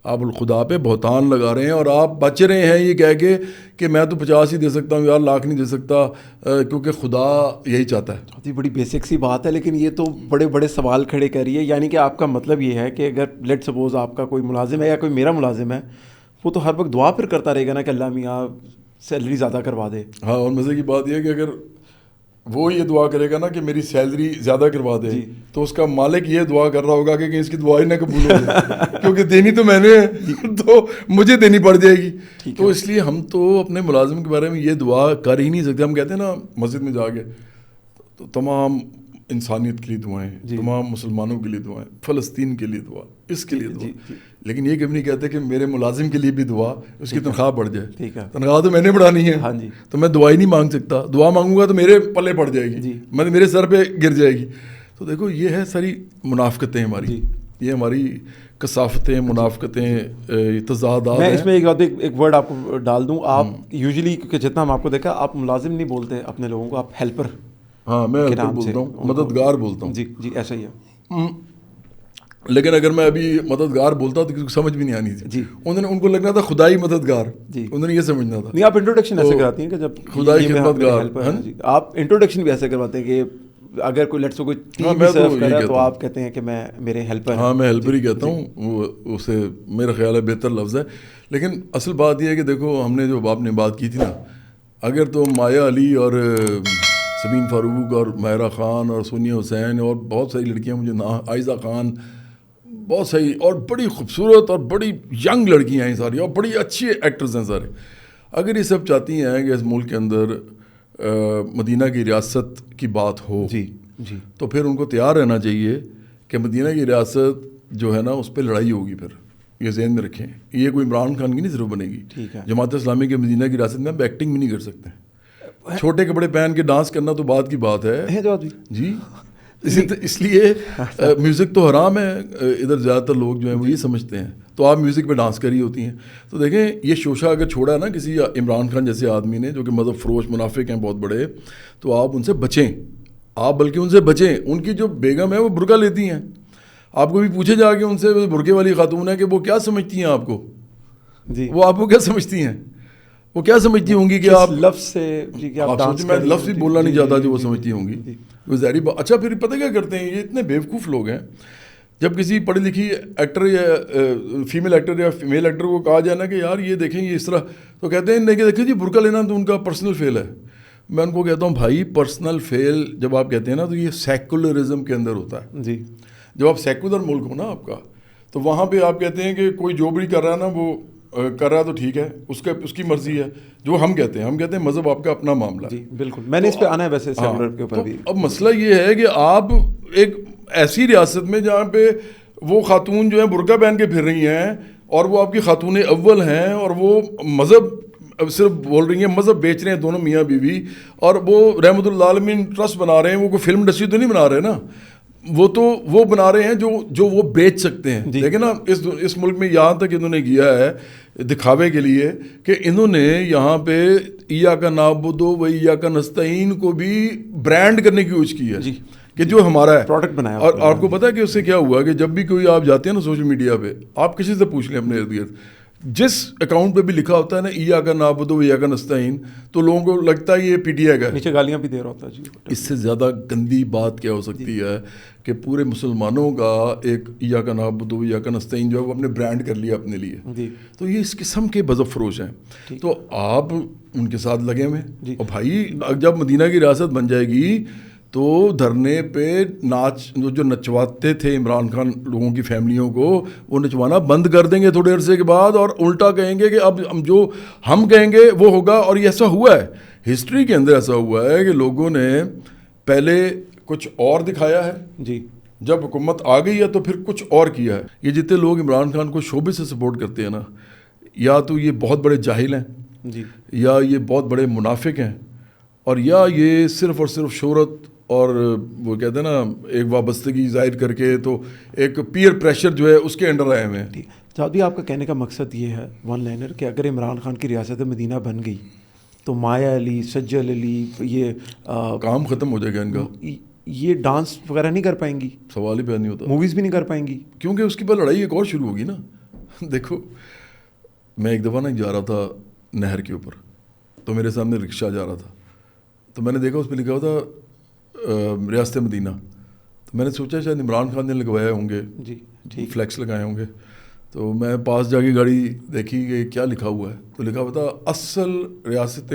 S2: آپ خدا پہ بہتان لگا رہے ہیں اور آپ بچ رہے ہیں یہ کہہ کے کہ میں تو 50 ہی دے سکتا ہوں, یار لاکھ نہیں دے سکتا, کیونکہ خدا یہی چاہتا ہے.
S1: بہت ہی بڑی بیسک سی بات ہے, لیکن یہ تو بڑے بڑے سوال کھڑے کر رہی ہے. یعنی کہ آپ کا مطلب یہ ہے کہ اگر لیٹ سپوز آپ کا کوئی ملازم ہے یا کوئی میرا ملازم ہے, وہ تو ہر وقت دعا پھر کرتا رہے گا نا کہ اللہ میاں سیلری زیادہ کروا دے.
S2: ہاں, اور مزے کی بات یہ ہے کہ اگر وہ یہ دعا کرے گا نا کہ میری سیلری زیادہ کروا دے, تو اس کا مالک یہ دعا کر رہا ہوگا کہ اس کی دعا ہی نہ قبول ہو جائے, کیونکہ دینی تو میں نے ہے تو مجھے دینی پڑ جائے گی. تو اس لیے ہم تو اپنے ملازم کے بارے میں یہ دعا کر ہی نہیں سکتے. ہم کہتے ہیں نا مسجد میں جا کے تو تمام انسانیت کے لیے دعائیں, تمام مسلمانوں کے لیے دعائیں, فلسطین کے لیے دعا, اس کے لیے دعا, لیکن یہ کبھی نہیں کہتے کہ میرے ملازم کے لیے بھی دعا, اس کی تنخواہ بڑھ جائے. تنخواہ تو میں نے بڑھانی ہے, تو میں دعا ہی نہیں مانگ سکتا. دعا مانگوں گا تو میرے پلے پڑ جائے گی, میں میرے سر پہ گر جائے گی. تو دیکھو یہ ہے ساری منافقتیں ہماری, یہ ہماری کثافتیں, منافقتیں, تضادات.
S1: میں اس میں ایک ورڈ آپ کو ڈال دوں. آپ یوزلی کیونکہ جتنا ہم آپ کو دیکھا, آپ ملازم نہیں بولتے اپنے لوگوں کو, آپ ہیلپر.
S2: ہاں, میں بولتا ہوں, مددگار بولتا ہوں.
S1: جی ایسا ہی ہے.
S2: لیکن اگر میں ابھی مددگار بولتا تو کسی کو سمجھ بھی نہیں آنی تھی.
S1: جی
S2: ان کو لگنا تھا خدائی مددگار,
S1: جی
S2: انہوں نے یہ سمجھنا تھا.
S1: نہیں, آپ انٹروڈکشن ایسے کراتی ہیں کہ جب
S2: خدائی خدمتگار,
S1: آپ انٹروڈکشن بھی ایسے کرواتے ہیں کہ اگر کوئی لیٹس کوئی ٹی بھی سرو کر رہا ہے تو آپ کہتے ہیں کہ میں میرے ہیلپر.
S2: ہاں میں ہیلپر ہی کہتا ہوں, وہ اسے میرا خیال ہے بہتر لفظ ہے. لیکن اصل بات یہ ہے کہ دیکھو ہم نے جو آپ نے بات کی تھی نا, اگر تو مایا علی اور سمین فاروق اور ماہرہ خان اور سونیا حسین اور بہت ساری لڑکیاں, مجھے عائزہ خان, بہت صحیح اور بڑی خوبصورت اور بڑی ینگ لڑکیاں ہیں ساری, اور بڑی اچھی ایکٹرز ہیں سارے. اگر یہ سب چاہتی ہیں کہ اس ملک کے اندر مدینہ کی ریاست کی بات ہو,
S1: جی جی,
S2: تو پھر ان کو تیار رہنا چاہیے کہ مدینہ کی ریاست جو ہے نا اس پہ لڑائی ہوگی. پھر یہ ذہن میں رکھیں, یہ کوئی عمران خان کی نہیں صرف بنے گی. جماعت اسلامی کے مدینہ کی ریاست میں آپ ایکٹنگ بھی نہیں کر سکتے. چھوٹے کپڑے پہن کے ڈانس کرنا تو بات کی بات ہے جی. اس لیے میوزک تو حرام ہے, ادھر زیادہ تر لوگ جو ہیں وہ یہ سمجھتے ہیں, تو آپ میوزک پہ ڈانس کری ہوتی ہیں. تو دیکھیں یہ شوشہ اگر چھوڑا ہے نا کسی عمران خان جیسے آدمی نے, جو کہ مذہب فروش منافق ہیں بہت بڑے, تو آپ ان سے بچیں. آپ بلکہ ان سے بچیں. ان کی جو بیگم ہے وہ برقع لیتی ہیں. آپ کو بھی پوچھے جا کے ان سے, برقعے والی خاتون ہے, کہ وہ کیا سمجھتی ہیں آپ کو, وہ آپ کو کیا سمجھتی ہیں, وہ کیا سمجھتی ہوں گی کہ آپ
S1: لفظ سے,
S2: آپ سوچیں, میں لفظ بھی بولنا نہیں چاہتا جو وہ سمجھتی ہوں گی. ظاہری بات. اچھا پھر پتہ کیا کرتے ہیں یہ اتنے بیوقوف لوگ ہیں, جب کسی پڑھی لکھی ایکٹر یا فیمیل ایکٹر یا میل ایکٹر کو کہا جائے نا کہ یار یہ دیکھیں یہ اس طرح, تو کہتے ہیں نہیں کہ دیکھیں جی برقع لینا تو ان کا پرسنل فیل ہے. میں ان کو کہتا ہوں بھائی پرسنل فیل جب آپ کہتے ہیں نا تو یہ سیکولرزم کے اندر ہوتا ہے.
S1: جی,
S2: جب آپ سیکولر ملک ہو نا آپ کا, تو وہاں پہ آپ کہتے ہیں کہ کوئی جو بھی کر رہا ہے نا وہ کر رہا ہے تو ٹھیک ہے, اس کی مرضی ہے. جو ہم کہتے ہیں مذہب آپ کا اپنا معاملہ ہے.
S1: جی بالکل, میں نے اس پہ آنا ہے ویسے سیکولر کے اوپر بھی.
S2: اب مسئلہ یہ ہے کہ آپ ایک ایسی ریاست میں جہاں پہ وہ خاتون جو ہیں برقع پہن کے پھر رہی ہیں, اور وہ آپ کی خاتون اول ہیں, اور وہ مذہب صرف بول رہی ہیں, مذہب بیچ رہے ہیں دونوں میاں بیوی, اور وہ رحمۃ اللہ عالمین ٹرسٹ بنا رہے ہیں. وہ کوئی فلم انڈسٹری تو نہیں بنا رہے نا, وہ تو وہ بنا رہے ہیں جو وہ بیچ سکتے ہیں. دیکھیں نا اس ملک میں یہاں تک انہوں نے کیا ہے دکھاوے کے لیے کہ انہوں نے یہاں پہ ایاک نعبد و ایاک نستعین کو بھی برانڈ کرنے کی کوشش کی ہے کہ جو ہمارا ہے
S1: پروڈکٹ بنایا.
S2: اور آپ کو پتا ہے کہ اس سے کیا ہوا کہ جب بھی کوئی آپ جاتے ہیں نا سوشل میڈیا پہ, آپ کسی سے پوچھ لیں اپنے ارد گرد, جس اکاؤنٹ پہ بھی لکھا ہوتا ہے نا ایاک نعبد و ایاک نستعین, تو لوگوں کو لگتا ہے یہ پی ٹی آئی کا ہے,
S1: نیچے گالیاں بھی دے رہا ہوتا ہے. جی,
S2: اس سے زیادہ گندی بات کیا ہو سکتی ہے کہ پورے مسلمانوں کا ایک ایاک نعبد و ایاک نستعین جو ہے وہ اپنے برانڈ کر لیا اپنے لیے. تو یہ اس قسم کے مذہب فروش ہیں, تو آپ ان کے ساتھ لگے ہوئے. اور بھائی جب مدینہ کی ریاست بن جائے گی تو دھرنے پہ جو نچواتے تھے عمران خان لوگوں کی فیملیوں کو, وہ نچوانا بند کر دیں گے تھوڑے عرصے کے بعد, اور الٹا کہیں گے کہ اب جو ہم کہیں گے وہ ہوگا. اور یہ ایسا ہوا ہے, ہسٹری کے اندر ایسا ہوا ہے کہ لوگوں نے پہلے کچھ اور دکھایا ہے,
S1: جی,
S2: جب حکومت آ گئی ہے تو پھر کچھ اور کیا ہے. یہ جتنے لوگ عمران خان کو شعبے سے سپورٹ کرتے ہیں نا, یا تو یہ بہت بڑے جاہل ہیں,
S1: جی,
S2: یا یہ بہت بڑے منافق ہیں, اور یا یہ صرف اور صرف شہرت اور وہ کہتے ہیں نا ایک وابستگی ظاہر کر کے, تو ایک پیئر پریشر جو ہے اس کے انڈر آئے ہوئے ہیں.
S1: جادی آپ کا کہنے کا مقصد یہ ہے ون لائنر کہ اگر عمران خان کی ریاست مدینہ بن گئی تو مایا علی, سجل علی, یہ
S2: کام ختم ہو جائے گا ان کا.
S1: یہ ڈانس وغیرہ نہیں کر پائیں گی,
S2: سوال ہی پیدا نہیں ہوتا,
S1: موویز بھی نہیں کر پائیں گی,
S2: کیونکہ اس کے بعد لڑائی ایک اور شروع ہوگی نا. دیکھو میں ایک دفعہ نا جا رہا تھا نہر کے اوپر, تو میرے سامنے رکشہ جا رہا تھا, تو میں نے دیکھا اس پہ لکھا ہوا تھا ریاست مدینہ. تو میں نے سوچا شاید عمران خان نے لگوائے ہوں گے,
S1: جی,
S2: فلیکس لگائے ہوں گے. تو میں پاس جا کے گاڑی دیکھی کہ کیا لکھا ہوا ہے, تو لکھا ہوا تھا اصل ریاست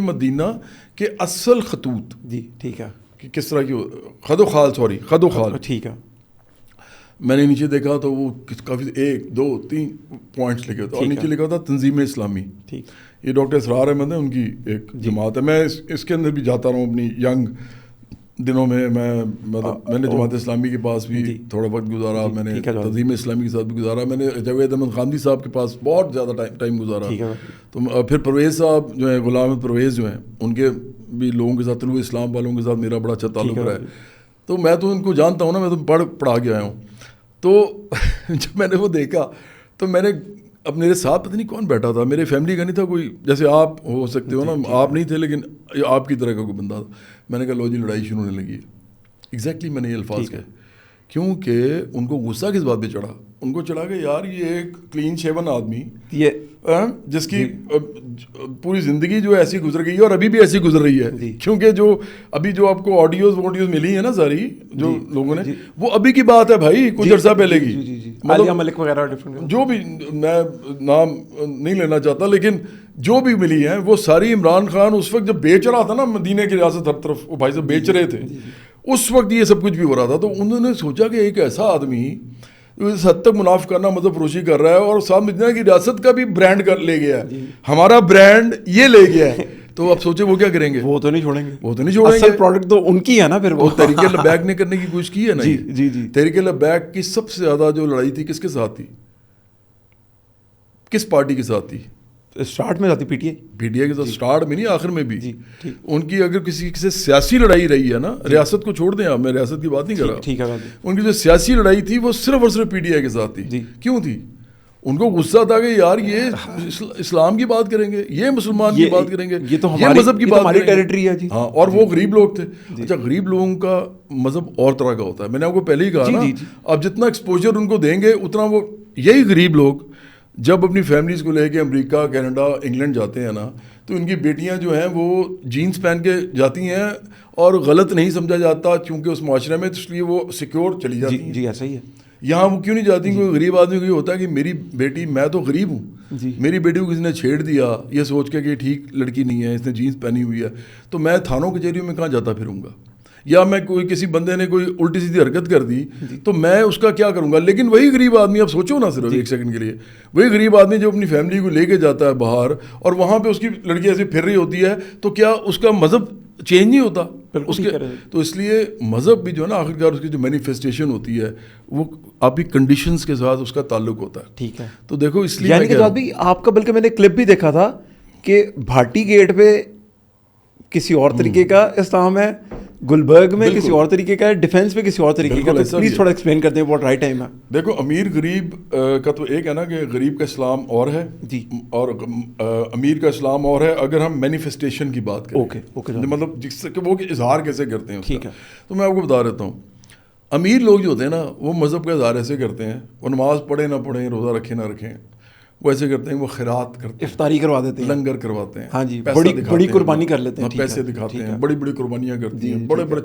S2: مدینہ کے اصل خطوط.
S1: جی ٹھیک ہے,
S2: کہ کس طرح کی خد و خال.
S1: ٹھیک ہے.
S2: میں نے نیچے دیکھا تو وہ کافی 1 2 3 پوائنٹس لکھے ہوتے, اور نیچے لکھا ہوتا تنظیم اسلامی. یہ ڈاکٹر اسرار احمد ہے, ان کی ایک جماعت ہے. میں اس کے اندر بھی جاتا رہا ہوں اپنی ینگ دنوں میں. میں نے جماعت اسلامی کے پاس بھی تھوڑا وقت گزارا, میں نے تنظیم اسلامی کے ساتھ بھی گزارا, میں نے جاوید احمد خاندی صاحب کے پاس بہت زیادہ ٹائم گزارا. تو پھر پرویز صاحب جو ہیں, غلام پرویز جو ہیں, ان کے بھی لوگوں کے ساتھ, طلوع اسلام والوں کے ساتھ میرا بڑا اچھا تعلق رہا ہے. تو میں تو ان کو جانتا ہوں نا, میں تو پڑھا کے آیا ہوں. تو جب میں نے وہ دیکھا تو میں نے, اب میرے ساتھ پتہ نہیں کون بیٹھا تھا, میرے فیملی کا نہیں تھا کوئی, جیسے آپ ہو سکتے ہو نا, آپ نہیں تھے لیکن آپ کی طرح کا کوئی بندہ تھا. میں نے کہا لو جی لڑائی شروع ہونے لگی ہے. ایگزیکٹلی میں نے یہ الفاظ کہے کیونکہ ان کو غصہ کس بات پہ چڑھا؟ ان کو چڑھا کہ یار یہ ایک کلین شیون آدمی جس کی پوری زندگی جو ایسی گزر گئی ہے اور ابھی بھی ایسی گزر رہی ہے، کیونکہ جو ابھی جو آپ کو آڈیوز ملی ہیں نا ساری جو لوگوں نے، وہ ابھی کی بات ہے بھائی، کچھ عرصہ پہلے کی،
S1: عالیہ ملک وغیرہ
S2: جو بھی، میں نام نہیں لینا چاہتا، لیکن جو بھی ملی ہیں وہ ساری عمران خان اس وقت جب بیچ رہا تھا نا مدینہ کی ریاست ہر طرف، وہ بھائی صاحب بیچ رہے تھے، اس وقت یہ سب کچھ بھی ہو رہا تھا. تو انہوں نے سوچا کہ ایک ایسا آدمی اس حد تک منافقانہ مذہب فروشی کر رہا ہے اور صاحب مدینہ کی ریاست کا بھی برانڈ لے گیا ہے، ہمارا برانڈ یہ لے گیا ہے، تو اب سوچے وہ کیا کریں گے؟
S1: وہ تو نہیں چھوڑیں گے،
S2: وہ تو نہیں چھوڑیں گے،
S1: اصل پروڈکٹ تو ان کی ہے نا. پھر وہ
S2: تحریک لبیک نے کرنے کی کوشش کی ہے نا.
S1: جی جی
S2: تحریک لبیک کی سب سے زیادہ جو لڑائی تھی کس کے ساتھ تھی؟ کس پارٹی کے ساتھ تھی؟
S1: اسٹارٹ میں جاتی پی ٹی
S2: آئی کے ساتھ، اسٹارٹ میں نہیں آخر میں بھی. ان کی اگر کسی سے سیاسی لڑائی رہی ہے نا، ریاست کو چھوڑ دیں آپ، میں ریاست کی بات نہیں کر رہا، ان کی جو سیاسی لڑائی تھی وہ صرف اور صرف پی ٹی آئی کے ساتھ تھی. کیوں تھی؟ ان کو غصہ تھا کہ یار یہ اسلام کی بات کریں گے، یہ مسلمان کی بات کریں گے، یہ مذہب کی بات
S1: ہماری ٹیریٹری ہے.
S2: ہاں، اور وہ غریب لوگ تھے. اچھا، غریب لوگوں کا مذہب اور طرح کا ہوتا ہے، میں نے آپ کو پہلے ہی کہا نا. اب جتنا ایکسپوجر ان کو دیں گے اتنا وہ، یہی غریب لوگ جب اپنی فیملیز کو لے کے امریکہ، کینیڈا، انگلینڈ جاتے ہیں نا، تو ان کی بیٹیاں جو ہیں وہ جینس پہن کے جاتی ہیں اور غلط نہیں سمجھا جاتا کیونکہ اس معاشرے میں، اس لیے وہ سیکیور چلی جاتی ہیں.
S1: جی ایسا ہی ہے.
S2: یہاں وہ کیوں نہیں جاتی؟ کوئی غریب آدمی کو یہ ہوتا ہے کہ میری بیٹی، میں تو غریب ہوں، میری بیٹی کو کسی نے چھیڑ دیا یہ سوچ کے کہ ٹھیک لڑکی نہیں ہے، اس نے جینس پہنی ہوئی ہے، تو میں تھانوں کچہریوں میں کہاں جاتا پھروں گا؟ یا میں کوئی کسی بندے نے کوئی الٹی سیدھی حرکت کر دی تو میں اس کا کیا کروں گا؟ لیکن وہی غریب آدمی، اب سوچو نا صرف ایک سیکنڈ کے لیے، وہی غریب آدمی جو اپنی فیملی کو لے کے جاتا ہے باہر اور وہاں پہ اس کی لڑکی ایسے پھر رہی ہوتی ہے، تو کیا اس کا مذہب چینج نہیں ہوتا اس کے؟ تو اس لیے مذہب بھی جو ہے نا، آخرکار اس کی جو مینیفیسٹیشن ہوتی ہے وہ آپ کی کنڈیشنز کے ساتھ اس کا تعلق ہوتا ہے.
S1: ٹھیک ہے.
S2: تو دیکھو اس لیے
S1: یعنی کہ بھی آپ کا، بلکہ میں نے کلپ بھی دیکھا تھا کہ بھاٹی گیٹ پہ کسی اور طریقے کا اسلام ہے، گلبرگ میں کسی اور طریقے کا ہے، ڈیفینس میں کسی اور طریقے کا. پلیز تھوڑا ایکسپلین کرتے ہیں واٹ رائٹ ٹائم ہے.
S2: دیکھو، امیر غریب کا تو ایک ہے نا کہ غریب کا اسلام اور ہے
S1: جی،
S2: اور امیر کا اسلام اور ہے. اگر ہم مینیفیسٹیشن کی بات کریں، مطلب جس سے کہ وہ اظہار کیسے کرتے ہیں، ٹھیک ہے، تو میں آپ کو بتا دیتا ہوں. امیر لوگ جو ہوتے ہیں نا، وہ مذہب کا اظہار ایسے کرتے ہیں، وہ نماز پڑھیں نہ پڑھیں، روزہ رکھیں نہ رکھیں، وہ ایسے کرتے ہیں، وہ خیرات کرتے ہیں،
S1: افطاری کروا دیتے ہیں،
S2: لنگر کرواتے ہیں،
S1: ہاں جی، بڑی قربانی کر لیتے ہیں،
S2: پیسے دکھاتے ہیں، بڑی بڑی قربانیاں کرتی ہیں، بڑے بڑے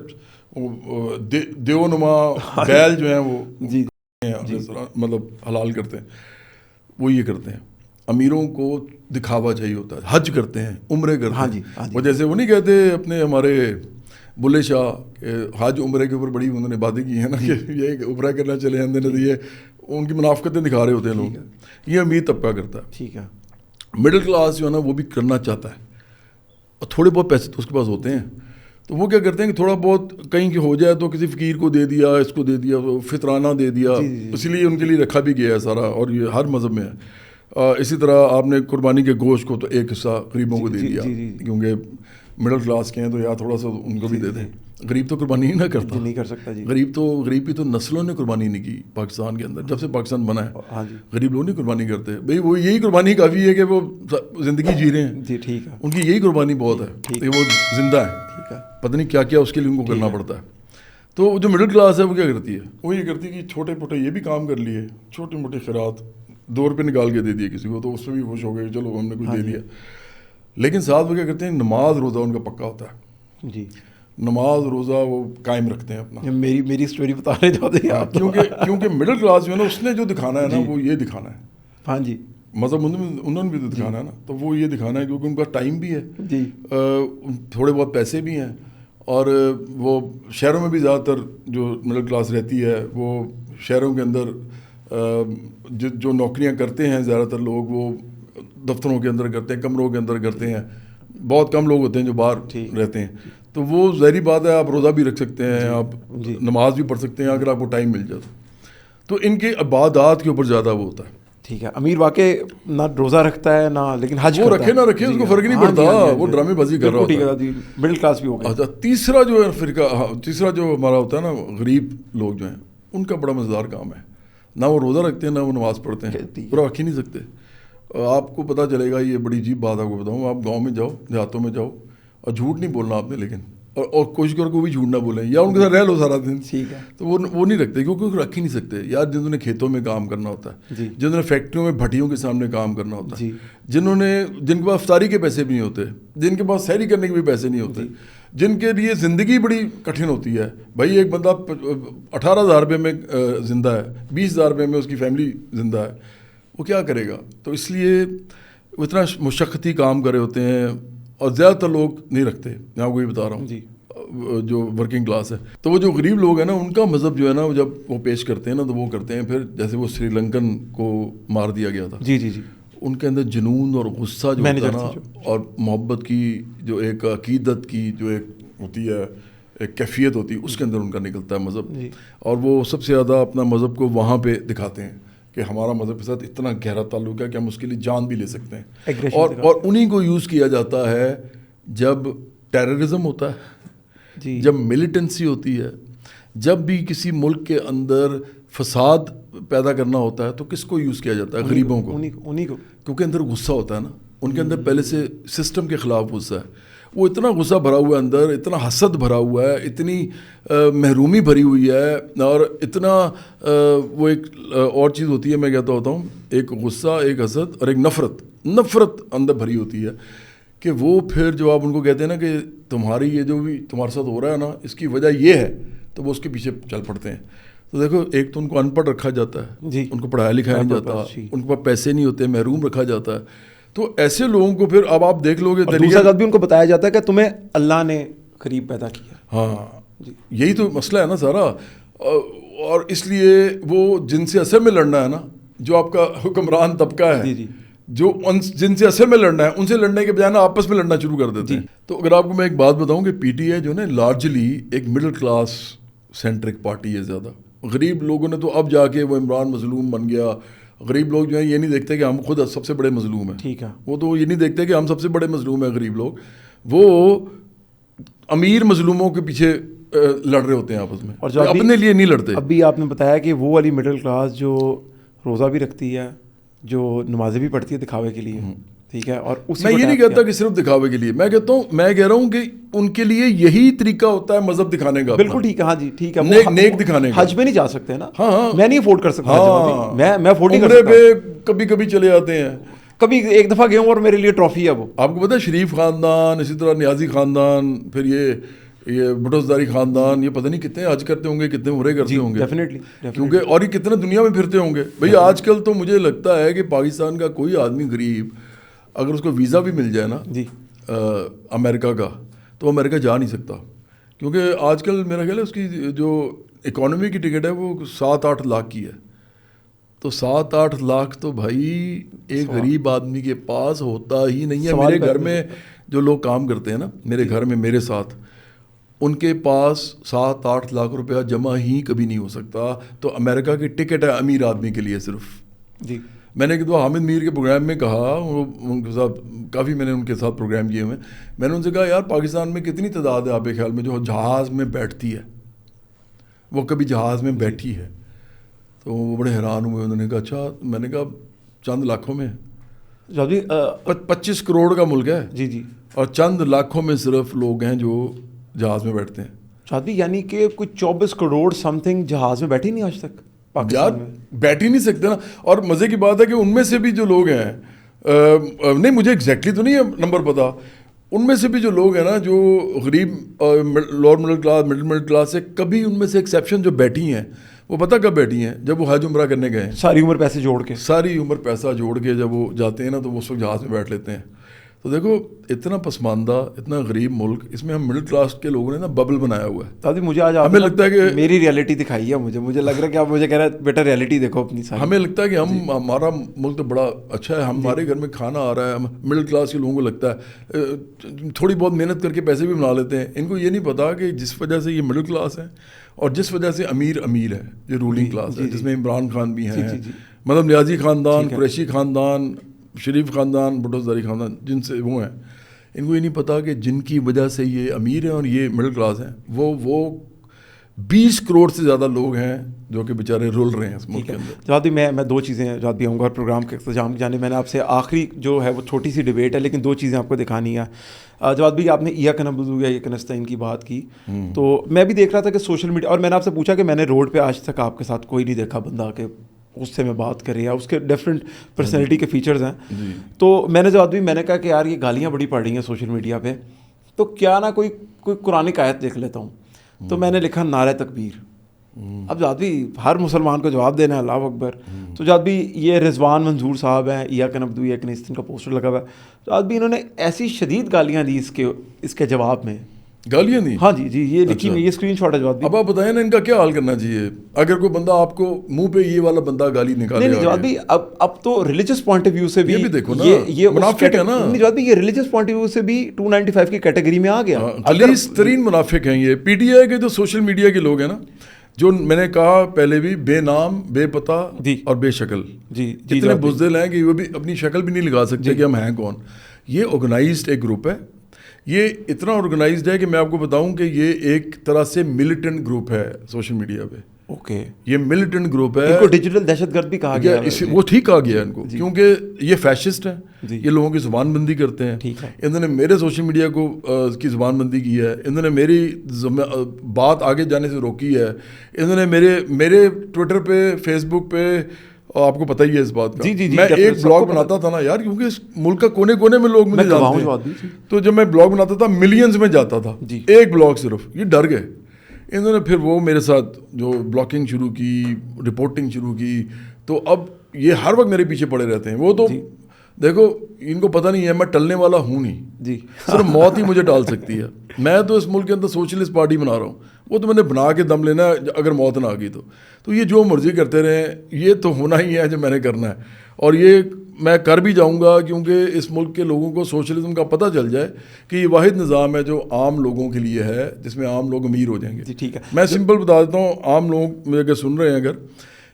S2: دیو نما بیل جو ہیں وہ مطلب حلال کرتے ہیں. وہ یہ کرتے ہیں. امیروں کو دکھاوا چاہیے ہوتا ہے، حج کرتے ہیں، عمرے کرتے ہیں. وہ جیسے وہ نہیں کہتے اپنے ہمارے بلے شاہ کہ حج عمرے کے اوپر بڑی انہوں نے باتیں کی ہیں نا کہ یہ عمرہ کرنا چلے اندر ندی ہے، ان کی منافقتیں دکھا رہے ہوتے ہیں لوگ. یہ امیر طبقہ کرتا ہے. ٹھیک ہے. مڈل کلاس جو ہے نا وہ بھی کرنا چاہتا ہے، اور تھوڑے بہت پیسے تو اس کے پاس ہوتے ہیں، تو وہ کیا کرتے ہیں کہ تھوڑا بہت کہیں کہ ہو جائے تو کسی فقیر کو دے دیا، اس کو دے دیا، فطرانہ دے دیا. اسی لیے ان کے لیے رکھا بھی گیا ہے سارا، اور یہ ہر مذہب میں ہے. اسی طرح آپ نے قربانی کے گوشت کو تو ایک حصہ غریبوں کو دے دیا، کیونکہ مڈل کلاس کے ہیں تو یا تھوڑا سا ان کو بھی دے دیں. غریب تو قربانی ہی نہ کرتا، نہیں کر سکتا. غریب کی تو نسلوں نے قربانی نہیں کی پاکستان کے اندر، جب سے پاکستان بنا ہے غریب لوگ نہیں قربانی کرتے. بھائی وہ یہی قربانی کافی ہے کہ وہ زندگی جی رہے ہیں. جی ٹھیک ہے. ان کی یہی قربانی بہت ہے کہ وہ زندہ ہے، پتہ نہیں کیا کیا اس کے لیے ان کو کرنا پڑتا ہے. تو جو مڈل کلاس ہے وہ کیا کرتی ہے؟ وہ یہ کرتی ہے کہ چھوٹے موٹے یہ بھی کام کر لیے، چھوٹے موٹے خیرات 2 روپے نکال کے دے دیے کسی کو، تو اس میں بھی خوش ہو گئے، چلو ہم نے کچھ دے دیا. لیکن ساتھ وہ کیا کرتے ہیں، نماز روزہ ان کا پکا ہوتا ہے. جی، نماز روزہ وہ قائم رکھتے ہیں اپنا. میری اسٹوری بتا رہے جاتے ہیں کیونکہ مڈل کلاس جو ہے نا، اس نے جو دکھانا ہے نا وہ یہ دکھانا ہے. ہاں جی، مطلب انہوں نے بھی تو دکھانا ہے نا، تو وہ یہ دکھانا ہے کیونکہ ان کا ٹائم بھی ہے جی، تھوڑے بہت پیسے بھی ہیں، اور وہ شہروں میں بھی زیادہ تر جو مڈل کلاس رہتی ہے وہ شہروں کے اندر جو نوکریاں کرتے ہیں زیادہ تر لوگ وہ دفتروں کے اندر کرتے ہیں، کمروں کے اندر کرتے ہیں. بہت کم لوگ ہوتے ہیں جو باہر رہتے ہیں. تو وہ ظاہری بات ہے، آپ روزہ بھی رکھ سکتے ہیں، آپ نماز بھی پڑھ سکتے ہیں اگر آپ کو ٹائم مل جائے تو ان کے عبادات کے اوپر زیادہ وہ ہوتا ہے. ٹھیک ہے. امیر واقع نہ روزہ رکھتا ہے نہ، لیکن حج وہ رکھے نہ رکھے اس کو فرق نہیں پڑتا، وہ ڈرامے بازی کر رہا ہوتا ہے. مڈل کلاس بھی ہو گیا. اچھا، تیسرا جو ہے فرقہ، تیسرا جو ہمارا ہوتا ہے نا، غریب لوگ جو ہیں ان کا بڑا مزیدار کام ہے. نہ وہ روزہ رکھتے ہیں نہ وہ نماز پڑھتے ہیں، پورا رکھ ہی نہیں سکتے. آپ کو پتہ چلے گا، یہ بڑی عجیب بات آپ کو بتاؤں. آپ گاؤں میں جاؤ، دیہاتوں میں جاؤ، اور جھوٹ نہیں بولنا آپ نے، لیکن اور کوشش کرو کہ وہ بھی جھوٹ نہ بولیں یا ان کے ساتھ رہ لو سارا دن.
S1: ٹھیک ہے.
S2: تو وہ نہیں رکھتے کیونکہ رکھ ہی نہیں سکتے یار. جنہوں نے کھیتوں میں کام کرنا ہوتا ہے, جنہوں نے فیکٹریوں میں بھٹیوں کے سامنے کام کرنا ہوتا ہے, جن کے پاس افطاری کے پیسے بھی نہیں ہوتے, جن کے پاس سحری کرنے کے بھی پیسے نہیں ہوتے, جن کے لیے زندگی بڑی کٹھن ہوتی ہے. بھائی ایک بندہ 18,000 روپے میں زندہ ہے, 20,000 روپے میں اس کی فیملی زندہ ہے, وہ کیا کرے گا؟ تو اس لیے وہ اتنا مشقتی کام کر رہے ہوتے ہیں اور زیادہ تر لوگ نہیں رکھتے. میں آپ کو یہ بتا رہا ہوں جو ورکنگ کلاس ہے. تو وہ جو غریب لوگ ہیں نا, ان کا مذہب جو ہے نا, جب وہ پیش کرتے ہیں نا تو وہ کرتے ہیں پھر جیسے وہ سری لنکن کو مار دیا گیا تھا.
S1: جی جی جی.
S2: ان کے اندر جنون اور غصہ جو ہوتا ہے نا, اور محبت کی جو ایک عقیدت کی جو ایک ہوتی ہے, ایک کیفیت ہوتی ہے, اس کے اندر ان کا نکلتا ہے مذہب. اور وہ سب سے زیادہ اپنا مذہب کو وہاں پہ دکھاتے ہیں کہ ہمارا مذہب کے ساتھ اتنا گہرا تعلق ہے کہ ہم اس کے لیے جان بھی لے سکتے ہیں. اور انہیں کو یوز کیا جاتا ہے جب ٹیررزم ہوتا ہے, جب ملیٹنسی ہوتی ہے, جب بھی کسی ملک کے اندر فساد پیدا کرنا ہوتا ہے تو کس کو یوز کیا جاتا ہے؟ غریبوں کو. کیونکہ اندر غصہ ہوتا ہے نا, ان کے اندر پہلے سے سسٹم کے خلاف غصہ ہے. وہ اتنا غصہ بھرا ہوا ہے اندر, اتنا حسد بھرا ہوا ہے, اتنی محرومی بھری ہوئی ہے, اور اتنا وہ ایک اور چیز ہوتی ہے, میں کہتا ہوتا ہوں, ایک غصہ, ایک حسد اور ایک نفرت اندر بھری ہوتی ہے کہ وہ پھر جو آپ ان کو کہتے ہیں نا کہ تمہاری یہ جو بھی تمہارے ساتھ ہو رہا ہے نا, اس کی وجہ یہ ہے, تو وہ اس کے پیچھے چل پڑتے ہیں. تو دیکھو, ایک تو ان کو ان پڑھ رکھا جاتا ہے, ان کو پڑھایا لکھایا نہیں جاتا, ان کے پاس پیسے نہیں ہوتے, محروم رکھا جاتا ہے. تو ایسے لوگوں کو پھر اب آپ دیکھ لو گے,
S1: دوسرا بات بھی ان کو بتایا جاتا ہے کہ تمہیں اللہ نے غریب پیدا کیا.
S2: ہاں, یہی تو مسئلہ ہے نا سارا. اور اس لیے وہ جن سے اصل میں لڑنا ہے نا, جو آپ کا حکمران طبقہ ہے, جو جن سے اصل میں لڑنا ہے, ان سے لڑنے کے بجائے نا آپس میں لڑنا شروع کر دیتے ہیں. تو اگر آپ کو میں ایک بات بتاؤں کہ پی ٹی آئی جو ہے نا, لارجلی ایک مڈل کلاس سینٹرک پارٹی ہے. زیادہ غریب لوگوں نے تو اب جا کے وہ عمران مظلوم بن گیا. غریب لوگ جو ہیں یہ نہیں دیکھتے کہ ہم خود سب سے بڑے مظلوم ہیں. ٹھیک ہے, وہ تو یہ نہیں دیکھتے کہ ہم سب سے بڑے مظلوم ہیں. غریب لوگ وہ امیر مظلوموں کے پیچھے لڑ رہے ہوتے ہیں آپس میں, اور جو اپنے لیے نہیں لڑتے.
S1: ابھی آپ نے بتایا کہ وہ والی مڈل کلاس جو روزہ بھی رکھتی ہے, جو نمازیں بھی پڑھتی ہے دکھاوے کے لیے, ٹھیک ہے, اور
S2: میں یہ نہیں کہتا کہ صرف دکھاوے کے لیے, میں کہتا ہوں, میں کہہ رہا ہوں کہ ان کے لیے یہی طریقہ ہوتا ہے مذہب دکھانے کا.
S1: بالکل ٹھیک ہے, ہاں جی ٹھیک ہے,
S2: نیک دکھانے کا.
S1: حج میں نہیں جا سکتے نا,
S2: ہاں
S1: میں نہیں افورڈ کر سکتا, میں افورڈ نہیں کر
S2: سکتا. عمرے پہ کبھی کبھی چلے جاتے ہیں,
S1: کبھی ایک دفعہ گیا ہوں اور میرے لیے ٹرافی ہے وہ. آپ
S2: کو پتا ہے شریف خاندان, اسی طرح نیازی خاندان, پھر یہ بٹوزداری خاندان, یہ پتہ نہیں کتنے حج کرتے ہوں گے, کتنے عمرے کرتے ہوں گے.
S1: ڈیفینیٹلی,
S2: کیونکہ اور یہ کتنے دنیا میں پھرتے ہوں گے. بھئی آج کل تو مجھے لگتا ہے کہ پاکستان کا کوئی آدمی غریب اگر اس کو ویزا بھی مل جائے نا امریکہ کا, تو امریکہ جا نہیں سکتا. کیونکہ آج کل میرا خیال ہے اس کی جو اکانومی کی ٹکٹ ہے وہ 7-8 لاکھ کی ہے. تو 7-8 لاکھ تو بھائی ایک غریب آدمی کے پاس ہوتا ہی نہیں ہے. میرے گھر میں جو لوگ کام کرتے ہیں نا, میرے گھر میں میرے ساتھ, ان کے پاس 7-8 لاکھ روپیہ جمع ہی کبھی نہیں ہو سکتا. تو امریکہ کی ٹکٹ ہے امیر آدمی کے لیے صرف. جی, میں نے ایک دو حامد میر کے پروگرام میں کہا, ان کے ساتھ کافی میں نے ان کے ساتھ پروگرام کیے ہوئے, میں نے ان سے کہا یار پاکستان میں کتنی تعداد ہے آپ کے خیال میں جو جہاز میں بیٹھتی ہے, وہ کبھی جہاز میں بیٹھی ہے؟ تو وہ بڑے حیران ہوئے. انہوں نے کہا اچھا. میں نے کہا چند لاکھوں میں, 25 کروڑ کا ملک ہے. جی جی, اور چند لاکھوں میں صرف لوگ ہیں جو جہاز میں بیٹھتے ہیں.
S1: شادی یعنی کہ کوئی 24 کروڑ سم تھنگ جہاز میں بیٹھی نہیں آج تک پاکستان میں.
S2: بیٹھ ہی نہیں سکتے نا. اور مزے کی بات ہے کہ ان میں سے بھی جو لوگ ہیں, نہیں مجھے ایگزیکٹلی تو نہیں ہے نمبر پتا, ان میں سے بھی جو لوگ ہیں نا جو غریب lower middle class middle class سے, کبھی ان میں سے ایکسیپشن جو بیٹھی ہیں وہ پتہ کب بیٹھی ہیں؟ جب وہ حج عمرہ کرنے گئے ہیں.
S1: ساری عمر پیسے جوڑ کے,
S2: ساری عمر پیسہ جوڑ کے جب وہ جاتے ہیں نا تو وہ اس وقت جہاز میں بیٹھ لیتے ہیں. تو دیکھو اتنا پسماندہ, اتنا غریب ملک, اس میں ہم مڈل کلاس کے لوگوں نے نا ببل بنایا ہوا ہے.
S1: دادی مجھے آج ہمیں لگتا ہے کہ میری ریئلٹی دکھائی ہے مجھے لگ رہا ہے کہ آپ مجھے کہہ رہے ہیں بیٹا ریئلٹی دیکھو اپنی ساری.
S2: ہمیں لگتا ہے کہ ہمارا ملک تو بڑا اچھا ہے, ہمارے گھر میں کھانا آ رہا ہے. ہم مڈل کلاس کے لوگوں کو لگتا ہے تھوڑی بہت محنت کر کے پیسے بھی بنا لیتے ہیں. ان کو یہ نہیں پتا کہ جس وجہ سے یہ مڈل کلاس ہے اور جس وجہ سے امیر ہے, یہ رولنگ کلاس ہے, جس میں عمران خان بھی ہیں, مطلب نیازی خاندان, قریشی خاندان, شریف خاندان, بٹوزداری خاندان, جن سے وہ ہیں, ان کو یہ نہیں پتا کہ جن کی وجہ سے یہ امیر ہیں اور یہ مڈل کلاس ہیں, وہ 20 کروڑ سے زیادہ لوگ ہیں جو کہ بیچارے رول رہے ہیں اس ملک کے اندر.
S1: جواد بھی میں 2 چیزیں جواد بھی آؤں گا اور پروگرام کے اختتام کی جانب. میں نے آپ سے آخری جو ہے وہ چھوٹی سی ڈبیٹ ہے لیکن 2 چیزیں آپ کو دکھانی ہے. جواد بھی آپ نے ایاک نعبد یا ایاک نستعین کی بات کی, تو میں بھی دیکھ رہا تھا کہ سوشل میڈیا, اور میں نے آپ سے پوچھا کہ میں نے روڈ پہ آج تک آپ کے ساتھ کوئی نہیں دیکھا بندہ کہ اس سے میں بات کرے, یا اس کے ڈفرینٹ پرسنالٹی کے فیچرز ہیں. تو میں نے جواد بھی میں نے کہا کہ یار یہ گالیاں بڑی پڑ رہی ہیں سوشل میڈیا پہ, تو کیا نہ کوئی قرآن کی آیت دیکھ لیتا ہوں. تو میں نے لکھا نعرہ تکبیر. اب جواد بھی ہر مسلمان کو جواب دینا ہے اللہ اکبر. تو جواد بھی یہ رضوان منظور صاحب ہیں, ایاک نعبد ایاک نستعین کا پوسٹر لگا ہوا ہے. جواد بھی انہوں نے ایسی شدید گالیاں دی اس کے جواب میں.
S2: گالیاں دی؟
S1: ہاں جی یہ لکھی ہوئی, یہ اسکرین شاٹ ہے جواد بھی.
S2: اب آپ بتائیں نا ان کا کیا حال کرنا چاہیے اگر کوئی بندہ آپ کو منہ پہ یہ والا بندہ گالی نکالے.
S1: نہیں جواد بھی اب تو ریلیجس پوائنٹ آف ویو سے بھی
S2: یہ بھی دیکھو نا,
S1: یہ
S2: منافق ہے نا.
S1: نہیں جواد بھی یہ ریلیجس پوائنٹ آف ویو سے بھی 295 کی کیٹیگری میں آ گیا.
S2: خلیص ترین منافق ہیں یہ پی ٹی آئی کے جو سوشل میڈیا کے لوگ ہیں نا, جو میں نے کہا پہلے بھی, بے نام, بے پتہ اور بے شکل. اتنے بزدل ہیں کہ وہ بھی اپنی شکل بھی نہیں لگا سکتے کہ ہم ہیں کون. یہ آرگنائزڈ ایک گروپ ہے. یہ اتنا آرگنائزڈ ہے کہ میں آپ کو بتاؤں کہ یہ ایک طرح سے ملیٹنٹ گروپ ہے سوشل میڈیا پہ.
S1: اوکے,
S2: یہ ملیٹنٹ گروپ ہے.
S1: ان کو ڈیجیٹل دہشت گرد بھی کہا گیا ہے.
S2: وہ ٹھیک کہا گیا ان کو, کیونکہ یہ فیشسٹ ہیں, یہ لوگوں کی زبان بندی کرتے ہیں. انہوں نے میرے سوشل میڈیا کو کی زبان بندی کی ہے, انہوں نے میری بات آگے جانے سے روکی ہے. انہوں نے میرے ٹویٹر پہ, فیس بک پہ, آپ کو پتہ ہی ہے اس بات کا, میں ایک بلاگ بناتا تھا نا یار, کیونکہ اس ملک کا کونے کونے میں لوگ مجھے جانتے ہیں. تو جب میں بلاگ بناتا تھا ملینز میں جاتا تھا, ایک بلاگ صرف. یہ ڈر گئے. انہوں نے پھر وہ میرے ساتھ جو بلاکنگ شروع کی, رپورٹنگ شروع کی. تو اب یہ ہر وقت میرے پیچھے پڑے رہتے ہیں. وہ تو دیکھو ان کو پتہ نہیں ہے میں ٹلنے والا ہوں نہیں, صرف موت ہی مجھے ڈال سکتی ہے. میں تو اس ملک کے اندر سوشلسٹ پارٹی بنا رہا ہوں, وہ تو میں نے بنا کے دم لینا ہے اگر موت نہ آ گئی تو یہ جو مرضی کرتے رہیں, یہ تو ہونا ہی ہے جو میں نے کرنا ہے. اور یہ میں کر بھی جاؤں گا, کیونکہ اس ملک کے لوگوں کو سوشلزم کا پتہ چل جائے کہ یہ واحد نظام ہے جو عام لوگوں کے لیے ہے, جس میں عام لوگ امیر ہو جائیں گے.
S1: ٹھیک ہے,
S2: میں سمپل بتا دیتا ہوں, عام لوگ میرے اگر سن رہے ہیں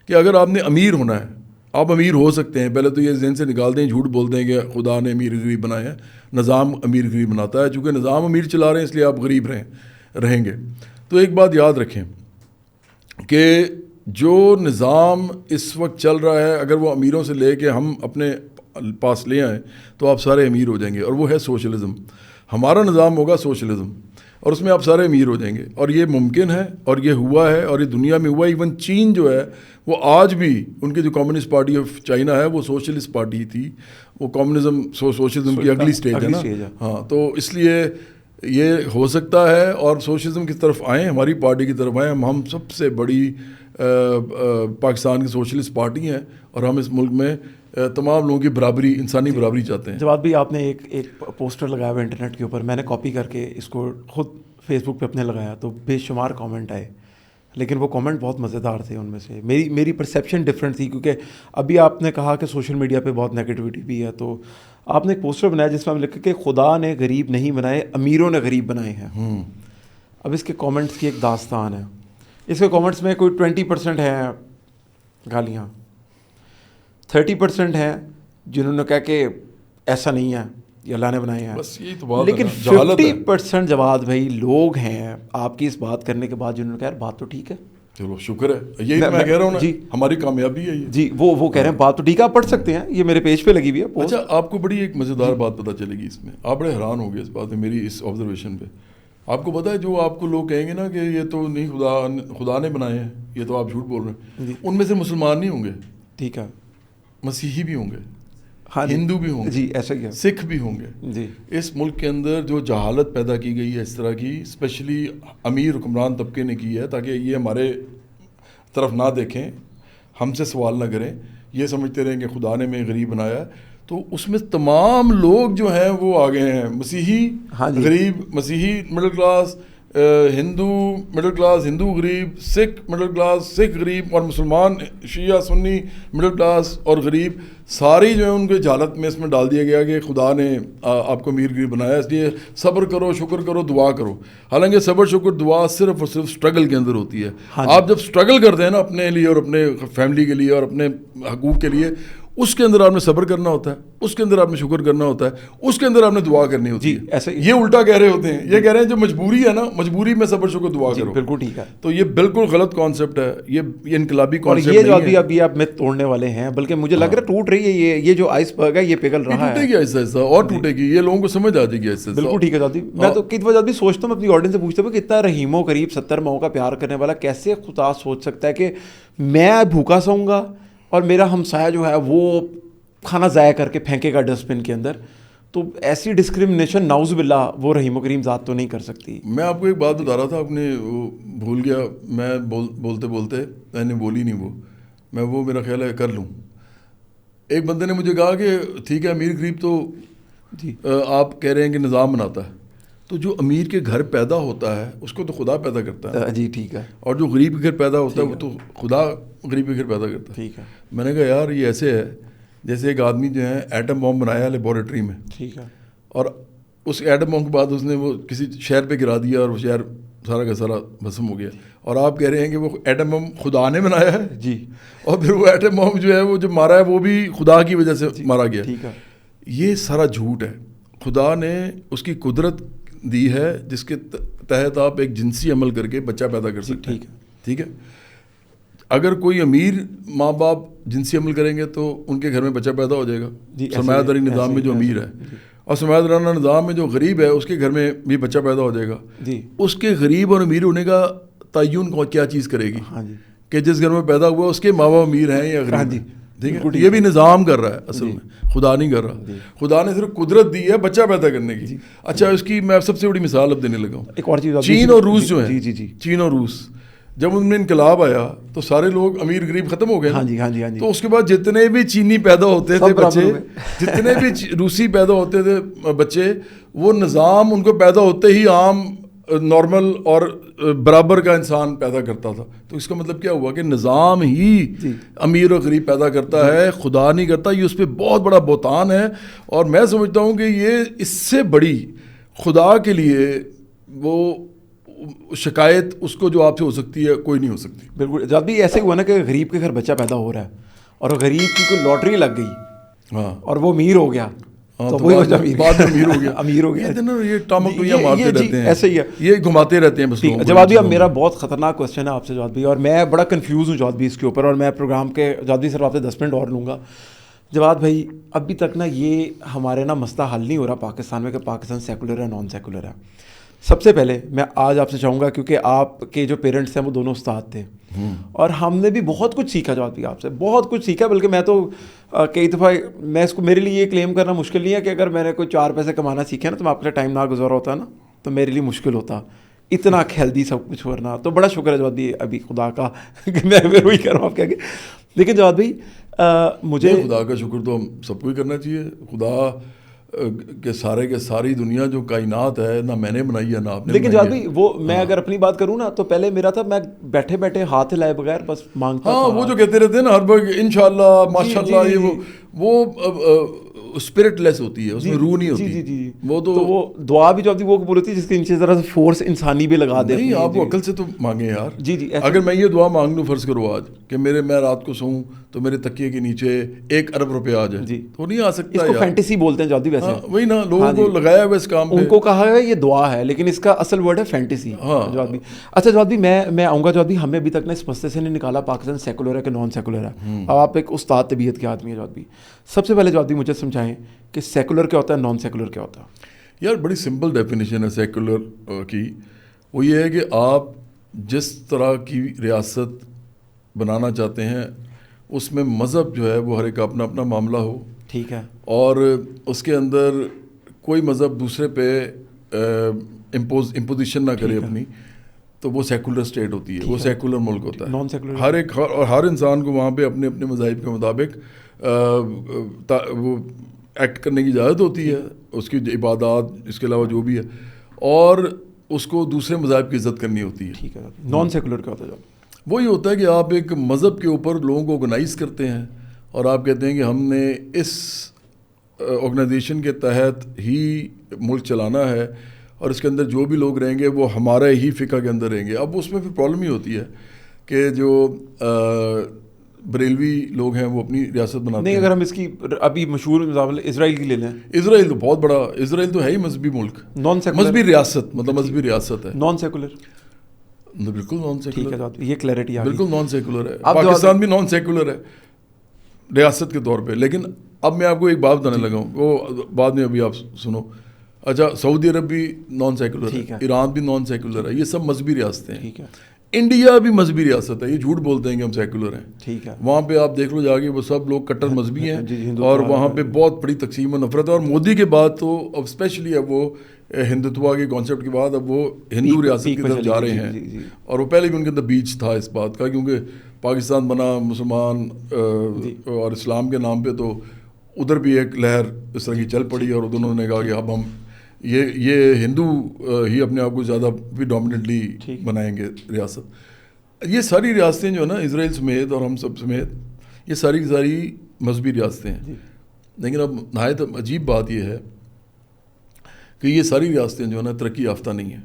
S2: کہ اگر آپ نے امیر ہونا ہے, آپ امیر ہو سکتے ہیں. پہلے تو یہ ذہن سے نکال دیں, جھوٹ بولتے ہیں کہ خدا نے امیر غریب بنائے ہیں. نظام امیر غریب بناتا ہے, چونکہ نظام امیر چلا رہے ہیں اس لیے آپ غریب رہیں گے. تو ایک بات یاد رکھیں کہ جو نظام اس وقت چل رہا ہے, اگر وہ امیروں سے لے کے ہم اپنے پاس لے آئیں تو آپ سارے امیر ہو جائیں گے, اور وہ ہے سوشلزم. ہمارا نظام ہوگا سوشلزم, اور اس میں آپ سارے امیر ہو جائیں گے. اور یہ ممکن ہے, اور یہ ہوا ہے, اور یہ دنیا میں ہوا. ایون چین جو ہے وہ آج بھی, ان کی جو کمیونسٹ پارٹی آف چائنا ہے وہ سوشلسٹ پارٹی تھی. وہ کمیونزم سوشلزم کی اگلی سٹیج ہے نا. ہاں, تو اس لیے یہ ہو سکتا ہے, اور سوشلزم کی طرف آئیں, ہماری پارٹی کی طرف آئیں. ہم سب سے بڑی پاکستان کی سوشلسٹ پارٹی ہیں, اور ہم اس ملک میں تمام لوگوں کی برابری, انسانی برابری چاہتے ہیں.
S1: جواد بھی آپ نے ایک پوسٹر لگایا ہوا انٹرنیٹ کے اوپر, میں نے کاپی کر کے اس کو خود فیس بک پہ اپنے لگایا, تو بے شمار کامنٹ آئے, لیکن وہ کامنٹ بہت مزیدار تھے. ان میں سے میری پرسیپشن ڈفرینٹ تھی, کیونکہ ابھی آپ نے کہا کہ سوشل میڈیا پہ بہت نیگیٹیوٹی بھی ہے. تو آپ نے ایک پوسٹر بنایا جس میں ہم لکھا کہ خدا نے غریب نہیں بنائے, امیروں نے غریب بنائے ہیں. اب اس کے کامنٹس کی ایک داستان ہے. اس کے کامنٹس میں کوئی 20% ہیں گالیاں, 30% ہیں جنہوں نے کہا کہ ایسا نہیں ہے, یہ اللہ نے بنائے ہیں. لیکن 50% جواد بھائی لوگ ہیں آپ کی اس بات کرنے کے بعد جنہوں نے کہا بات تو ٹھیک ہے,
S2: چلو شکر ہے, یہی میں کہہ رہا ہوں نا, ہماری کامیابی ہے یہ.
S1: جی وہ کہہ رہے ہیں بات تو ٹھیک ہے, آپ پڑھ سکتے ہیں, یہ میرے پیج پہ لگی ہوئی ہے.
S2: اچھا, آپ کو بڑی ایک مزیدار بات پتہ چلے گی اس میں, آپ بڑے حیران ہو گئے اس بات میں, میری اس آبزرویشن پہ. آپ کو پتہ ہے جو آپ کو لوگ کہیں گے نا کہ یہ تو نہیں خدا نے بنائے ہیں, یہ تو آپ جھوٹ بول رہے ہیں, ان میں سے مسلمان نہیں ہوں گے,
S1: ٹھیک ہے,
S2: مسیحی بھی ہوں گے, ہندو بھی ہوں گے,
S1: جی ایسا ہی ہے,
S2: سکھ بھی ہوں گے.
S1: جی
S2: اس ملک کے اندر جو جہالت پیدا کی گئی ہے اس طرح کی, اسپیشلی امیر حکمران طبقے نے کی ہے, تاکہ یہ ہمارے طرف نہ دیکھیں, ہم سے سوال نہ کریں, یہ سمجھتے رہیں کہ خدا نے میں غریب بنایا ہے. تو اس میں تمام لوگ جو ہیں وہ آ گئے ہیں, مسیحی غریب, مسیحی مڈل کلاس, ہندو مڈل کلاس, ہندو غریب, سکھ مڈل کلاس, سکھ غریب, اور مسلمان شیعہ سنی مڈل کلاس اور غریب, ساری جو ہے ان کے جہالت میں اس میں ڈال دیا گیا کہ خدا نے آپ کو امیر غریب بنایا, اس لیے صبر کرو, شکر کرو, دعا کرو. حالانکہ صبر شکر دعا صرف اور صرف اسٹرگل کے اندر ہوتی ہے. آپ جب اسٹرگل کرتے ہیں نا اپنے لیے اور اپنے فیملی کے لیے اور اپنے حقوق کے لیے, اس کے اندر آپ نے صبر کرنا ہوتا ہے, اس کے اندر آپ نے شکر کرنا ہوتا ہے, اس کے اندر آپ نے دعا کرنی ہوتی ہے.
S1: ایسے
S2: یہ الٹا کہہ رہے ہوتے ہیں, یہ کہہ رہے ہیں جو مجبوری ہے نا, مجبوری میں صبر شکر دعا کرو.
S1: بالکل ٹھیک ہے.
S2: تو یہ بالکل غلط کانسیپٹ ہے, یہ انقلابی کانسیپٹ
S1: نہیں ہے. اور یہ جو ابھی آپ میتھ توڑنے والے ہیں, بلکہ مجھے لگ رہا ہے ٹوٹ رہی ہے یہ جو آئس برگ ہے, یہ پگھل رہا ہے.
S2: ٹوٹے گی آہستہ آہستہ اور ٹوٹے گی, یہ لوگوں کو سمجھ آ جائے گی آہستہ آہستہ.
S1: بالکل ٹھیک ہے جادی. میں تو کئی دفعہ بھی سوچتا ہوں, اپنی آڈینس سے پوچھتا ہوں کہ اتنا رحیم و قریب 70 ماہوں کا پیار کرنے والا کیسے خدا سوچ سکتا ہے کہ میں بھوکا سوؤں گا اور میرا ہمسایہ جو ہے وہ کھانا ضائع کر کے پھینکے گا ڈسٹ بن کے اندر. تو ایسی ڈسکرمنیشن نعوذ باللہ وہ رحیم و کریم ذات تو نہیں کر سکتی.
S2: میں آپ کو ایک بات بتا رہا تھا, آپ نے وہ بھول گیا, میں بولتے بولتے میں نے بولی نہیں, وہ میرا خیال ہے کر لوں. ایک بندے نے مجھے کہا کہ ٹھیک ہے امیر غریب تو
S1: جی
S2: آپ کہہ رہے ہیں کہ نظام بناتا ہے, تو جو امیر کے گھر پیدا ہوتا ہے اس کو تو خدا پیدا کرتا ہے.
S1: جی ٹھیک ہے.
S2: اور جو غریب کے گھر پیدا ہوتا ہے وہ تو خدا غریب کے گھر پیدا کرتا ہے.
S1: ٹھیک ہے.
S2: میں نے کہا یار یہ ایسے ہے جیسے ایک آدمی جو ہے ایٹم بم بنایا لیبارٹری میں,
S1: ٹھیک ہے,
S2: اور اس ایٹم بم کے بعد اس نے وہ کسی شہر پہ گرا دیا اور وہ شہر سارا کا سارا بھسم ہو گیا, اور آپ کہہ رہے ہیں کہ وہ ایٹم بم خدا نے بنایا ہے.
S1: جی.
S2: اور پھر وہ ایٹم بم جو ہے وہ جو مارا ہے وہ بھی خدا کی وجہ سے مارا گیا.
S1: ٹھیک ہے.
S2: یہ سارا جھوٹ ہے. خدا نے اس کی قدرت دی ہے جس کے تحت آپ ایک جنسی عمل کر کے بچہ پیدا کر سکتے ہیں. ٹھیک ہے. اگر کوئی امیر ماں باپ جنسی عمل کریں گے تو ان کے گھر میں بچہ پیدا ہو جائے گا, سرمایہ داری نظام میں جو امیر ہے, اور سرمایہ دارانہ نظام میں جو غریب ہے اس کے گھر میں بھی بچہ پیدا ہو جائے گا. اس کے غریب اور امیر ہونے کا تعین کیا چیز کرے گی کہ جس گھر میں پیدا ہوا اس کے ماں باپ امیر ہیں یا غریب. ٹھیک ہے. یہ بھی نظام کر رہا ہے اصل میں, خدا نہیں کر رہا. خدا نے صرف قدرت دی ہے بچہ پیدا کرنے کی. اچھا اس کی میں سب سے بڑی مثال اب دینے لگا ہوں.
S1: ایک اور چیز,
S2: چین اور روس جو ہے, چین اور روس, جب ان میں انقلاب آیا تو سارے لوگ امیر غریب ختم ہو گئے. تو اس کے بعد جتنے بھی چینی پیدا ہوتے تھے بچے, جتنے بھی روسی پیدا ہوتے تھے بچے, وہ نظام ان کو پیدا ہوتے ہی عام نارمل اور برابر کا انسان پیدا کرتا تھا. تو اس کا مطلب کیا ہوا کہ نظام ہی امیر اور غریب پیدا کرتا ہے, خدا نہیں کرتا. یہ اس پہ بہت بڑا بہتان ہے, اور میں سمجھتا ہوں کہ یہ اس سے بڑی خدا کے لیے وہ شکایت اس کو جو آپ سے ہو سکتی ہے کوئی نہیں ہو سکتی.
S1: بالکل. جب بھی ایسے ہوا نا کہ غریب کے گھر بچہ پیدا ہو رہا ہے اور غریب کی کوئی لاٹری لگ گئی,
S2: ہاں, اور
S1: وہ امیر ہو گیا,
S2: تو وہی بعد میں امیر ہو گیا.
S1: امیر ہو گیا.
S2: یہ ٹامک تو یہ مارتے رہتے ہیں,
S1: ایسے ہی ہے,
S2: یہ گھماتے رہتے ہیں بس.
S1: جواد بھی اب میرا بہت خطرناک کوشچن ہے آپ سے جواد بھی, اور میں بڑا کنفیوز ہوں جواد بھی اس کے اوپر, اور میں پروگرام کے جواد بھی صرف آپ سے 10 منٹ اور لوں گا. جواد بھائی ابھی تک نا یہ ہمارے نا مسئلہ حل نہیں ہو رہا پاکستان میں کہ پاکستان سیکولر ہے نان سیکولر ہے. سب سے پہلے میں آج آپ سے چاہوں گا, کیونکہ آپ کے جو پیرنٹس ہیں وہ دونوں استاد تھے, اور ہم نے بھی بہت کچھ سیکھا جواد بھی آپ سے, بہت کچھ سیکھا. بلکہ میں تو کئی دفعہ میں اس کو, میرے لیے یہ کلیم کرنا مشکل نہیں ہے کہ اگر میں نے کوئی 4 پیسے کمانا سیکھا نا تو میں آپ کے لیے ٹائم نہ گزارا ہوتا نا تو میرے لیے مشکل ہوتا, اتنا ہیلدی سب کچھ ورنہ. تو بڑا شکر ہے جواد بھی ابھی خدا کا, میں وہی کر رہا ہوں آپ کہہ کے. لیکن جواد بھائی مجھے
S2: خدا کا شکر تو ہم سب کو ہی کرنا چاہیے. خدا کہ سارے کے ساری دنیا جو کائنات ہے نہ میں نے بنائی ہے نہ آپ نے.
S1: لیکن جواد بھائی وہ میں اگر اپنی بات کروں نا تو پہلے میرا تھا میں بیٹھے بیٹھے ہاتھ ہلائے بغیر بس مانگتا تھا.
S2: وہ جو کہتے رہتے ہیں نا ہر وقت انشاءاللہ ماشاءاللہ, یہ وہ اسپرٹ لیس ہوتی ہے, اس میں روح نہیں ہوتی. وہ
S1: دعا بھی جو وہ قبول ہوتی ہے جس کے نیچے ذرا فورس انسانی بھی لگا دے.
S2: نہیں, آپ کو عقل سے تو مانگیں یار. اگر میں یہ دعا مانگ لوں فرض کرو آج کہ میں رات کو سوؤں تو میرے تکیے کے نیچے 1 ارب روپے آ جائے, تو نہیں آ سکتا.
S1: اس کو فینٹیسی بولتے ہیں جواد بھی. ویسے
S2: وہی نا, لوگوں کو لگایا ہوا اس کام پہ,
S1: ان کو کہا ہے یہ دعا ہے, لیکن اس کا اصل ورڈ ہے فینٹیسی. جواد بھی اچھا جواد بھی میں آؤں گا. جواد بھی ہمیں ابھی تک نا اس مسئلے سے نہیں نکالا پاکستان سیکولر ہے کہ نان سیکولر ہے. اب آپ ایک استاد طبیعت کے آدمی ہیں جواد بھی, سب سے پہلے جواد بھی مجھے سمجھائیں کہ سیکولر کیا ہوتا ہے, نان سیکولر کیا ہوتا ہے.
S2: یار بڑی سمپل ڈیفینیشن ہے سیکولر کی. وہ یہ ہے کہ آپ جس طرح کی ریاست بنانا چاہتے ہیں اس میں مذہب جو ہے وہ ہر ایک کا اپنا اپنا معاملہ ہو.
S1: ٹھیک ہے.
S2: اور اس کے اندر کوئی مذہب دوسرے پہ امپوزیشن نہ کرے اپنی, تو وہ سیکولر اسٹیٹ ہوتی ہے, وہ سیکولر ملک ہوتا ہے.
S1: نان سیکولر
S2: ہر ایک اور ہر انسان کو وہاں پہ اپنے اپنے مذاہب کے مطابق وہ ایکٹ کرنے کی اجازت ہوتی ہے, اس کی عبادات اس کے علاوہ جو بھی ہے, اور اس کو دوسرے مذاہب کی عزت کرنی ہوتی ہے.
S1: ٹھیک ہے. نان سیکولر کیا ہوتا ہے؟
S2: وہی ہوتا ہے کہ آپ ایک مذہب کے اوپر لوگوں کو آرگنائز کرتے ہیں اور آپ کہتے ہیں کہ ہم نے اس آرگنائزیشن کے تحت ہی ملک چلانا ہے, اور اس کے اندر جو بھی لوگ رہیں گے وہ ہمارے ہی فقہ کے اندر رہیں گے. اب اس میں پھر پرابلم ہی ہوتی ہے کہ جو بریلوی لوگ ہیں وہ اپنی ریاست بناتے
S1: نہیں
S2: ہیں.
S1: اگر ہم اس کی ابھی مشہور مثال اسرائیل کی لے لیں,
S2: اسرائیل تو بہت بڑا, اسرائیل تو ہے ہی مذہبی ملک,
S1: نان سیکولر,
S2: مذہبی ریاست, مطلب مذہبی ریاست ہے.
S1: نان سیکولر,
S2: بالکل نان
S1: ٹھیک
S2: سیکولر,
S1: ہے, یہ کلیئرٹی آ گئی.
S2: بالکل نان سیکولر ہے. پاکستان بھی نان سیکولر ہے ریاست کے طور پہ. لیکن اب میں آپ کو ایک بات بتانے لگا ہوں, وہ بعد میں ابھی آپ سنو. اچھا, سعودی عرب بھی نان سیکولر ہے, ایران بھی نان سیکولر ہے, یہ سب مذہبی ریاستیں ہیں.
S1: ٹھیک ہے,
S2: انڈیا بھی مذہبی ریاست ہے, یہ جھوٹ بولتے ہیں کہ ہم سیکولر ہیں.
S1: ٹھیک ہے,
S2: وہاں پہ آپ دیکھ لو جا کے, وہ سب لوگ کٹر مذہبی ہیں, اور وہاں پہ بہت بڑی تقسیم و نفرت ہے. اور مودی کے بعد تو اب اسپیشلی اب وہ ہندوتوا کے کانسیپٹ کے بعد اب وہ ہندو ریاست کی طرف جا رہے ہیں. اور وہ پہلے بھی ان کے اندر بیچ تھا اس بات کا, کیونکہ پاکستان بنا مسلمان اور اسلام کے نام پہ, تو ادھر بھی ایک لہر اس طرح کی چل پڑی, اور انہوں نے کہا کہ اب ہم یہ ہندو ہی اپنے آپ کو زیادہ بھی ڈومیننٹلی بنائیں گے ریاست. یہ ساری ریاستیں جو ہے نا, اسرائیل سمیت اور ہم سب سمیت, یہ ساری کی ساری مذہبی ریاستیں ہیں. لیکن اب نہایت عجیب بات یہ ہے کہ یہ ساری ریاستیں جو ہے نا ترقی یافتہ نہیں ہیں.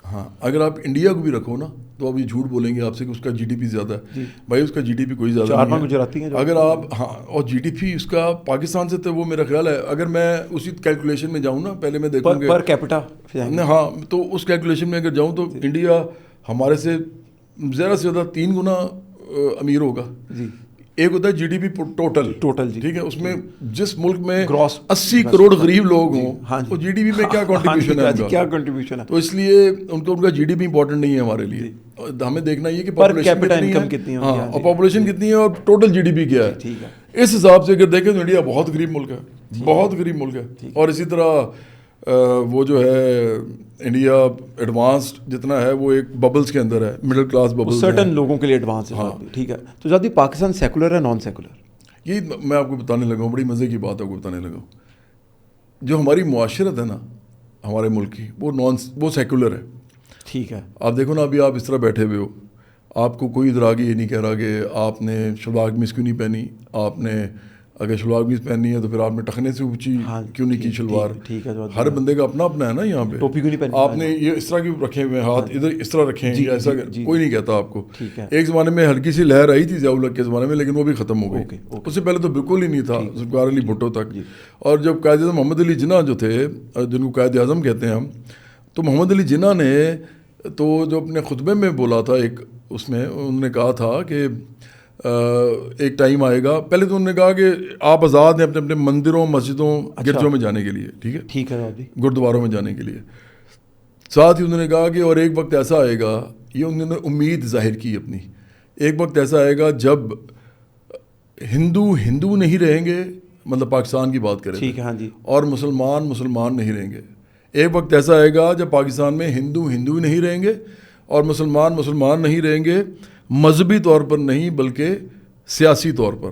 S2: ہاں, اگر آپ انڈیا کو بھی رکھو نا, تو اب یہ جھوٹ بولیں گے آپ سے کہ اس کا جی ڈی پی زیادہ ہے. بھائی اس کا جی ڈی پی کوئی زیادہ نہیں ہے. اگر آپ, ہاں, اور جی ڈی پی اس کا پاکستان سے تو وہ میرا خیال ہے, اگر میں اسی کیلکولیشن میں جاؤں نا, پہلے میں دیکھوں گا
S1: پر کیپٹا,
S2: ہاں, تو اس کیلکولیشن میں اگر جاؤں تو انڈیا ہمارے سے زیادہ سے زیادہ 3 گنا امیر ہوگا. ایک ہوتا ہے جی ڈی پی ٹوٹل, ٹھیک ہے, اس میں جس ملک میں 80 کروڑ غریب لوگ ہوں, وہ جی ڈی پی میں کیا کنٹریبیوشن ہے, تو اس لیے ان کا جی ڈی پی امپورٹنٹ نہیں ہے ہمارے لیے. ہمیں دیکھنا یہ کہ پاپولیشن کتنی ہے, ہاں, اور پاپولیشن کتنی ہے اور ٹوٹل جی ڈی پی کیا ہے. اس حساب سے اگر دیکھیں تو انڈیا بہت غریب ملک ہے, بہت غریب ملک ہے. اور اسی طرح وہ جو ہے انڈیا ایڈوانسڈ جتنا ہے وہ ایک ببلز کے اندر ہے, مڈل کلاس ببلز,
S1: سرٹن لوگوں کے لیے ایڈوانس ہے. ٹھیک ہے, تو زیادہ پاکستان سیکولر ہے نان سیکولر؟
S2: یہی میں آپ کو بتانے لگا ہوں, بڑی مزے کی بات آپ کو بتانے لگا ہوں. جو ہماری معاشرت ہے نا ہمارے ملک کی, وہ سیکولر ہے.
S1: ٹھیک ہے,
S2: آپ دیکھو نا, ابھی آپ اس طرح بیٹھے ہوئے ہو, آپ کو کوئی ادھر آگے یہ نہیں کہہ رہا کہ آپ نے شلوار قمیض کیوں نہیں پہنی. آپ نے اگر شلوار قمیض پہننی ہے تو پھر آپ نے ٹخنے سے اونچی کیوں نہیں کی شلوار. ہر بندے کا اپنا اپنا ہے نا. یہاں پہ
S1: ٹوپی کیوں نہیں پہنی,
S2: آپ نے یہ اس طرح کیوں رکھے ہوئے ہاتھ, ادھر اس طرح رکھے ہیں, ایسا کوئی نہیں کہتا آپ کو. ایک زمانے میں ہلکی سی لہر آئی تھی ضیاء الحق کے زمانے میں, لیکن وہ بھی ختم ہو گئی. اس سے پہلے تو بالکل ہی نہیں تھا, ذوالفقار علی بھٹو تک. اور جب قائد اعظم محمد علی جناح جو تھے, جن کو قائد اعظم کہتے ہیں ہم, تو محمد علی جناح نے تو جو اپنے خطبے میں بولا تھا ایک, اس میں انہوں نے کہا تھا کہ ایک ٹائم آئے گا. پہلے تو انہوں نے کہا کہ آپ آزاد ہیں اپنے اپنے مندروں, مسجدوں, گرجوں میں جانے کے لیے, ٹھیک ہے, گردواروں میں جانے کے لیے. ساتھ ہی انہوں نے کہا کہ اور ایک وقت ایسا آئے گا, یہ انہوں نے امید ظاہر کی اپنی, ایک وقت ایسا آئے گا جب ہندو نہیں رہیں گے, مطلب پاکستان کی بات کریں,
S1: ٹھیک ہے, ہاں جی,
S2: اور مسلمان نہیں رہیں گے. ایک وقت ایسا آئے گا جب پاکستان میں ہندو نہیں رہیں گے اور مسلمان نہیں رہیں گے, مذہبی طور پر نہیں بلکہ سیاسی طور پر.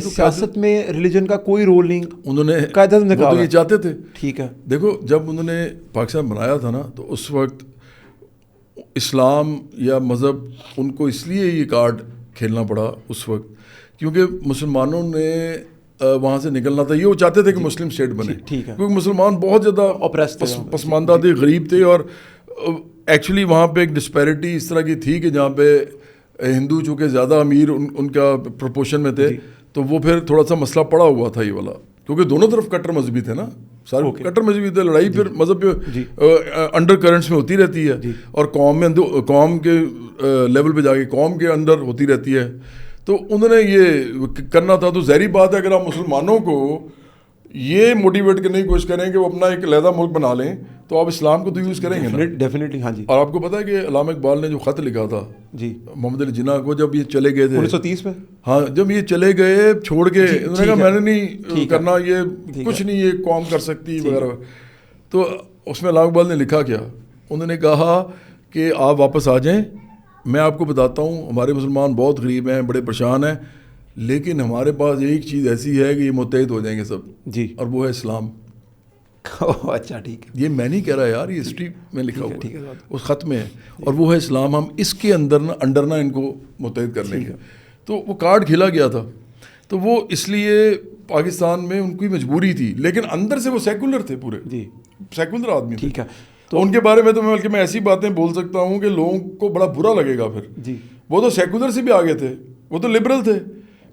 S1: سیاست میں ریلیجن کا کوئی رول نہیں
S2: انہوں نے,
S1: وہ
S2: تو یہ چاہتے تھے.
S1: ٹھیک ہے,
S2: دیکھو جب انہوں نے پاکستان بنایا تھا نا, تو اس وقت اسلام یا مذہب ان کو اس لیے یہ کارڈ کھیلنا پڑا اس وقت, کیونکہ مسلمانوں نے وہاں سے نکلنا تھا. یہ وہ چاہتے تھے کہ مسلم اسٹیٹ بنے, کیونکہ مسلمان بہت زیادہ پسماندہ تھے, غریب تھے, اور ایکچولی وہاں پہ ایک ڈسپیرٹی اس طرح کی تھی کہ جہاں پہ ہندو چونکہ زیادہ امیر ان کا پروپورشن میں تھے, تو وہ پھر تھوڑا سا مسئلہ پڑا ہوا تھا یہ والا, کیونکہ دونوں طرف کٹر مذہبی تھے نا, سارے کٹر مذہبی تھے. لڑائی پھر مذہب پہ انڈر کرنٹس میں ہوتی رہتی ہے, اور قوم کے لیول پہ جا کے قوم کے اندر ہوتی رہتی ہے. تو انہوں نے یہ کرنا تھا. تو ظاہری بات ہے اگر آپ مسلمانوں کو یہ موٹیویٹ کرنے کی کوشش کریں کہ وہ اپنا ایک علیحدہ ملک بنا لیں, تو آپ اسلام کو تو یوز کریں گے نا,
S1: ڈیفینیٹلی. ہاں جی,
S2: اور آپ کو پتا ہے کہ علامہ اقبال نے جو خط لکھا تھا
S1: جی
S2: محمد علی جناح کو, جب یہ چلے گئے تھے
S1: 1930 میں,
S2: ہاں, جب یہ چلے گئے چھوڑ کے, انہوں نے کہا میں نے نہیں کرنا, یہ کچھ نہیں یہ قوم کر سکتی وغیرہ. تو اس میں علامہ اقبال نے لکھا کیا, انہوں نے کہا کہ آپ واپس آ جائیں, میں آپ کو بتاتا ہوں ہمارے مسلمان بہت غریب ہیں, بڑے پریشان ہیں, لیکن ہمارے پاس ایک چیز ایسی ہے کہ یہ متحد ہو جائیں گے سب,
S1: جی,
S2: اور وہ ہے اسلام.
S1: اچھا, ٹھیک ہے,
S2: یہ میں نہیں کہہ رہا یار, یہ ہسٹری میں لکھا ہوا ہے, اس خط میں ہے, اور وہ ہے اسلام. ہم اس کے انڈر ان کو متحد کر لیں گے. تو وہ کارڈ کھیلا گیا تھا. تو وہ اس لیے پاکستان میں ان کی مجبوری تھی, لیکن اندر سے وہ سیکولر تھے, پورے سیکولر آدمی.
S1: ٹھیک ہے,
S2: تو ان کے بارے میں تو میں ایسی باتیں بول سکتا ہوں کہ لوگوں کو بڑا برا لگے گا پھر.
S1: جی,
S2: وہ تو سیکولر سے بھی آگے تھے, وہ تو لبرل تھے.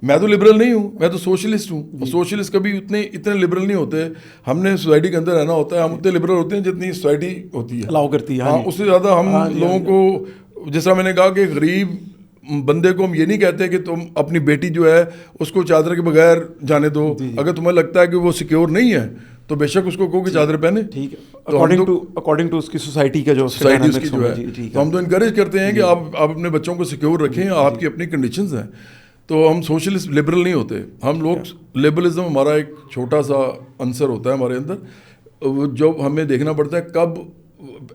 S2: میں تو لبرل نہیں ہوں, میں تو سوشلسٹ ہوں. اور سوشلسٹ کبھی اتنے لبرل نہیں ہوتے. ہم نے سوسائٹی کے اندر رہنا ہوتا ہے, ہم اتنے لبرل ہوتے ہیں جتنی سوسائٹی ہوتی ہے,
S1: الاؤ کرتی ہے.
S2: ہاں, اس سے زیادہ ہم لوگوں کو, جس طرح میں نے کہا کہ غریب بندے کو ہم یہ نہیں کہتے کہ تم اپنی بیٹی جو ہے اس کو چادر کے بغیر جانے دو. اگر تمہیں لگتا ہے کہ وہ سیکیور نہیں ہے تو بے شک اس کو کہو کہ چادر پہنے.
S1: ٹھیک ہے, اکارڈنگ ٹو اس کی سوسائٹی کا جو
S2: سوسائٹی اس کی جو ہے, تو ہم تو انکریج کرتے ہیں کہ آپ اپنے بچوں کو سیکیور رکھیں, آپ کی اپنی کنڈیشنز ہیں. تو ہم سوشلسٹ لبرل نہیں ہوتے. ہم لوگ لبرلزم ہمارا ایک چھوٹا سا عنصر ہوتا ہے ہمارے اندر, جو ہمیں دیکھنا پڑتا ہے کب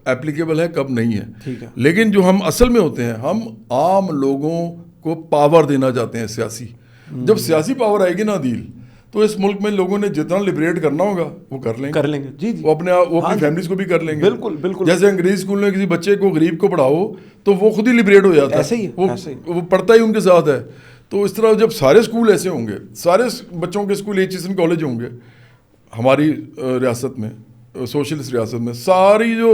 S2: ایپلیکیبل ہے کب نہیں ہے. لیکن جو ہم اصل میں ہوتے ہیں, ہم عام لوگوں کو پاور دینا چاہتے ہیں سیاسی. جب سیاسی پاور آئے گی نا عدیل, تو اس ملک میں لوگوں نے جتنا لبریٹ کرنا ہوگا وہ کر لیں گے.
S1: جی
S2: وہ اپنی فیملیز کو بھی کر لیں گے.
S1: بالکل.
S2: جیسے انگریزی اسکول میں کسی بچے کو غریب کو پڑھاؤ تو وہ خود ہی لبریٹ ہو جاتا ہے, وہ پڑھتا ہی ان کے ساتھ ہے. تو اس طرح جب سارے اسکول ایسے ہوں گے, سارے بچوں کے اسکول ایجوکیشن کالج ہوں گے ہماری ریاست میں, سوشلسٹ ریاست میں, ساری جو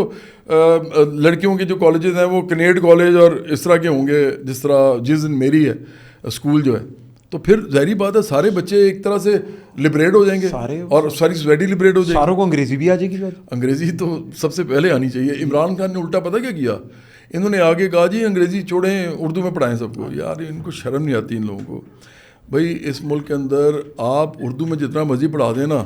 S2: لڑکیوں کے جو کالجز ہیں وہ کینیڈ کالج اور اس طرح کے ہوں گے جس طرح جس دن میری ہے اسکول جو ہے, تو پھر ظاہری بات ہے سارے بچے ایک طرح سے لبریٹ ہو جائیں گے اور ساری سوسائٹی لبریٹ ہو جائے گی.
S1: ساروں کو انگریزی بھی آ جائے گی.
S2: انگریزی تو سب سے پہلے آنی چاہیے. عمران خان نے الٹا پتہ کیا کیا, انہوں نے آگے کہا جی انگریزی چھوڑیں, اردو میں پڑھائیں سب کو. یار ان کو شرم نہیں آتی ان لوگوں کو. بھائی اس ملک کے اندر آپ اردو میں جتنا مرضی پڑھا دیں نا,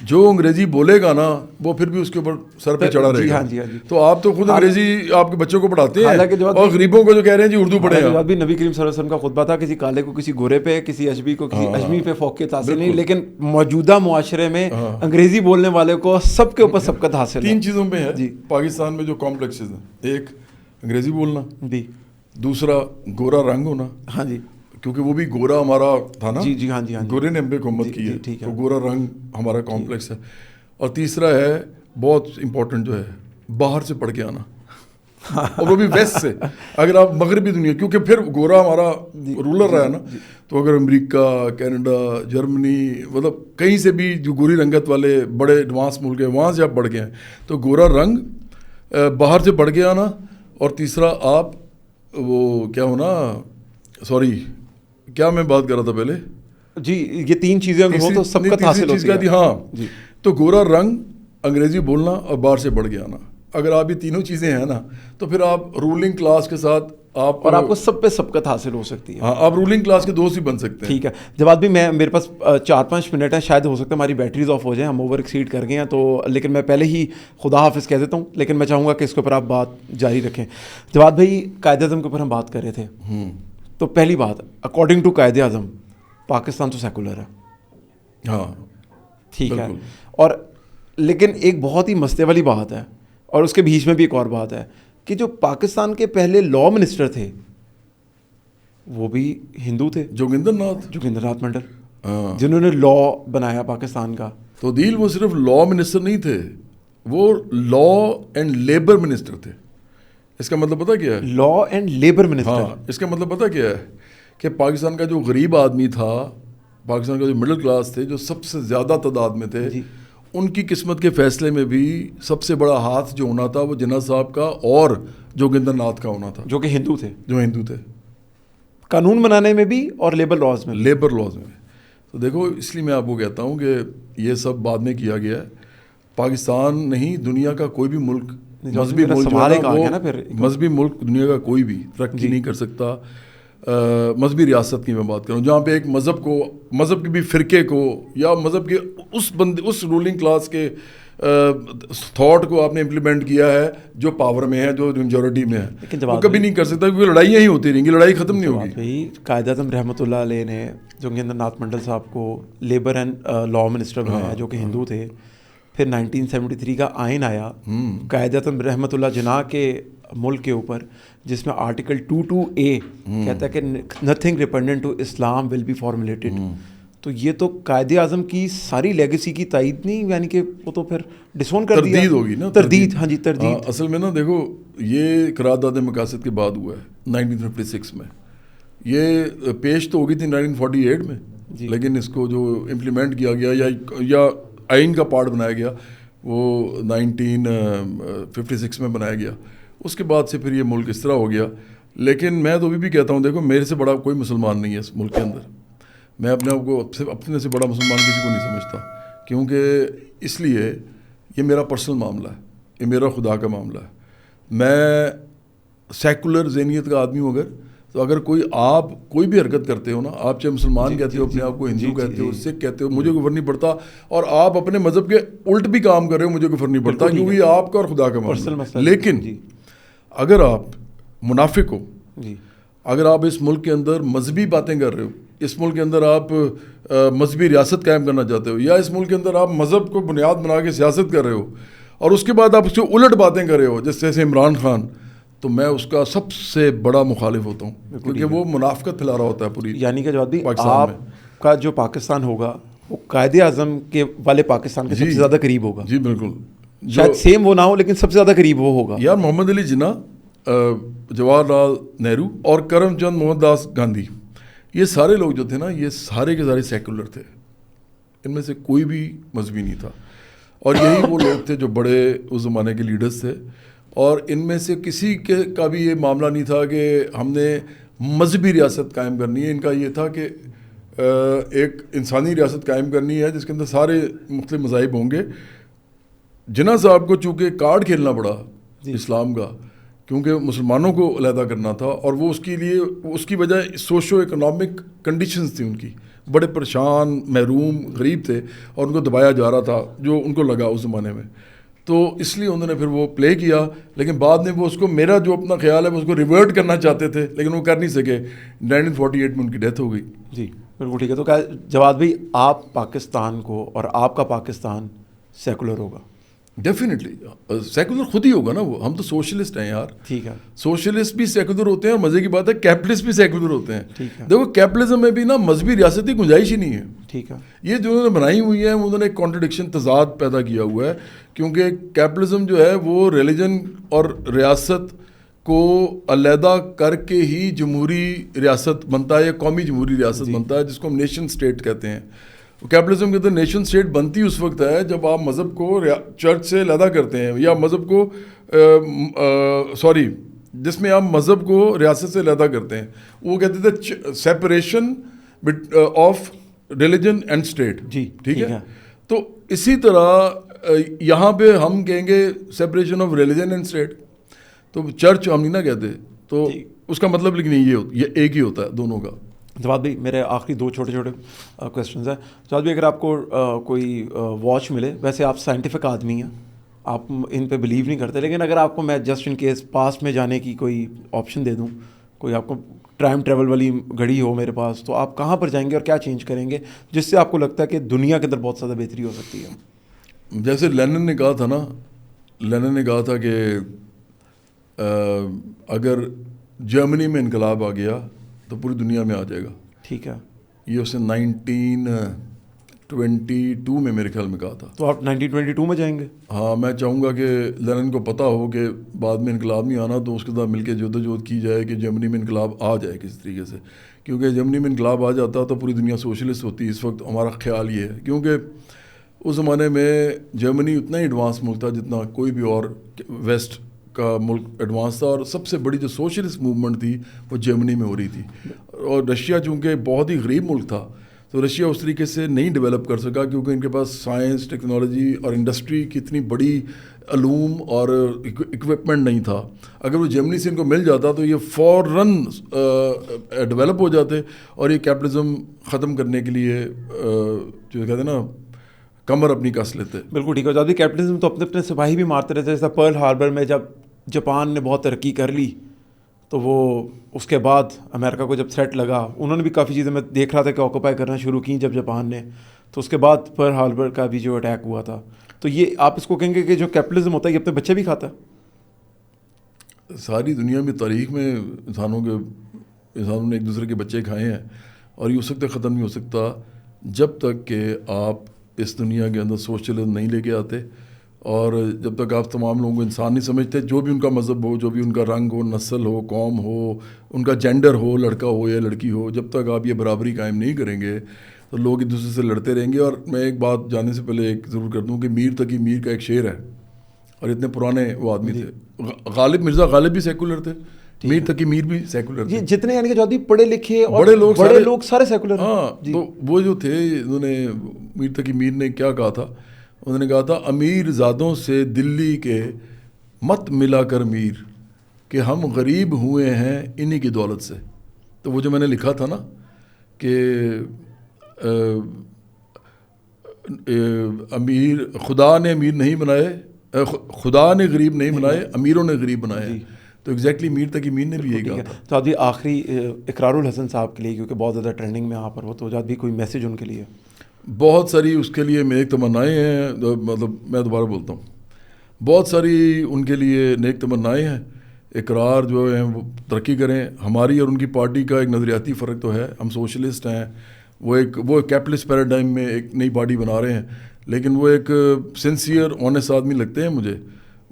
S2: جو انگریزی بولے گا نا وہ پھر بھی اس کے اوپر سر پہ چڑھا رہے گا. تو آپ تو خود انگریزی آپ کے بچوں کو پڑھاتے ہیں اور غریبوں کو جو کہہ رہے ہیں جی اردو پڑھیں.
S1: بھی نبی کریم صلی اللہ علیہ وسلم کا خطبہ تھا, کسی کالے کو کسی گورے پہ, کسی اجمی کو کسی اجمی پہ فوقیت حاصل نہیں, لیکن موجودہ معاشرے میں انگریزی بولنے والے کو سب کے اوپر سبقت حاصل.
S2: 3 چیزوں پہ ہے پاکستان میں جو کمپلیکسز ہیں. ایک انگریزی بولنا, دوسرا گورا رنگ ہونا,
S1: ہاں جی,
S2: کیونکہ وہ بھی گورا ہمارا تھا نا,
S1: جی ہاں جی,
S2: گورے نے ہم پہ حکومت کی ہے تو گورا رنگ ہمارا کمپلیکس ہے. اور تیسرا ہے بہت امپورٹنٹ جو ہے باہر سے پڑھ کے آنا, اور وہ بھی ویسٹ سے. اگر آپ مغربی دنیا, کیونکہ پھر گورا ہمارا رولر رہا ہے نا, تو اگر امریکہ, کینیڈا, جرمنی, مطلب کہیں سے بھی جو گوری رنگت والے بڑے ایڈوانس ملک ہیں وہاں سے آپ پڑھ گئے ہیں, تو گورا رنگ باہر سے پڑھ کے آنا, اور تیسرا آپ وہ کیا ہونا, سوری کیا میں بات کر رہا تھا پہلے,
S1: جی یہ 3 چیزیں ہو تو سبقت حاصل ہوتی ہے.
S2: ہاں تو گورا رنگ, انگریزی بولنا اور باہر سے پڑھ کے آنا. اگر آپ یہ تینوں چیزیں ہیں نا تو پھر آپ رولنگ کلاس کے ساتھ آپ,
S1: اور آپ کو سب پہ سبقت حاصل ہو سکتی ہے.
S2: ہاں, آپ رولنگ کلاس کے دوست ہی بن سکتے ہیں.
S1: ٹھیک ہے جواد بھی, میرے پاس 4-5 منٹ ہیں, شاید ہو سکتا ہے ہماری بیٹریز آف ہو جائیں, ہم اوور ایکسیڈ کر گئے ہیں تو, لیکن میں پہلے ہی خدا حافظ کہہ دیتا ہوں, لیکن میں چاہوں گا کہ اس کے اوپر آپ بات جاری رکھیں. جواد بھائی, قائد اعظم کے اوپر ہم بات کر رہے تھے, تو پہلی بات, اکارڈنگ ٹو قائد اعظم پاکستان تو سیکولر ہے.
S2: ہاں
S1: ٹھیک ہے, اور لیکن ایک بہت ہی مسئلے والی بات ہے, اور اس کے بیچ میں بھی ایک اور بات ہے کہ جو پاکستان کے پہلے لا منسٹر تھے وہ بھی ہندو تھے, جوگندر ناتھ منڈل, جنہوں نے لا بنایا پاکستان کا.
S2: تو دل وہ صرف لا منسٹر نہیں تھے, وہ لا اینڈ لیبر منسٹر تھے. اس کا مطلب پتہ کیا ہے,
S1: لا اینڈ لیبر منسٹر.
S2: ہاں, اس کا مطلب پتہ کیا ہے کہ پاکستان کا جو غریب آدمی تھا, پاکستان کا جو مڈل کلاس تھے, جو سب سے زیادہ تعداد میں تھے, ان کی قسمت کے فیصلے میں بھی سب سے بڑا ہاتھ جو ہونا تھا وہ جناح صاحب کا اور جوگندر ناتھ کا ہونا تھا,
S1: جو کہ ہندو تھے, قانون بنانے میں بھی اور لیبر لاز میں.
S2: تو دیکھو, اس لیے میں آپ کو کہتا ہوں کہ یہ سب بعد میں کیا گیا ہے. پاکستان نہیں, دنیا کا کوئی بھی ملک, مذہبی ملک جو ہے نا, مذہبی ملک دنیا کا کوئی بھی ترقی نہیں کر سکتا. مذہبی ریاست کی میں بات کروں جہاں پہ ایک مذہب کو, مذہب کے بھی فرقے کو, یا مذہب کے اس رولنگ کلاس کے تھاٹ کو آپ نے امپلیمنٹ کیا ہے جو پاور میں ہے, جو میجورٹی میں ہے, وہ کبھی نہیں کر سکتا, کیونکہ لڑائیاں ہی ہوتی رہیں گی, لڑائی ختم نہیں ہوگی.
S1: قائد اعظم رحمۃ اللہ علیہ نے جوگندر ناتھ منڈل صاحب کو لیبر اینڈ لا منسٹر بنایا, جو کہ ہندو تھے. پھر 1973 کا آئین آیا قائد اعظم رحمۃ اللہ جناح کے ملک کے اوپر, جس میں آرٹیکل 22A کہتا ہے کہ nothing repugnant to Islam will be formulated. تو یہ تو قائد اعظم کی ساری لیگیسی کی تائید نہیں, یعنی کہ وہ تو پھر ڈسون کر دیا,
S2: تردید ہوگی نا,
S1: تردید. ہاں جی, تردید.
S2: اصل میں نا دیکھو, یہ قرارداد مقاصد کے بعد ہوا ہے 1956 میں. یہ پیش تو ہوگی تھی 1948 میں, لیکن اس کو جو امپلیمنٹ کیا گیا یا آئین کا پارٹ بنایا گیا وہ 1956 میں بنایا گیا. اس کے بعد سے پھر یہ ملک اس طرح ہو گیا لیکن میں تو ابھی بھی کہتا ہوں دیکھو میرے سے بڑا کوئی مسلمان نہیں ہے اس ملک کے اندر. میں اپنے آپ کو اپنے سے بڑا مسلمان کسی کو نہیں سمجھتا, کیونکہ اس لیے یہ میرا پرسنل معاملہ ہے, یہ میرا خدا کا معاملہ ہے. میں سیکولر ذہنیت کا آدمی ہوں تو اگر آپ کوئی بھی حرکت کرتے ہو نا, آپ چاہے مسلمان کہتے ہو اپنے آپ کو, ہندو کہتے ہو, سکھ کہتے ہو, مجھے کوئی فرق نہیں پڑتا, اور آپ اپنے مذہب کے الٹ بھی کام کر رہے ہو مجھے کوئی فرق نہیں پڑتا, کیونکہ یہ آپ کا اور خدا کا معاملہ ہے. لیکن اگر آپ منافق ہو, اگر آپ اس ملک کے اندر مذہبی باتیں کر رہے ہو, اس ملک کے اندر آپ مذہبی ریاست قائم کرنا چاہتے ہو, یا اس ملک کے اندر آپ مذہب کو بنیاد بنا کے سیاست کر رہے ہو, اور اس کے بعد آپ اس کے الٹ باتیں کر رہے ہو جیسے عمران خان, تو میں اس کا سب سے بڑا مخالف ہوتا ہوں, کیونکہ وہ منافقت پھیلا رہا ہوتا ہے پوری.
S1: یعنی کہ جواد بھائی آپ کا جو پاکستان ہوگا وہ قائد اعظم کے والے پاکستان کے سب سے زیادہ قریب ہوگا.
S2: جی بالکل,
S1: شاید سیم وہ نہ ہو لیکن سب سے زیادہ قریب وہ ہوگا.
S2: یار محمد علی جناح, جواہر لال نہرو اور کرم چند موہن داس گاندھی, یہ سارے لوگ جو تھے نا, یہ سارے کے سارے سیکولر تھے, ان میں سے کوئی بھی مذہبی نہیں تھا, اور یہی وہ لوگ تھے جو بڑے اس زمانے کے لیڈرز تھے. اور ان میں سے کسی کا بھی یہ معاملہ نہیں تھا کہ ہم نے مذہبی ریاست قائم کرنی ہے. ان کا یہ تھا کہ ایک انسانی ریاست قائم کرنی ہے جس کے اندر سارے مختلف مذاہب ہوں گے. جناح صاحب کو چونکہ کارڈ کھیلنا پڑا اسلام کا, کیونکہ مسلمانوں کو علیحدہ کرنا تھا, اور وہ اس کی وجہ سوشو اکنامک کنڈیشنز تھی ان کی, بڑے پریشان, محروم, غریب تھے, اور ان کو دبایا جا رہا تھا جو ان کو لگا اس زمانے میں. تو اس لیے انہوں نے پھر وہ پلے کیا, لیکن بعد میں وہ اس کو, میرا جو اپنا خیال ہے وہ اس کو ریورٹ کرنا چاہتے تھے, لیکن وہ کر نہیں سکے. 1948 میں ان کی ڈیتھ ہو گئی.
S1: جی بالکل ٹھیک ہے. تو کیا جواد بھائی آپ پاکستان کو, اور آپ کا پاکستان سیکولر ہوگا؟
S2: ڈیفینیٹلی سیکولر خود ہی ہوگا نا. وہ ہم تو سوشلسٹ ہیں یار.
S1: ٹھیک ہے,
S2: سوشلسٹ بھی سیکولر ہوتے ہیں, اور مزے کی بات ہے کیپٹلسٹ بھی سیکولر ہوتے ہیں.
S1: ٹھیک ہے,
S2: دیکھو کیپٹلزم میں بھی نا مذہبی ریاستی گنجائش ہی نہیں ہے.
S1: ٹھیک ہے,
S2: یہ جو انہوں نے بنائی ہوئی ہے انہوں نے ایک کانٹرڈکشن, تضاد پیدا کیا ہوا ہے, کیونکہ کیپٹلزم جو ہے وہ ریلیجن اور ریاست کو علیحدہ کر کے ہی جمہوری ریاست بنتا ہے, یا قومی جمہوری ریاست بنتا ہے, جس کو ہم نیشن اسٹیٹ کہتے ہیں. کیپٹلزم کے اندر نیشن اسٹیٹ بنتی اس وقت ہے جب آپ مذہب کو چرچ سے علیحدہ کرتے ہیں, یا مذہب کو جس میں آپ مذہب کو ریاست سے علیحدہ کرتے ہیں. وہ کہتے تھے separation of religion and state.
S1: جی
S2: ٹھیک ہے. تو اسی طرح یہاں پہ ہم کہیں گے separation of religion and state, تو چرچ ہم نہیں نا کہتے. تو اس کا مطلب لیکن یہ ایک ہی ہوتا ہے دونوں کا.
S1: جواد بھائی میرے آخری دو چھوٹے چھوٹے کویشچنز ہیں. جواد بھائی اگر آپ کو کوئی واچ ملے, ویسے آپ سائنٹیفک آدمی ہیں, آپ ان پہ بلیو نہیں کرتے, لیکن اگر آپ کو میں جسٹ ان کیس پاسٹ میں جانے کی کوئی آپشن دے دوں, کوئی آپ کو ٹائم ٹریول والی گھڑی ہو میرے پاس, تو آپ کہاں پر جائیں گے اور کیا چینج کریں گے جس سے آپ کو لگتا ہے کہ دنیا کے اندر بہت زیادہ بہتری ہو سکتی ہے؟
S2: جیسے لینن نے کہا تھا نا, لینن نے کہا تھا کہ اگر جرمنی میں انقلاب آ گیا تو پوری دنیا میں آ جائے گا.
S1: ٹھیک ہے,
S2: یہ اس نے 1922 میں میرے خیال میں کہا تھا.
S1: تو آپ 1922 میں جائیں گے؟
S2: ہاں, میں چاہوں گا کہ لینن کو پتہ ہو کہ بعد میں انقلاب نہیں آنا, تو اس کے ساتھ مل کے جدوجہد کی جائے کہ جرمنی میں انقلاب آ جائے کسی طریقے سے, کیونکہ جرمنی میں انقلاب آ جاتا تو پوری دنیا سوشلسٹ ہوتی. اس وقت ہمارا خیال یہ ہے, کیونکہ اس زمانے میں جرمنی اتنا ہی ایڈوانس ملک تھا جتنا کوئی بھی اور ویسٹ کا ملک ایڈوانس تھا, اور سب سے بڑی جو سوشلسٹ موومنٹ تھی وہ جرمنی میں ہو رہی تھی. اور رشیا چونکہ بہت ہی غریب ملک تھا, تو رشیا اس طریقے سے نہیں ڈیولپ کر سکا, کیونکہ ان کے پاس سائنس, ٹیکنالوجی اور انڈسٹری کی اتنی بڑی علوم اور اکوپمنٹ نہیں تھا. اگر وہ جرمنی سے ان کو مل جاتا تو یہ فوراً ڈیولپ ہو جاتے, اور یہ کیپٹلزم ختم کرنے کے لیے جو کہتے ہیں نا کمر اپنی کس لیتے.
S1: بالکل ٹھیک ہے. جب کیپٹلزم تو اپنے اپنے سپاہی بھی مارتے رہتے, جیسا پرل ہاربر میں جب جاپان نے بہت ترقی کر لی تو وہ اس کے بعد امریکہ کو جب تھریٹ لگا, انہوں نے بھی کافی چیزیں میں دیکھ رہا تھا کہ آکوپائی کرنا شروع کی جب جاپان نے, تو اس کے بعد پرل ہاربر کا بھی جو اٹیک ہوا تھا. تو یہ آپ اس کو کہیں گے کہ جو کیپٹلزم ہوتا ہے یہ اپنے بچے بھی کھاتا ہے؟
S2: ساری دنیا میں تاریخ میں انسانوں نے ایک دوسرے کے بچے کھائے ہیں, اور یہ اس وقت ختم نہیں ہو سکتا جب تک کہ آپ اس دنیا کے اندر سوشلزم نہیں لے کے آتے, اور جب تک آپ تمام لوگوں کو انسان نہیں سمجھتے, جو بھی ان کا مذہب ہو, جو بھی ان کا رنگ ہو, نسل ہو, قوم ہو, ان کا جینڈر ہو, لڑکا ہو یا لڑکی ہو, جب تک آپ یہ برابری قائم نہیں کریں گے تو لوگ ایک دوسرے سے لڑتے رہیں گے. اور میں ایک بات جاننے سے پہلے ایک ضرور کر دوں کہ میر تقی میر کا ایک شعر ہے, اور اتنے پرانے وہ آدمی تھے. غالب, مرزا غالب بھی سیکولر تھے, میر تقی میر بھی سیکولر تھے.
S1: یہ جتنے یعنی کہ جو پڑھے لکھے اور
S2: بڑے
S1: لوگ سارے سیکولر ہیں.
S2: ہاں تو وہ جو تھے انہوں نے میر تقی میر نے کیا کہا تھا, انہوں نے کہا تھا امیر زادوں سے دلی کے مت ملا کر میر کہ ہم غریب ہوئے ہیں انہی کی دولت سے. تو وہ جو میں نے لکھا تھا نا کہ امیر خدا نے امیر نہیں بنائے, خدا نے غریب نہیں بنائے, امیروں نے غریب بنائے. تو ایگزیکٹلی میر تقی میر نے بھی یہی کہا تھا.
S1: تو ابھی آخری اقرار الحسن صاحب کے لیے, کیونکہ بہت زیادہ ٹرینڈنگ میں یہاں پر وہ, تو جات بھی کوئی میسیج ان کے لیے؟
S2: بہت ساری اس کے لیے نیک تمنائیں ہیں, مطلب میں دوبارہ بولتا ہوں, بہت ساری ان کے لیے نیک تمنائیں ہیں. اقرار جو ہیں وہ ترقی کریں. ہماری اور ان کی پارٹی کا ایک نظریاتی فرق تو ہے, ہم سوشلسٹ ہیں, وہ کیپٹلسٹ پیراڈائم میں ایک نئی پارٹی بنا رہے ہیں, لیکن وہ ایک سنسیئر آنیسٹ آدمی لگتے ہیں مجھے.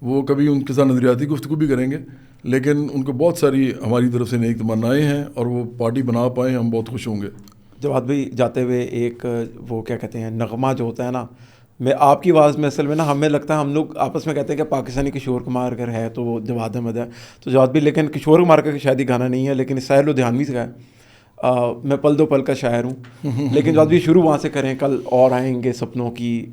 S2: وہ کبھی ان کے ساتھ نظریاتی گفتگو بھی کریں گے, لیکن ان کو بہت ساری ہماری طرف سے نیک تمنائیں ہیں, اور وہ پارٹی بنا پائیں ہم بہت خوش ہوں گے.
S1: جواد بھائی جاتے ہوئے ایک وہ کیا کہتے ہیں نغمہ جو ہوتا ہے نا, میں آپ کی آواز میں اصل میں نا ہمیں لگتا ہے ہم لوگ آپس میں کہتے ہیں کہ پاکستانی کشور کمار اگر ہے تو وہ جواد احمد ہے. تو جواد بھی لیکن کشور کمار کا شاید ہی گانا نہیں ہے, لیکن ساحر لدھیانوی سے ہے. میں پل دو پل کا شاعر ہوں, لیکن جواد بھی شروع وہاں سے کریں, کل اور آئیں گے سپنوں کی.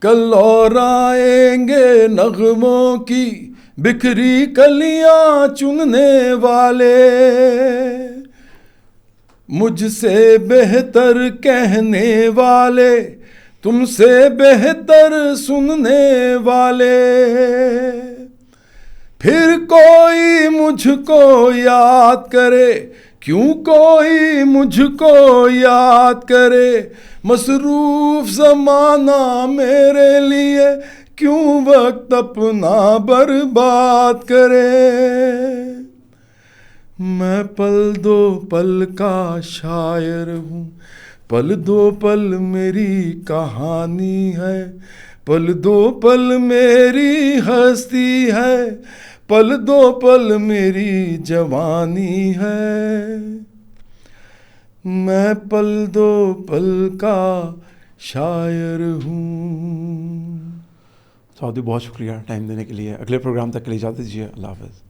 S2: کل اور آئیں گے نغموں کی بکھری کلیاں چننے والے, مجھ سے بہتر کہنے والے, تم سے بہتر سننے والے. پھر کوئی مجھ کو یاد کرے, کیوں کوئی مجھ کو یاد کرے, مصروف زمانہ میرے لیے کیوں وقت اپنا برباد کرے. میں پل دو پل کا شاعر ہوں, پل دو پل میری کہانی ہے, پل دو پل میری ہستی ہے, پل دو پل میری جوانی ہے. میں پل دو پل کا شاعر ہوں.
S1: سعودی بہت شکریہ ٹائم دینے کے لیے. اگلے پروگرام تک کے لیے اجازت دیجیے. اللہ حافظ.